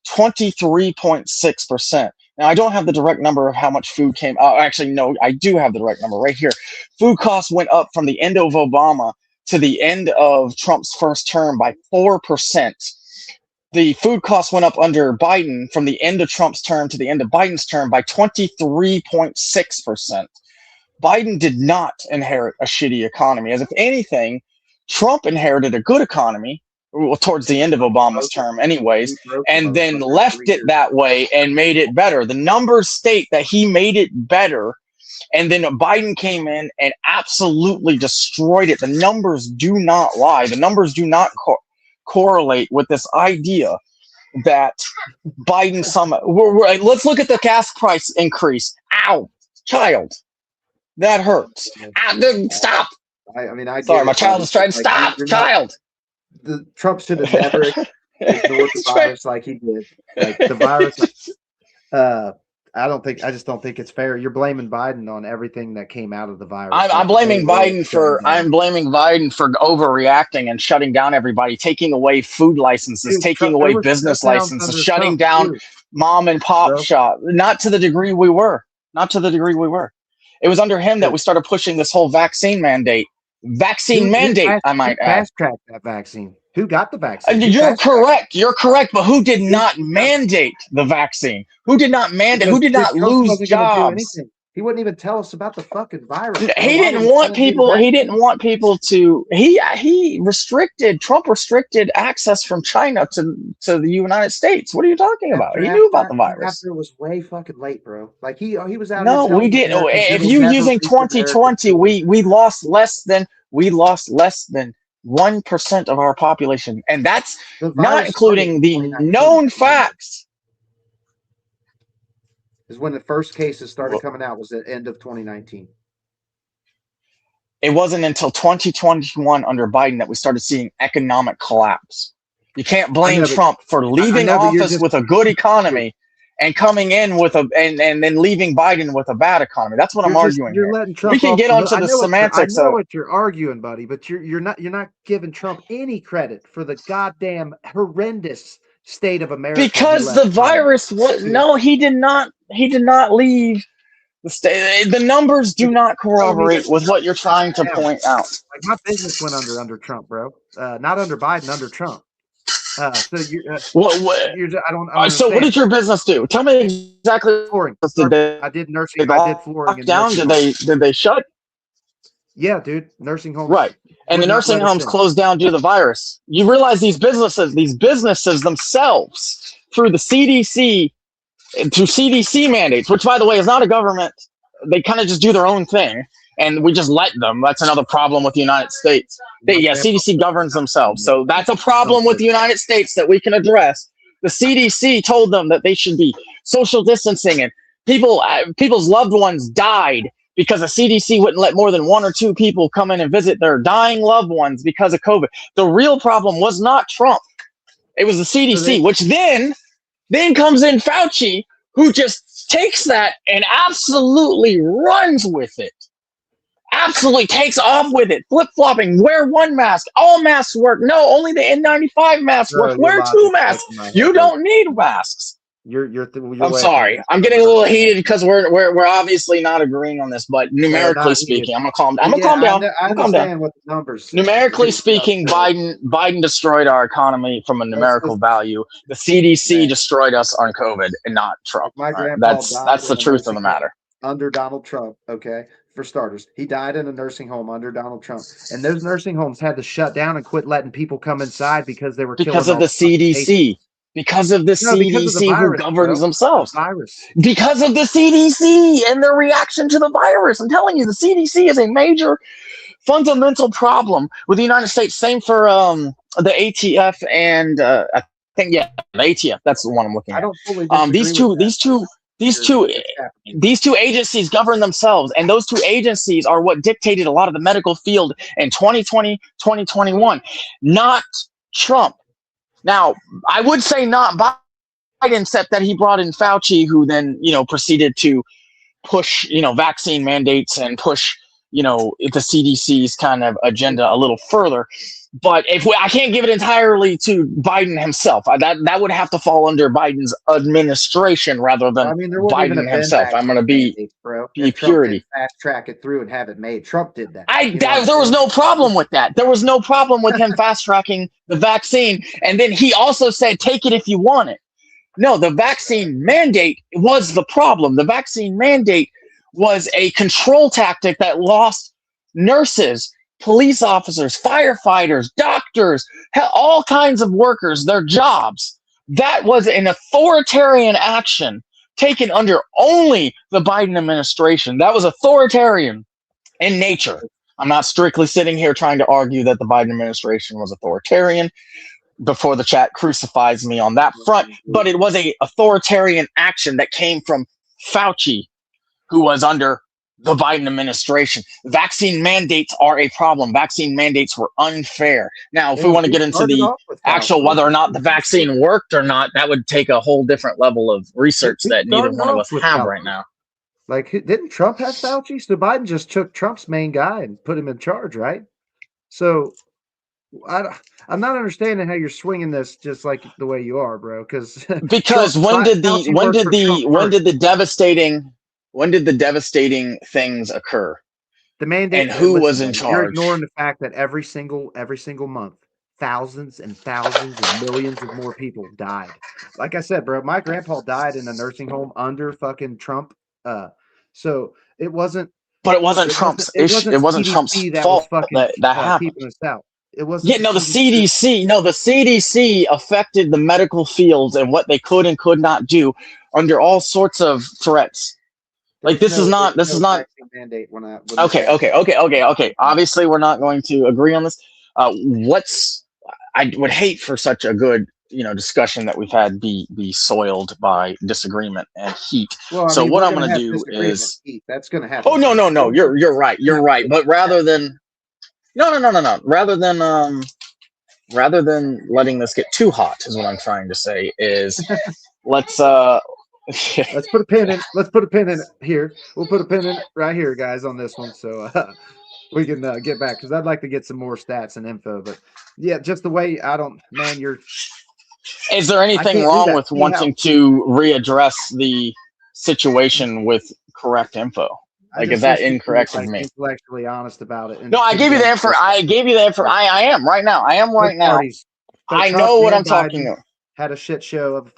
23.6%. Now, I don't have the direct number of how much food came out. Actually, no, I do have the direct number right here. Food costs went up from the end of Obama to the end of Trump's first term by 4%. The food costs went up under Biden from the end of Trump's term to the end of Biden's term by 23.6%. Biden did not inherit a shitty economy. As if anything, Trump inherited a good economy, well, towards the end of Obama's term anyways, and then left it that way and made it better. The numbers state that he made it better, and then Biden came in and absolutely destroyed it. The numbers do not lie. The numbers do not correlate with this idea that Biden let's look at the gas price increase. Ow, child. That hurts. Stop. Sorry, my child is trying to stop. Child. Trump should have never ignored the virus like he did. Like the virus. I just don't think it's fair. You're blaming Biden on everything that came out of the virus. I'm blaming Biden for overreacting and shutting down everybody, taking away food licenses, taking away business licenses, shutting down mom and pop shop. Not to the degree we were. It was under him that we started pushing this whole vaccine mandate. I might add. Fast-tracked that vaccine. Who got the vaccine? You're correct, but who did not mandate the vaccine? Who did not mandate? Who did not lose jobs? He wouldn't even tell us about the fucking virus. He didn't want people to. Trump restricted access from China to the United States. What are you talking about? He knew about the virus. After it was way fucking late, bro. Like he was out. No, we didn't. If you're using 2020, we lost less than 1% of our population, and that's not including the known facts. Is when the first cases started coming out, was at the end of 2019. It wasn't until 2021 under Biden that we started seeing economic collapse. You can't blame Trump for leaving office with a good economy and coming in with and then leaving Biden with a bad economy. That's what I'm arguing here. We can get onto the semantics. I know what you're arguing, buddy, but you're not giving Trump any credit for the goddamn horrendous state of America. Because the virus he did not leave the state. The numbers do not corroborate with what you're trying to point out. Like my business went under Trump, bro. Not under Biden, under Trump. So so what did your business do? Tell me exactly. Flooring. I did nursing. I did flooring. Down? Did they shut? Yeah, dude. Nursing homes. Right. And the nursing homes closed down due to the virus. You realize these businesses themselves, through the CDC, through CDC mandates, which by the way is not a government. They kind of just do their own thing, and we just let them. That's another problem with the United States. CDC governs themselves. So that's a problem with the United States that we can address. The CDC told them that they should be social distancing, and people's loved ones died because the CDC wouldn't let more than 1 or 2 people come in and visit their dying loved ones because of COVID. The real problem was not Trump. It was the CDC, which then comes in Fauci, who just takes that and absolutely runs with it. Absolutely takes off with it. Flip-flopping. Wear 1 mask. All masks work. No, only the N95 masks work. Wear 2 masks. You don't need masks. I'm sorry. I'm getting a little heated because we're obviously not agreeing on this. But numerically speaking, I'm gonna calm down. I understand what the numbers. Numerically speaking, Biden destroyed our economy from a numerical value. The CDC destroyed us on COVID, and not Trump. My grandpa That's the truth of the matter. Under Donald Trump, okay. For starters, he died in a nursing home under Donald Trump, and those nursing homes had to shut down and quit letting people come inside because they were because of the CDC. Because of the CDC who governs themselves. Because of the CDC and their reaction to the virus. I'm telling you, the CDC is a major fundamental problem with the United States. Same for the ATF and I think the ATF. That's the one I'm looking at. I don't fully these two agencies govern themselves, and those two agencies are what dictated a lot of the medical field in 2020, 2021, not Trump. Now, I would say not Biden, except that he brought in Fauci, who then, proceeded to push, vaccine mandates and push, the CDC's kind of agenda a little further. But I can't give it entirely to Biden himself. That would have to fall under Biden's administration rather than Biden himself. I'm going to be purity. Fast track it through and have it made. Trump did that. There was no problem with that. There was no problem with him fast tracking the vaccine. And then he also said, take it if you want it. No, the vaccine mandate was the problem. The vaccine mandate was a control tactic that lost nurses, police officers, firefighters, doctors, all kinds of workers, their jobs. That was an authoritarian action taken under only the Biden administration. That was authoritarian in nature. I'm not strictly sitting here trying to argue that the Biden administration was authoritarian before the chat crucifies me on that front, but it was an authoritarian action that came from Fauci, who was under the Biden administration. Vaccine mandates are a problem. Vaccine mandates were unfair. Now, if we want to get into the actual whether or not the vaccine worked or not, that would take a whole different level of research that neither one of us have right now. Like, didn't Trump have Fauci? So Biden just took Trump's main guy and put him in charge, right? So I'm not understanding how you're swinging this just like the way you are, bro. Because when did the devastating things occur? The mandate, and who was in charge? You're ignoring the fact that every single month, thousands and thousands and millions of more people died. Like I said, bro, my grandpa died in a nursing home under fucking Trump. So it wasn't. But it wasn't Trump's issue. It wasn't Trump's fault that happened. Keeping us out. It wasn't. The CDC affected the medical fields and what they could and could not do under all sorts of threats. Like this is not mandate okay. Obviously, we're not going to agree on this. I would hate for such a good discussion that we've had be soiled by disagreement and heat. Well, so what I'm going to do is that's going to happen. Oh no. You're right. You're right. But rather than rather than letting this get too hot, is what I'm trying to say. Is let's put a pin in. Let's put a pin in it here. We'll put a pin in it right here, guys, on this one, so we can get back because I'd like to get some more stats and info. But yeah, just the way Is there anything wrong with wanting to readdress the situation with correct info? Like, is that incorrect of me? Intellectually honest about it. No, I gave you the info. I am right now. I know what I'm talking about. Had a shit show of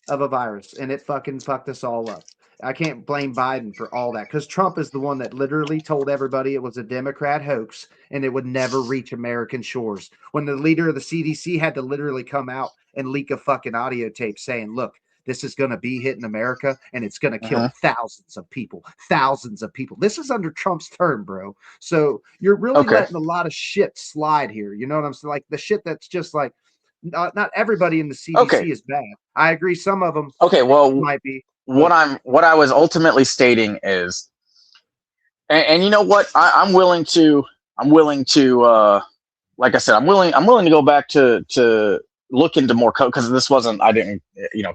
a virus, and it fucking fucked us all up. I can't blame Biden for all that because Trump is the one that literally told everybody it was a Democrat hoax and it would never reach American shores. When the leader of the CDC had to literally come out and leak a fucking audio tape saying, look, this is going to be hitting America and it's going to kill thousands of people. This is under Trump's term, bro. So you're really letting a lot of shit slide here. You know what I'm saying? Like the shit that's just like, not everybody in the CDC is bad. I agree. Some of them might be. What I was ultimately stating is, and you know what? I'm willing to, like I said, I'm willing to go back to look into more COVID because this wasn't. I didn't,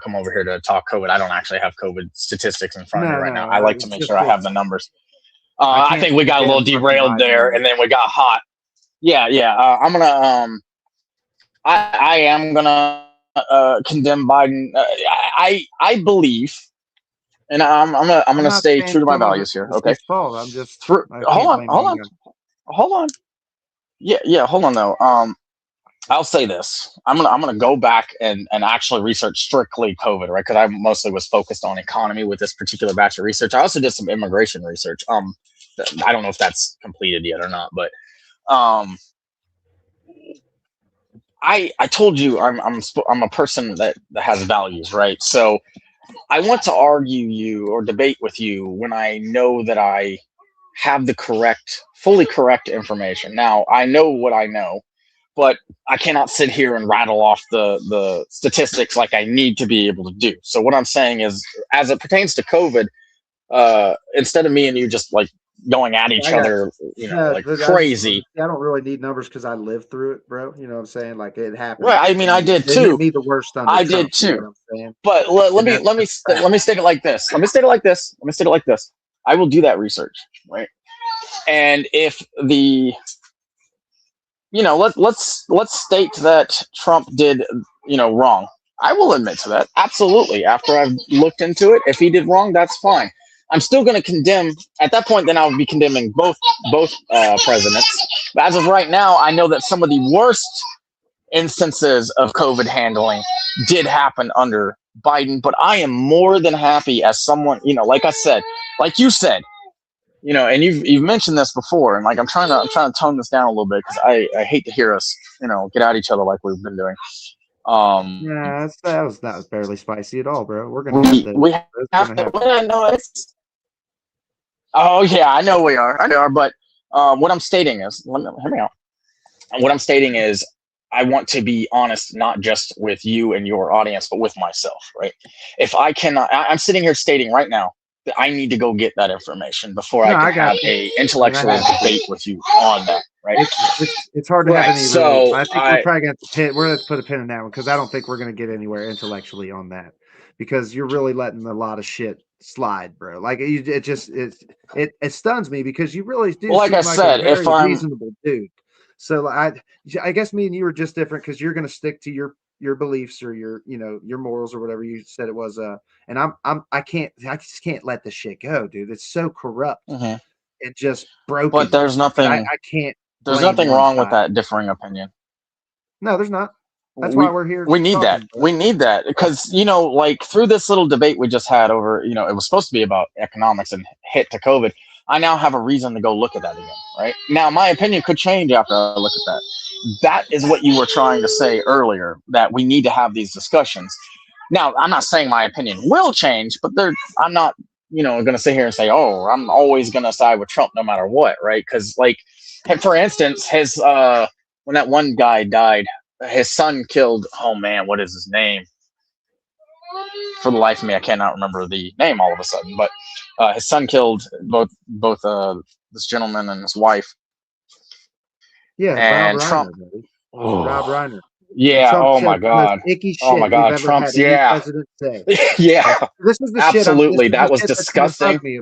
come over here to talk COVID. I don't actually have COVID statistics in front of me right now. I like to make sure I have the numbers. I think we got a little derailed there, and then we got hot. Yeah. I'm gonna. I am gonna condemn Biden. I believe, and I'm gonna stay true to my values here. Okay. Fault. I'm just Hold on. Yeah. Hold on though. I'll say this. I'm gonna go back and actually research strictly COVID, right? Because I mostly was focused on economy with this particular batch of research. I also did some immigration research. I don't know if that's completed yet or not, but I told you I'm a person that has values, right? So I want to argue you or debate with you when I know that I have the fully correct information. Now I know what I know, but I cannot sit here and rattle off the statistics like I need to be able to do. So what I'm saying is, as it pertains to COVID, instead of me and you just like going at each other, like crazy. I don't really need numbers because I lived through it, bro. You know what I'm saying? Like it happened. Right. I mean, I did too. Me the worst. I did too. But let me state it like this. Let me state it like this. I will do that research, right? And if let's state that Trump did, wrong. I will admit to that. Absolutely. After I've looked into it, if he did wrong, that's fine. I'm still going to condemn at that point. Then I would be condemning both presidents. But as of right now, I know that some of the worst instances of COVID handling did happen under Biden. But I am more than happy as someone, like I said, like you said, and you've mentioned this before, and like I'm trying to tone this down a little bit because I hate to hear us, get at each other like we've been doing. Yeah, that was not barely spicy at all, bro. We're gonna have to. No, it's. Oh yeah, I know we are. But what I'm stating is, hear me out. What I'm stating is, I want to be honest, not just with you and your audience, but with myself, right? If I cannot, I'm sitting here stating right now that I need to go get that information before I can have a intellectual debate with you on that, right? It's hard to have any. So I think we're probably going to put a pin in that one because I don't think we're going to get anywhere intellectually on that because you're really letting a lot of shit slide, bro. Like it stuns me because you really do. Well, like I said, if I'm reasonable dude, so I guess me and you are just different because you're going to stick to your beliefs or your morals or whatever you said it was. And I just can't let this shit go, dude. It's so corrupt and just broken. But there's nothing. I can't. There's nothing wrong with that differing opinion. No, there's not. That's why we're here. We need that. We need that because like through this little debate we just had over, it was supposed to be about economics and hit to COVID. I now have a reason to go look at that again. Right now, my opinion could change after I look at that. That is what you were trying to say earlier, that we need to have these discussions. Now, I'm not saying my opinion will change, but I'm not, going to sit here and say, oh, I'm always going to side with Trump no matter what, right? Because, like, for instance, his when that one guy died, his son killed, oh man, what is his name? For the life of me, I cannot remember the name all of a sudden, but his son killed both this gentleman and his wife. Yeah, and Rob Trump. Reiner, Rob Reiner. Yeah. Trump oh my God. Icky shit oh my God. Trump's. Yeah. Yeah. This is the absolutely. Shit that was disgusting. Me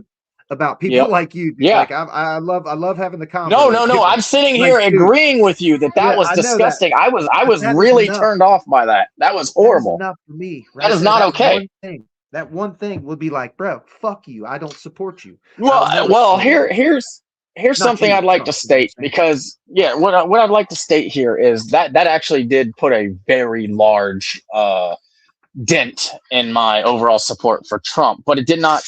about people like you. Dude. Yeah. Like I love having the conversation. No. I'm sitting here agreeing with you that was disgusting. That. I was really turned off by that. That was horrible. That is enough for me. Right? That is not okay. That one thing would be like, bro, fuck you. I don't support you. Well, here's something I'd like to state because what I'd like to state here is that actually did put a very large dent in my overall support for Trump, but it did not.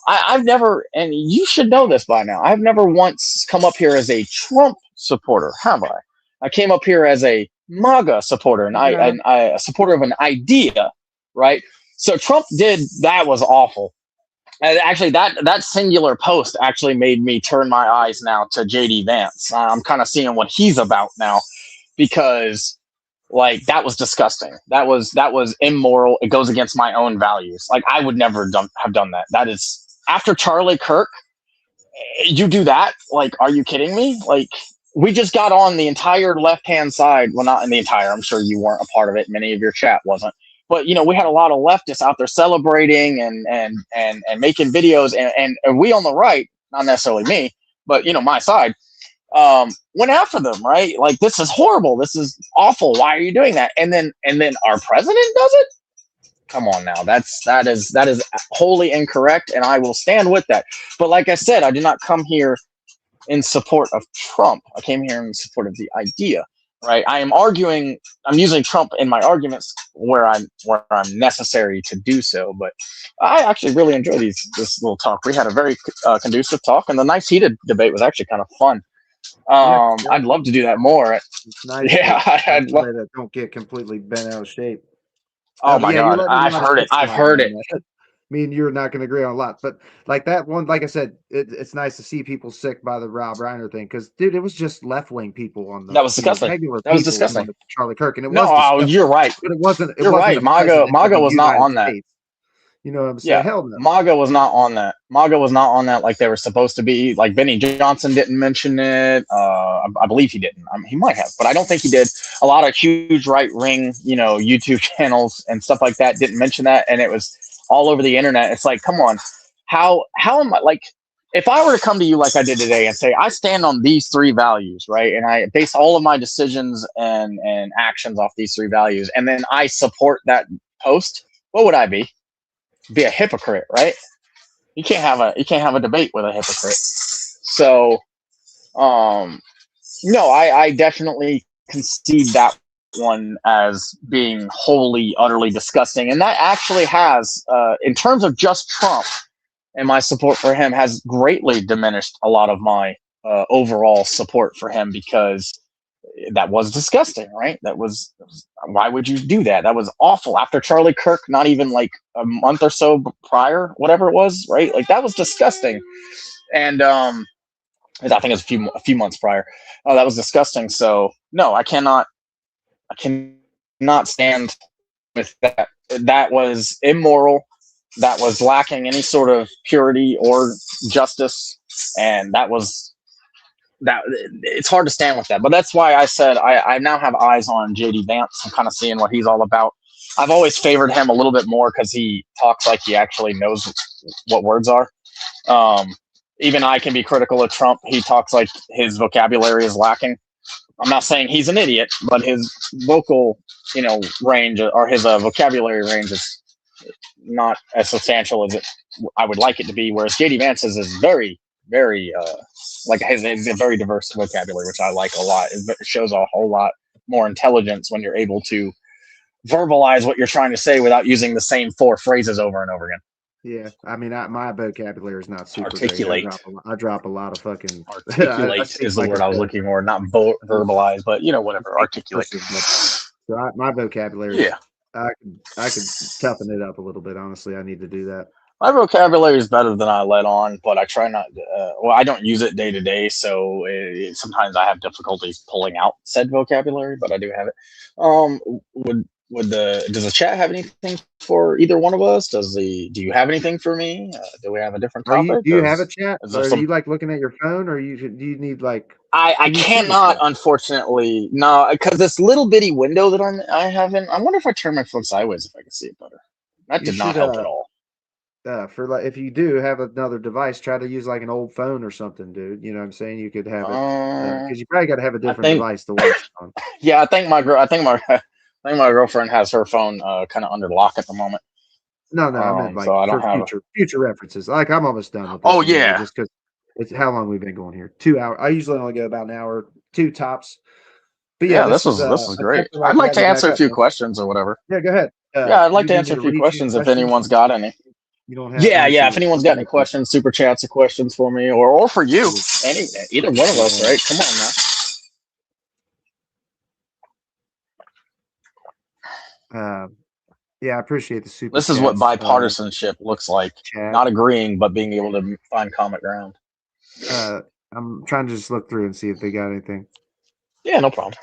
I've never, and you should know this by now, I've never once come up here as a Trump supporter, have I? I came up here as a MAGA supporter, and a supporter of an idea, right? So Trump that was awful. And actually, that singular post actually made me turn my eyes now to JD Vance. I'm kind of seeing what he's about now, because like that was disgusting. That was immoral. It goes against my own values. Like I would never have done that. That is after Charlie Kirk. You do that? Like, are you kidding me? Like we just got on the entire left-hand side. Well, not in the entire. I'm sure you weren't a part of it. Many of your chat wasn't. But, we had a lot of leftists out there celebrating and making videos. And we on the right, not necessarily me, but, my side, went after them, right? Like, this is horrible. This is awful. Why are you doing that? And then our president does it? Come on now. That is wholly incorrect, and I will stand with that. But like I said, I did not come here in support of Trump. I came here in support of the idea, right? I'm using Trump in my arguments where I'm necessary to do so. But I actually really enjoy this little talk. We had a very conducive talk, and the nice heated debate was actually kind of fun. I'd love to do that more. It's nice. Yeah, I'd love that don't get completely bent out of shape. Oh my God, I've heard it. I've heard it. Me and you're not going to agree on a lot, but like that one, like I said, it's nice to see people sick by the Rob Reiner thing because, dude, it was just left wing people on the that was disgusting. Regular that was disgusting. Charlie Kirk, and it no, was you're right. But it wasn't. You're right. MAGA was not on that. You know what I'm saying? Yeah, hell no. MAGA was not on that. MAGA was not on that like they were supposed to be. Like Benny Johnson didn't mention it. I believe he didn't. He might have, but I don't think he did. A lot of huge right wing, YouTube channels and stuff like that didn't mention that, and it was all over the internet. It's like, come on, how am I like? If I were to come to you like I did today and say I stand on these 3 values, right, and I base all of my decisions and actions off these 3 values, and then I support that post, what would I be? Be a hypocrite, right? You can't have a debate with a hypocrite. So no, I definitely concede that one as being wholly utterly disgusting, and that actually has in terms of just Trump and my support for him has greatly diminished a lot of my overall support for him, because that was disgusting, right? That was why would you do that? That was awful. After Charlie Kirk, not even like a month or so prior, whatever it was, right? Like that was disgusting. And I think it was a few months prior. Oh, that was disgusting. So no, I cannot stand with that. That was immoral. That was lacking any sort of purity or justice, and that it's hard to stand with that. But that's why I said I now have eyes on JD Vance. I'm kind of seeing what he's all about. I've always favored him a little bit more because he talks like he actually knows what words are. Even I can be critical of Trump. He talks like his vocabulary is lacking. I'm not saying he's an idiot, but his vocal, range or his vocabulary range is not as substantial as I would like it to be. Whereas JD Vance's is very, very like has a very diverse vocabulary, which I like a lot. It shows a whole lot more intelligence when you're able to verbalize what you're trying to say without using the same 4 phrases over and over again. Yeah, I mean, my vocabulary is not super articulate. I drop a lot of fucking articulate is the word I was looking for, not verbalize, but whatever, articulate. So my vocabulary, yeah, I could toughen it up a little bit. Honestly, I need to do that. My vocabulary is better than I let on, but I try not. I don't use it day to day, so sometimes I have difficulty pulling out said vocabulary, but I do have it. Does the chat have anything for either one of us? Do you have anything for me? Do we have a different topic? Do you have a chat? Or are you like looking at your phone, or do you need like? I cannot, unfortunately, no, because this little bitty window that I have in. I wonder if I turn my phone sideways if I can see it better. That did not help at all. For like, if you do have another device, try to use like an old phone or something, dude. You know what I'm saying? You could have it because you probably got to have a different device to watch it on. Yeah, I think my girlfriend has her phone kind of under lock at the moment. No, I meant like so I don't for future references. Like I'm almost done with this. Oh yeah, just because it's how long we've been going here. 2 hours. I usually only go about an hour, 2 tops. But yeah, this was great. I'd like to answer a few questions or whatever. Yeah, go ahead. I'd like to answer a few questions if anyone's got any. You don't have if anyone's got any questions, super chats or questions for me or for you, either one of us, right? Come on now. Yeah, I appreciate the super. This is what bipartisanship looks like. Chat. Not agreeing, but being able to find common ground. I'm trying to just look through and see if they got anything. Yeah, no problem.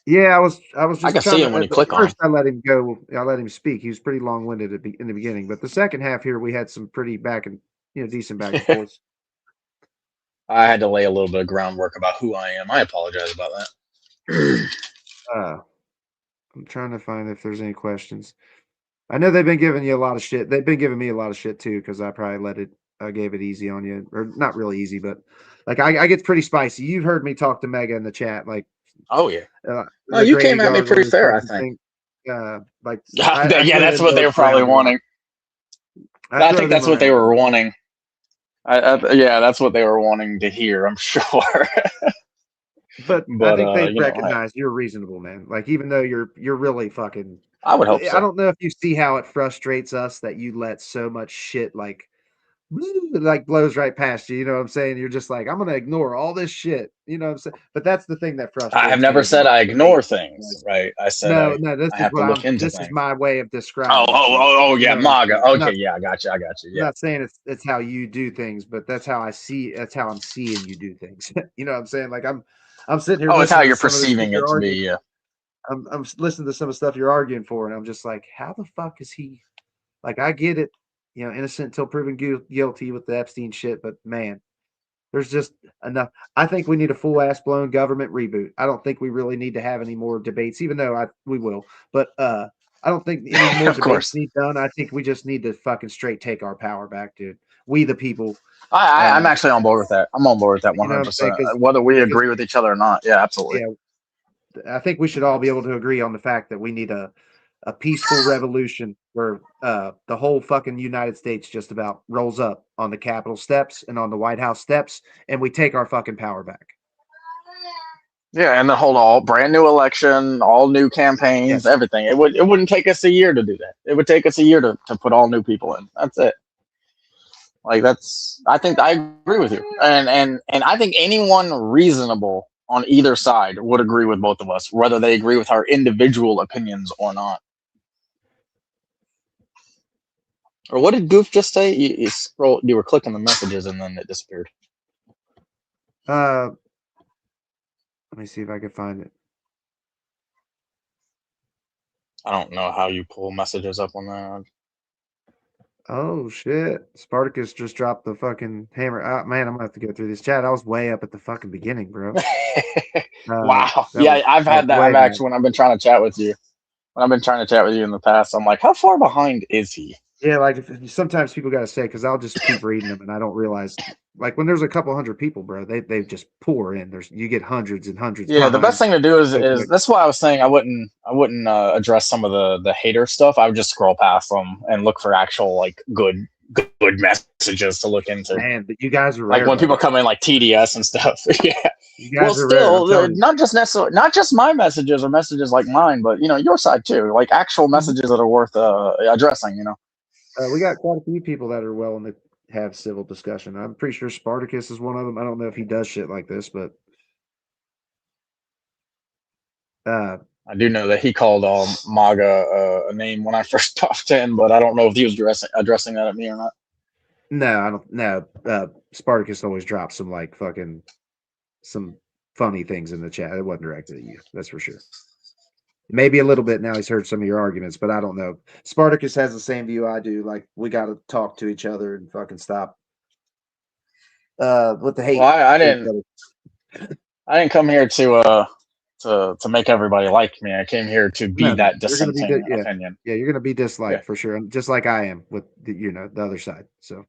Yeah, I was just. I can see him when you click on him. First, I let him go. I let him speak. He was pretty long-winded in the beginning, but the second half here, we had some pretty decent back and forth. I had to lay a little bit of groundwork about who I am. I apologize about that. I'm trying to find if there's any questions. I know they've been giving you a lot of shit. They've been giving me a lot of shit too because I probably gave it easy on you, or not really easy, but like I get pretty spicy. You've heard me talk to Mega in the chat like Oh yeah. No, The you Grady came at me pretty Gargoyle fair, I fucking think. thing. Like Yeah, throw that's them what they both were probably around a lot. wanting. I I throw think them that's what they around a were lot. wanting. Yeah, that's what they were wanting to hear, I'm sure. But I But think they you know, hey, recognize you're reasonable, man. Like even though you're really fucking. I would hope I so. don't know if you see how it frustrates us that you let so much shit like blows right past you. You know what I'm saying? You're just like, I'm gonna ignore all this shit. You know what I'm saying? But that's the thing that I have frustrates me never said about I hate. ignore things, right? I said No, no, I have to look into this is things. my way of describing it to you. Oh, You yeah, know what I'm MAGA. saying? Okay, yeah, I got you. I'm Yeah. not saying it's how you do things, but that's how I'm seeing you do things. You know what I'm saying? Like I'm sitting here Oh, it's how listening to you're some of this shit perceiving you're it to arguing. be. Yeah. I'm listening to some of the stuff you're arguing for, and I'm just like, how the fuck is he? Like, I get it, innocent until proven guilty with the Epstein shit, but man, there's just enough. I think we need a full ass blown government reboot. I don't think we really need to have any more debates, even though we will. But I don't think any more Of debates course. need done. I think we just need to fucking straight take our power back, dude. We the people. I'm actually on board with that. I'm on board with that You know what I'm saying? 100%. Whether we agree with each other or not. Yeah, absolutely. Yeah, I think we should all be able to agree on the fact that we need a peaceful revolution where the whole fucking United States just about rolls up on the Capitol steps and on the White House steps, and we take our fucking power back. Yeah, and then hold all brand new election, all new campaigns, Yes. everything. It wouldn't take us a year to do that. It would take us a year to put all new people in. That's it. Like I think I agree with you. And I think anyone reasonable on either side would agree with both of us, whether they agree with our individual opinions or not. Or what did Goof just say? You were clicking the messages and then it disappeared. Let me see if I can find it. I don't know how you pull messages up on that. Oh shit! Spartacus just dropped the fucking hammer. Man, I'm gonna have to go through this chat. I was way up at the fucking beginning, bro. Wow. That Yeah, I've was had that. way I've back. actually when I've been trying to chat with you. When I've been trying to chat with you in the past, I'm like, how far behind is he? Yeah, like sometimes people gotta say because I'll just keep reading them and I don't realize. Like when there's a couple hundred people, bro, they just pour in. You get hundreds and hundreds Yeah, the best behind thing to do so is quick. that's why I was saying I wouldn't address some of the hater stuff. I would just scroll past them and look for actual like good messages to look into. Man, but you guys are Like rare, when bro. people come in like TDS and stuff. Yeah. You Well, guys are rare. I'm still, telling you. not just my messages or messages like mine, but your side too. Like actual messages that are worth addressing. We got quite a few people that are willing to have civil discussion. I'm pretty sure Spartacus is one of them. I don't know if he does shit like this, but I do know that he called MAGA a name when I first popped in, but I don't know if he was addressing that at me or not. no, I don't. No, Spartacus always drops some funny things in the chat. It wasn't directed at you, that's for sure. Maybe a little bit now. He's heard some of your arguments, but I don't know. Spartacus has the same view I do. Like we got to talk to each other and fucking stop with the hate. Well, I didn't come here to make everybody like me. I came here to be that dissenting opinion. Yeah, you're gonna be disliked for sure, just like I am with the other side. So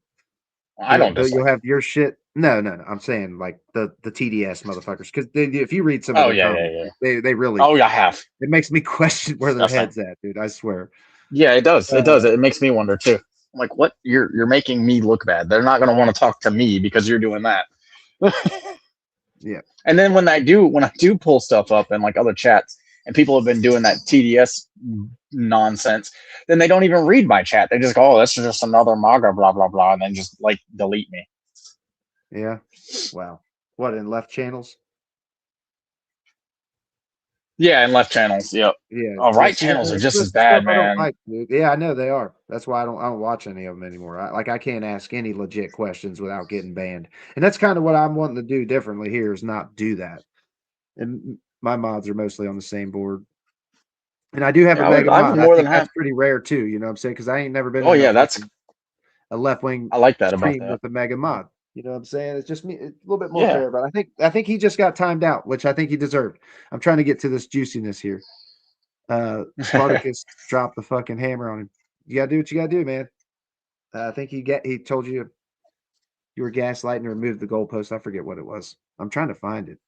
I don't dislike. You'll have your shit. No. I'm saying like the TDS motherfuckers, because if you read some of their comments, they really. Oh yeah, I have. It makes me question where their head's at, dude. I swear. Yeah, it does. It does. It makes me wonder too. I'm like, what? You're making me look bad. They're not gonna want to talk to me because you're doing that. Yeah. And then when I do pull stuff up in like other chats, and people have been doing that TDS nonsense, then they don't even read my chat. They just go, "Oh, that's just another MAGA, blah blah blah," and then just like delete me. Yeah. Wow. What, in left channels? Yeah, and left channels. Yep. Yeah. Oh, right channels are just as bad, man. Like, yeah, I know they are. That's why I don't watch any of them anymore. I can't ask any legit questions without getting banned. And that's kind of what I'm wanting to do differently here, is not do that. And my mods are mostly on the same board. And I do have a MAGA mod. I think that's pretty rare too, you know what I'm saying? Because I ain't never been that's a left-wing I like that stream about that. with a MAGA mod. You know what I'm saying? It's just me. It's a little bit more fair, but I think he just got timed out, which I think he deserved. I'm trying to get to this juiciness here. Spartacus dropped the fucking hammer on him. You gotta do what you gotta do, man. I think he told you were gaslighting or removed the goalpost. I forget what it was. I'm trying to find it.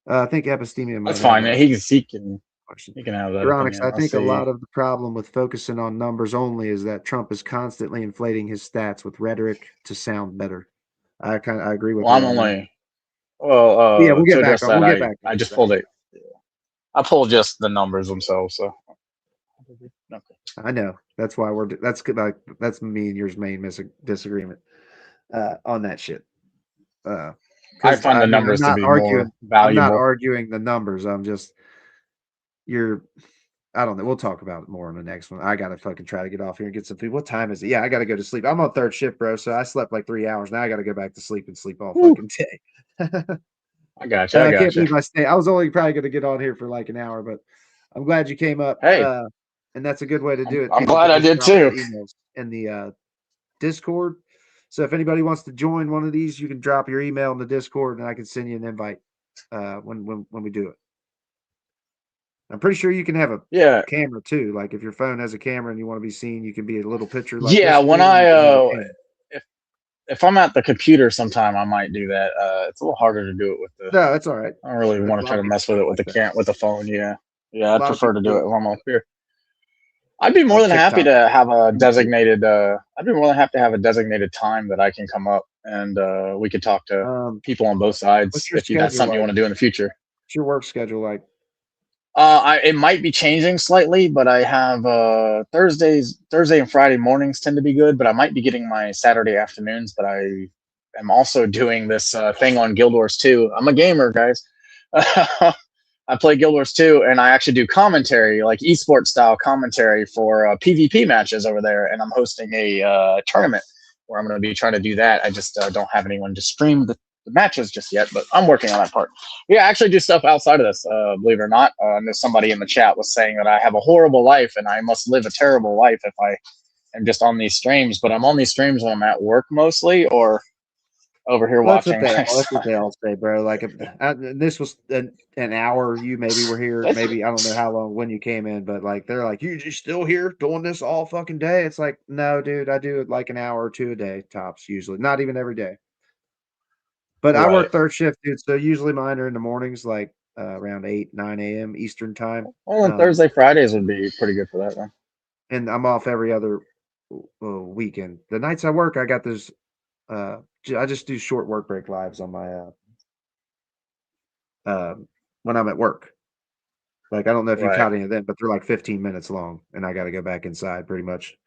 I think epistemia might That's fine. have He question. can have that Ironics, opinion. I think a see. lot of the problem with focusing on numbers only is that Trump is constantly inflating his stats with rhetoric to sound better. I agree with Well, you I'm on that. only well. Yeah, we'll To get back address on. that, We'll get back. I just pulled it. I pulled just the numbers themselves. So okay. I know that's why that's good. Like that's me and yours main disagreement on that shit. I find the mean, numbers to be more I'm not valuable. arguing the numbers. I'm just I don't know. We'll talk about it more in the next one. I gotta fucking try to get off here and get some food. What time is it? Yeah, I gotta go to sleep. I'm on third shift, bro. So I slept like 3 hours. Now I gotta go back to sleep and sleep all fucking day. I got you. I can't believe I stay. I was only probably gonna get on here for like an hour, but I'm glad you came up. Hey, and that's a good way to do it. I'm People glad can I did just drop their too. emails in the Discord. So if anybody wants to join one of these, you can drop your email in the Discord, and I can send you an invite when we do it. I'm pretty sure you can have a camera too. Like if your phone has a camera and you want to be seen, you can be a little picture. Like yeah. this When dude, if I'm at the computer sometime, I might do that. It's a little harder to do it with the. No, that's all right. I don't really want to try to mess with it with with the phone. Yeah, I'd prefer to do it when I'm up here. I'd be more than happy to have a designated. I'd be more than happy to have a designated time that I can come up and we could talk to people on both sides if that's something you want to do in the future. What's your work schedule like? It might be changing slightly, but I have Thursday and Friday mornings tend to be good, but I might be getting my Saturday afternoons. But I am also doing this thing on Guild Wars 2. I'm a gamer, guys. I play Guild Wars 2, and I actually do commentary, like esports style commentary for PvP matches over there. And I'm hosting a tournament where I'm going to be trying to do that. I just don't have anyone to stream the matches just yet, but I'm working on that part. Yeah, I actually do stuff outside of this, believe it or not. There's somebody in the chat was saying that I have a horrible life and I must live a terrible life if I am just on these streams, but I'm on these streams when I'm at work mostly or over here watching. That's what they all say, bro. Like this was an hour. You maybe were here. Maybe I don't know how long when you came in, but like they're like, you just still here doing this all fucking day? It's like, no, dude, I do it like an hour or two a day tops usually. Not even every day. But I work third shift, dude. So usually mine are in the mornings, like around 8, 9 a.m. Eastern time. Well, on Thursday, Fridays would be pretty good for that one. And I'm off every other weekend. The nights I work, I got this. I just do short work break lives on my when I'm at work. Like I don't know if you caught any of them, but they're like 15 minutes long, and I got to go back inside pretty much.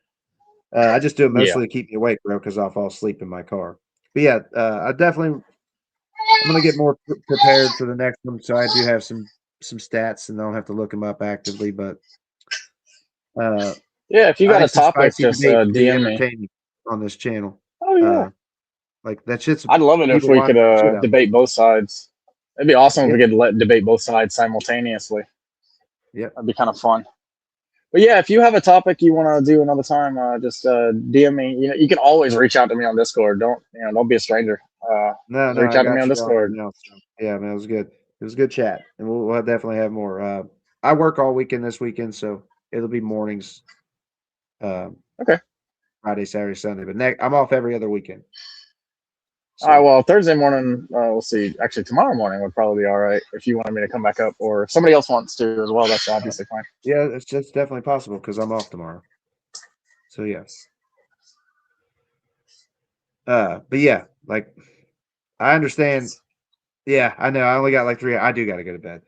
I just do it mostly to keep me awake, bro, because I'll fall asleep in my car. But yeah, I'm gonna get more prepared for the next one, so I do have some stats, and I don't have to look them up actively. But yeah, if you got a topic, just DM me on this channel. Oh yeah, like that shit's. I'd love it if we could debate both sides. It'd be awesome if we could debate both sides simultaneously. Yeah, that'd be kind of fun. But yeah, if you have a topic you want to do another time, just DM me. You know, you can always reach out to me on Discord. Don't be a stranger. No, reach out to me on Discord. Yeah, man, it was good. It was a good chat, and we'll definitely have more. I work all weekend this weekend, so it'll be mornings. Okay. Friday, Saturday, Sunday, but I'm off every other weekend. So. All right. Well, Thursday morning, we'll see. Actually, tomorrow morning would probably be all right if you wanted me to come back up, or if somebody else wants to as well. That's obviously fine. Yeah, it's definitely possible because I'm off tomorrow. So yes. But yeah, like I understand. Yeah, I know. I only got like 3. I do got to go to bed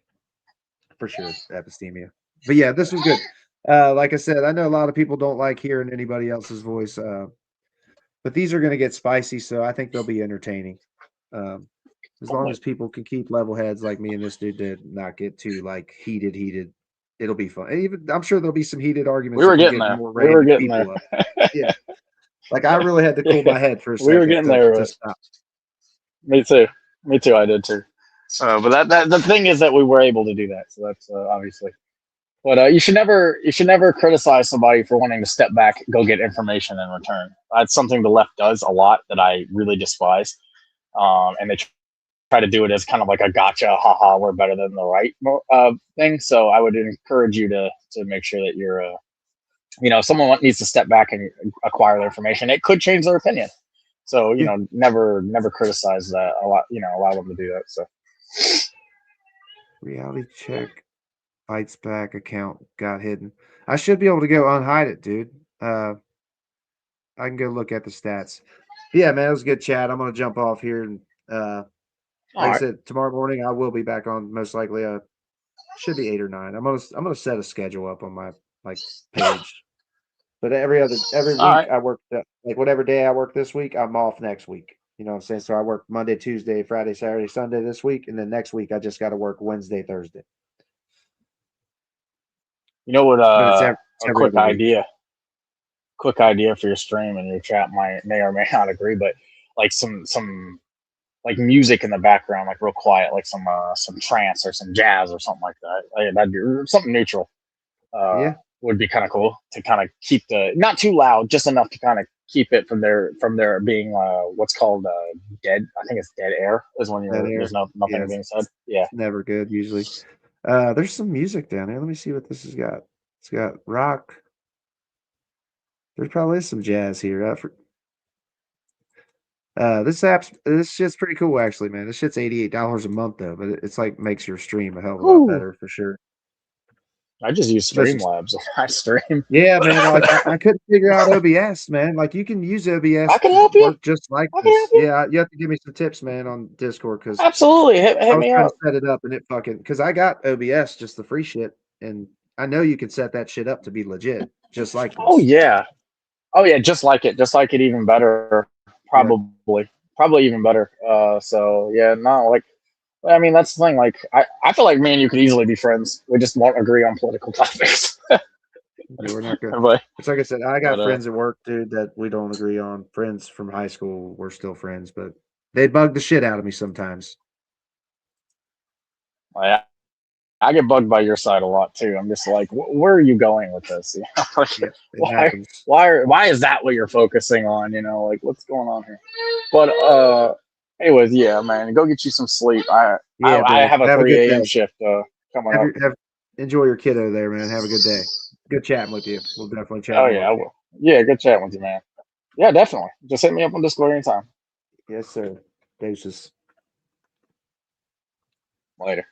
for sure. Epistemia. But yeah, this was good. Like I said, I know a lot of people don't like hearing anybody else's voice. But these are going to get spicy, so I think they'll be entertaining. As long as people can keep level heads like me and this dude did, not get too like heated. It'll be fun. And even I'm sure there'll be some heated arguments. We were getting there. We were getting there. Yeah, like I really had to cool my head for a second. We were getting there. To stop. Me too. I did too. But that the thing is that we were able to do that, so that's obviously. But you should never criticize somebody for wanting to step back, go get information in return. That's something the left does a lot that I really despise. And they try to do it as kind of like a gotcha, haha, we're better than the right thing. So I would encourage you to make sure that you're, someone needs to step back and acquire the information. It could change their opinion. So, never criticize that a lot, allow them to do that. So. Reality check. Fights back account got hidden. I should be able to go unhide it, dude. I can go look at the stats. Yeah, man, it was a good chat. I'm gonna jump off here and All like I right. said, tomorrow morning I will be back on most likely should be 8 or 9. I'm gonna set a schedule up on my like page. But every All week right. I work like whatever day I work this week, I'm off next week. You know what I'm saying? So I work Monday, Tuesday, Friday, Saturday, Sunday this week, and then next week I just got to work Wednesday, Thursday. You know what? But it's A every other week. quick idea for your stream, and your chat may or may not agree, but like some like music in the background, like real quiet, like some trance or some jazz or something like that. Like, that'd be something neutral. Yeah, Would be kind of cool to kind of keep the not too loud, just enough to kind of keep it from there being what's called dead. I think it's dead air is when that there's air. Yeah, nothing being said. Yeah. it's never good usually. There's some music down there. Let me see what this has got. It's got rock. There's probably some jazz here. This shit's pretty cool actually, man. This shit's $88 a month though, but it's like makes your stream a hell of a lot Whew. better for sure. I just use Especially Streamlabs on my stream. yeah, man. Like I couldn't figure out OBS, man. Like you can use OBS I can to help you. work just like I can help this. you. Yeah, you have to give me some tips, man, on Discord because Absolutely. I Hit was me trying to up. set it up and it fucking because I got OBS just the free shit, and I know you can set that shit up to be legit, just like Oh this. yeah. Oh yeah. Just like it even better. Yeah, Probably even better. So yeah. No. Like. I mean, that's the thing. Like, I feel like me and you could easily be friends. We just won't agree on political topics. yeah, we're not good. but It's like I said, I got but friends at work, dude, that we don't agree on. Friends from high school, we're still friends, but they bug the shit out of me sometimes. I get bugged by your side a lot too. I'm just like, where are you going with this? You know, like, Yeah, it happens. why is that what you're focusing on? You know, like what's going on here? But anyways, yeah, man, go get you some sleep. Yeah, I bro. have a Have a good 3 a.m. day. shift coming up. Enjoy your kiddo there, man. Have a good day. Good chatting with you. We'll definitely chat Oh yeah, more. I will. Yeah, good chatting with you, man. Yeah, definitely. Just hit me up on Discord anytime. Yes, sir. Deuces. Later.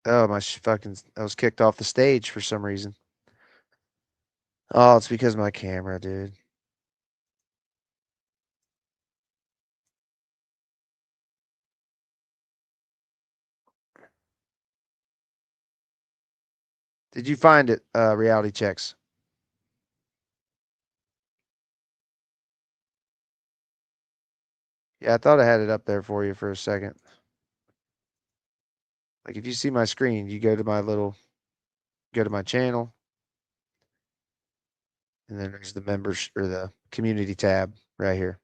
Oh, I was kicked off the stage for some reason. Oh, it's because of my camera, dude. Did you find it, Reality Checks? Yeah, I thought I had it up there for you for a second. Like, if you see my screen, you go to my channel, and then there's the members or the community tab right here.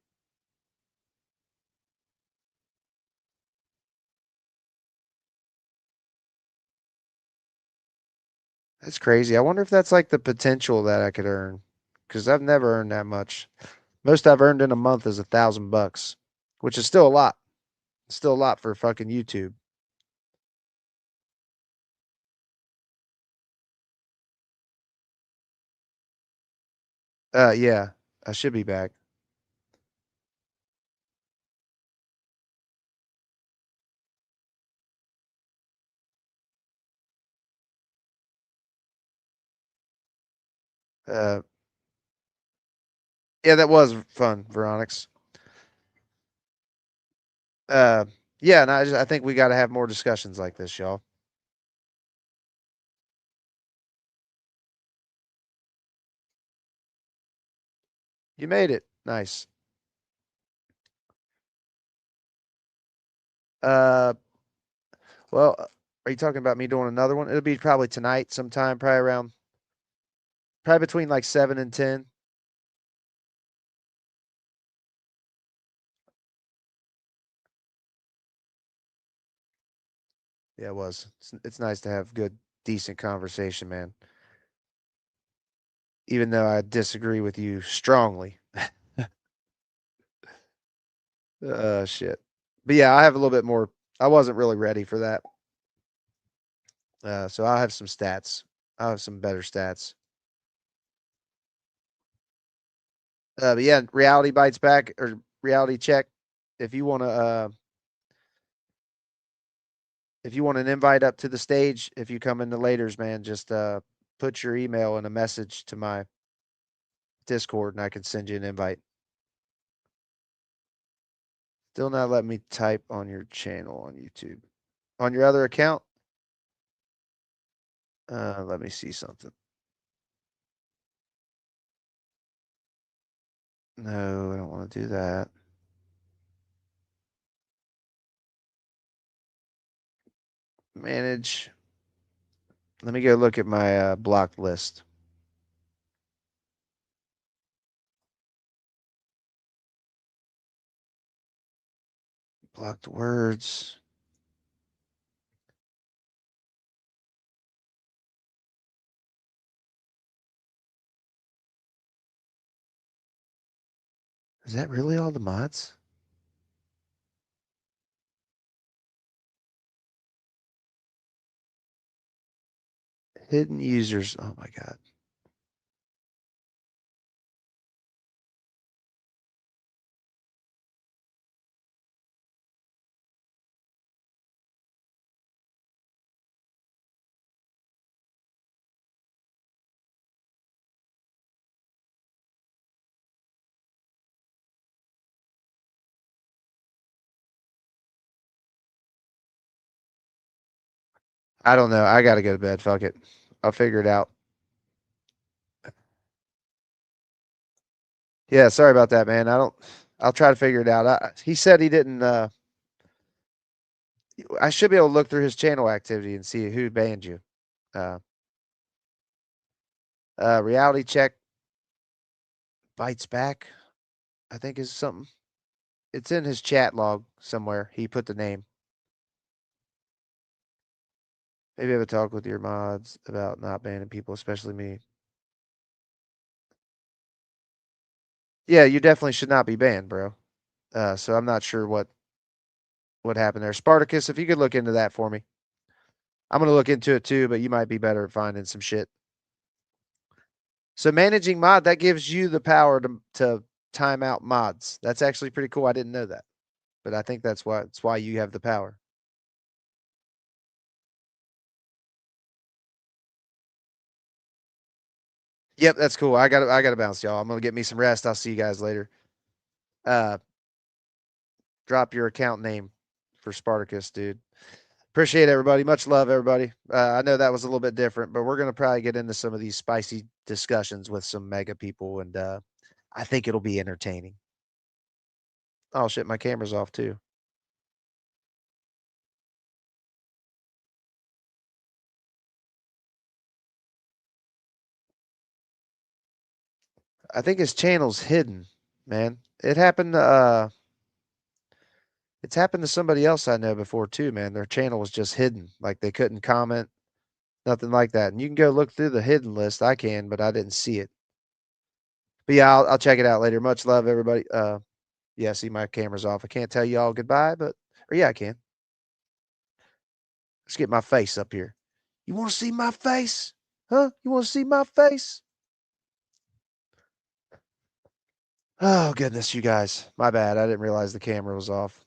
That's crazy. I wonder if that's like the potential that I could earn, because I've never earned that much. Most I've earned in a month is $1,000, which is still a lot. It's still a lot for fucking YouTube. Yeah, I should be back. Uh, yeah, that was fun, Veronix. Uh, yeah, and I think we got to have more discussions like this, y'all. You made it. Nice. Uh, well, are you talking about me doing another one? It'll be probably tonight sometime, probably between like 7 and 10. Yeah, it was. It's nice to have good, decent conversation, man. Even though I disagree with you strongly. Shit. But yeah, I have a little bit more. I wasn't really ready for that. So I'll have some stats. I'll have some better stats. But yeah, reality bites back or reality check. If you want to, if you want an invite up to the stage, if you come into later's, man, just put your email in a message to my Discord, and I can send you an invite. Still not letting me type on your channel on YouTube. On your other account? Let me see something. No, I don't want to do that. Manage. Let me go look at my blocked list. Blocked words. Is that really all the mods? Hidden users. Oh my god. I don't know. I gotta go to bed. Fuck it. I'll figure it out. Yeah, sorry about that, man. I'll try to figure it out. He said he didn't I should be able to look through his channel activity and see who banned you. Uh reality check bites back, I think is something. It's in his chat log somewhere. He put the name. Maybe have a talk with your mods about not banning people, especially me. Yeah, you definitely should not be banned, bro. So I'm not sure what happened there. Spartacus, if you could look into that for me. I'm gonna look into it too, but you might be better at finding some shit. So managing mod, that gives you the power to time out mods. That's actually pretty cool. I didn't know that. But I think that's why you have the power. Yep, that's cool. I gotta bounce, y'all. I'm gonna get me some rest. I'll see you guys later. Drop your account name for Spartacus, dude. Appreciate everybody. Much love, everybody. I know that was a little bit different, but we're gonna probably get into some of these spicy discussions with some mega people, and I think it'll be entertaining. Oh shit, my camera's off too. I think his channel's hidden, man. It happened to it's happened to somebody else I know before too, man. Their channel was just hidden. Like they couldn't comment, nothing like that. And you can go look through the hidden list. I can, but I didn't see it. But yeah, I'll check it out later. Much love, everybody. Yeah, see my camera's off. I can't tell you all goodbye, but or yeah, I can. Let's get my face up here. You want to see my face? Huh? You want to see my face? Oh, goodness, you guys. My bad. I didn't realize the camera was off.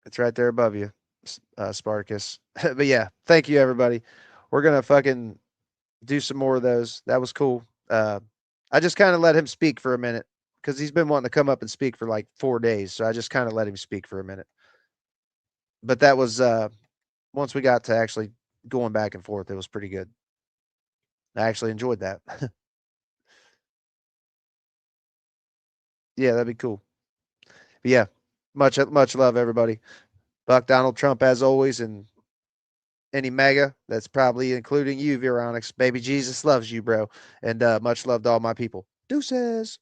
It's right there above you, Spartacus. But yeah, thank you, everybody. We're going to fucking do some more of those. That was cool. I just kind of let him speak for a minute because he's been wanting to come up and speak for like 4 days. So I just kind of let him speak for a minute. But that was once we got to actually going back and forth, it was pretty good. I actually enjoyed that. Yeah, that'd be cool. But yeah, much love, everybody. Buck Donald Trump, as always, and any MAGA, that's probably including you, Veronix. Baby Jesus loves you, bro. And much love to all my people. Deuces.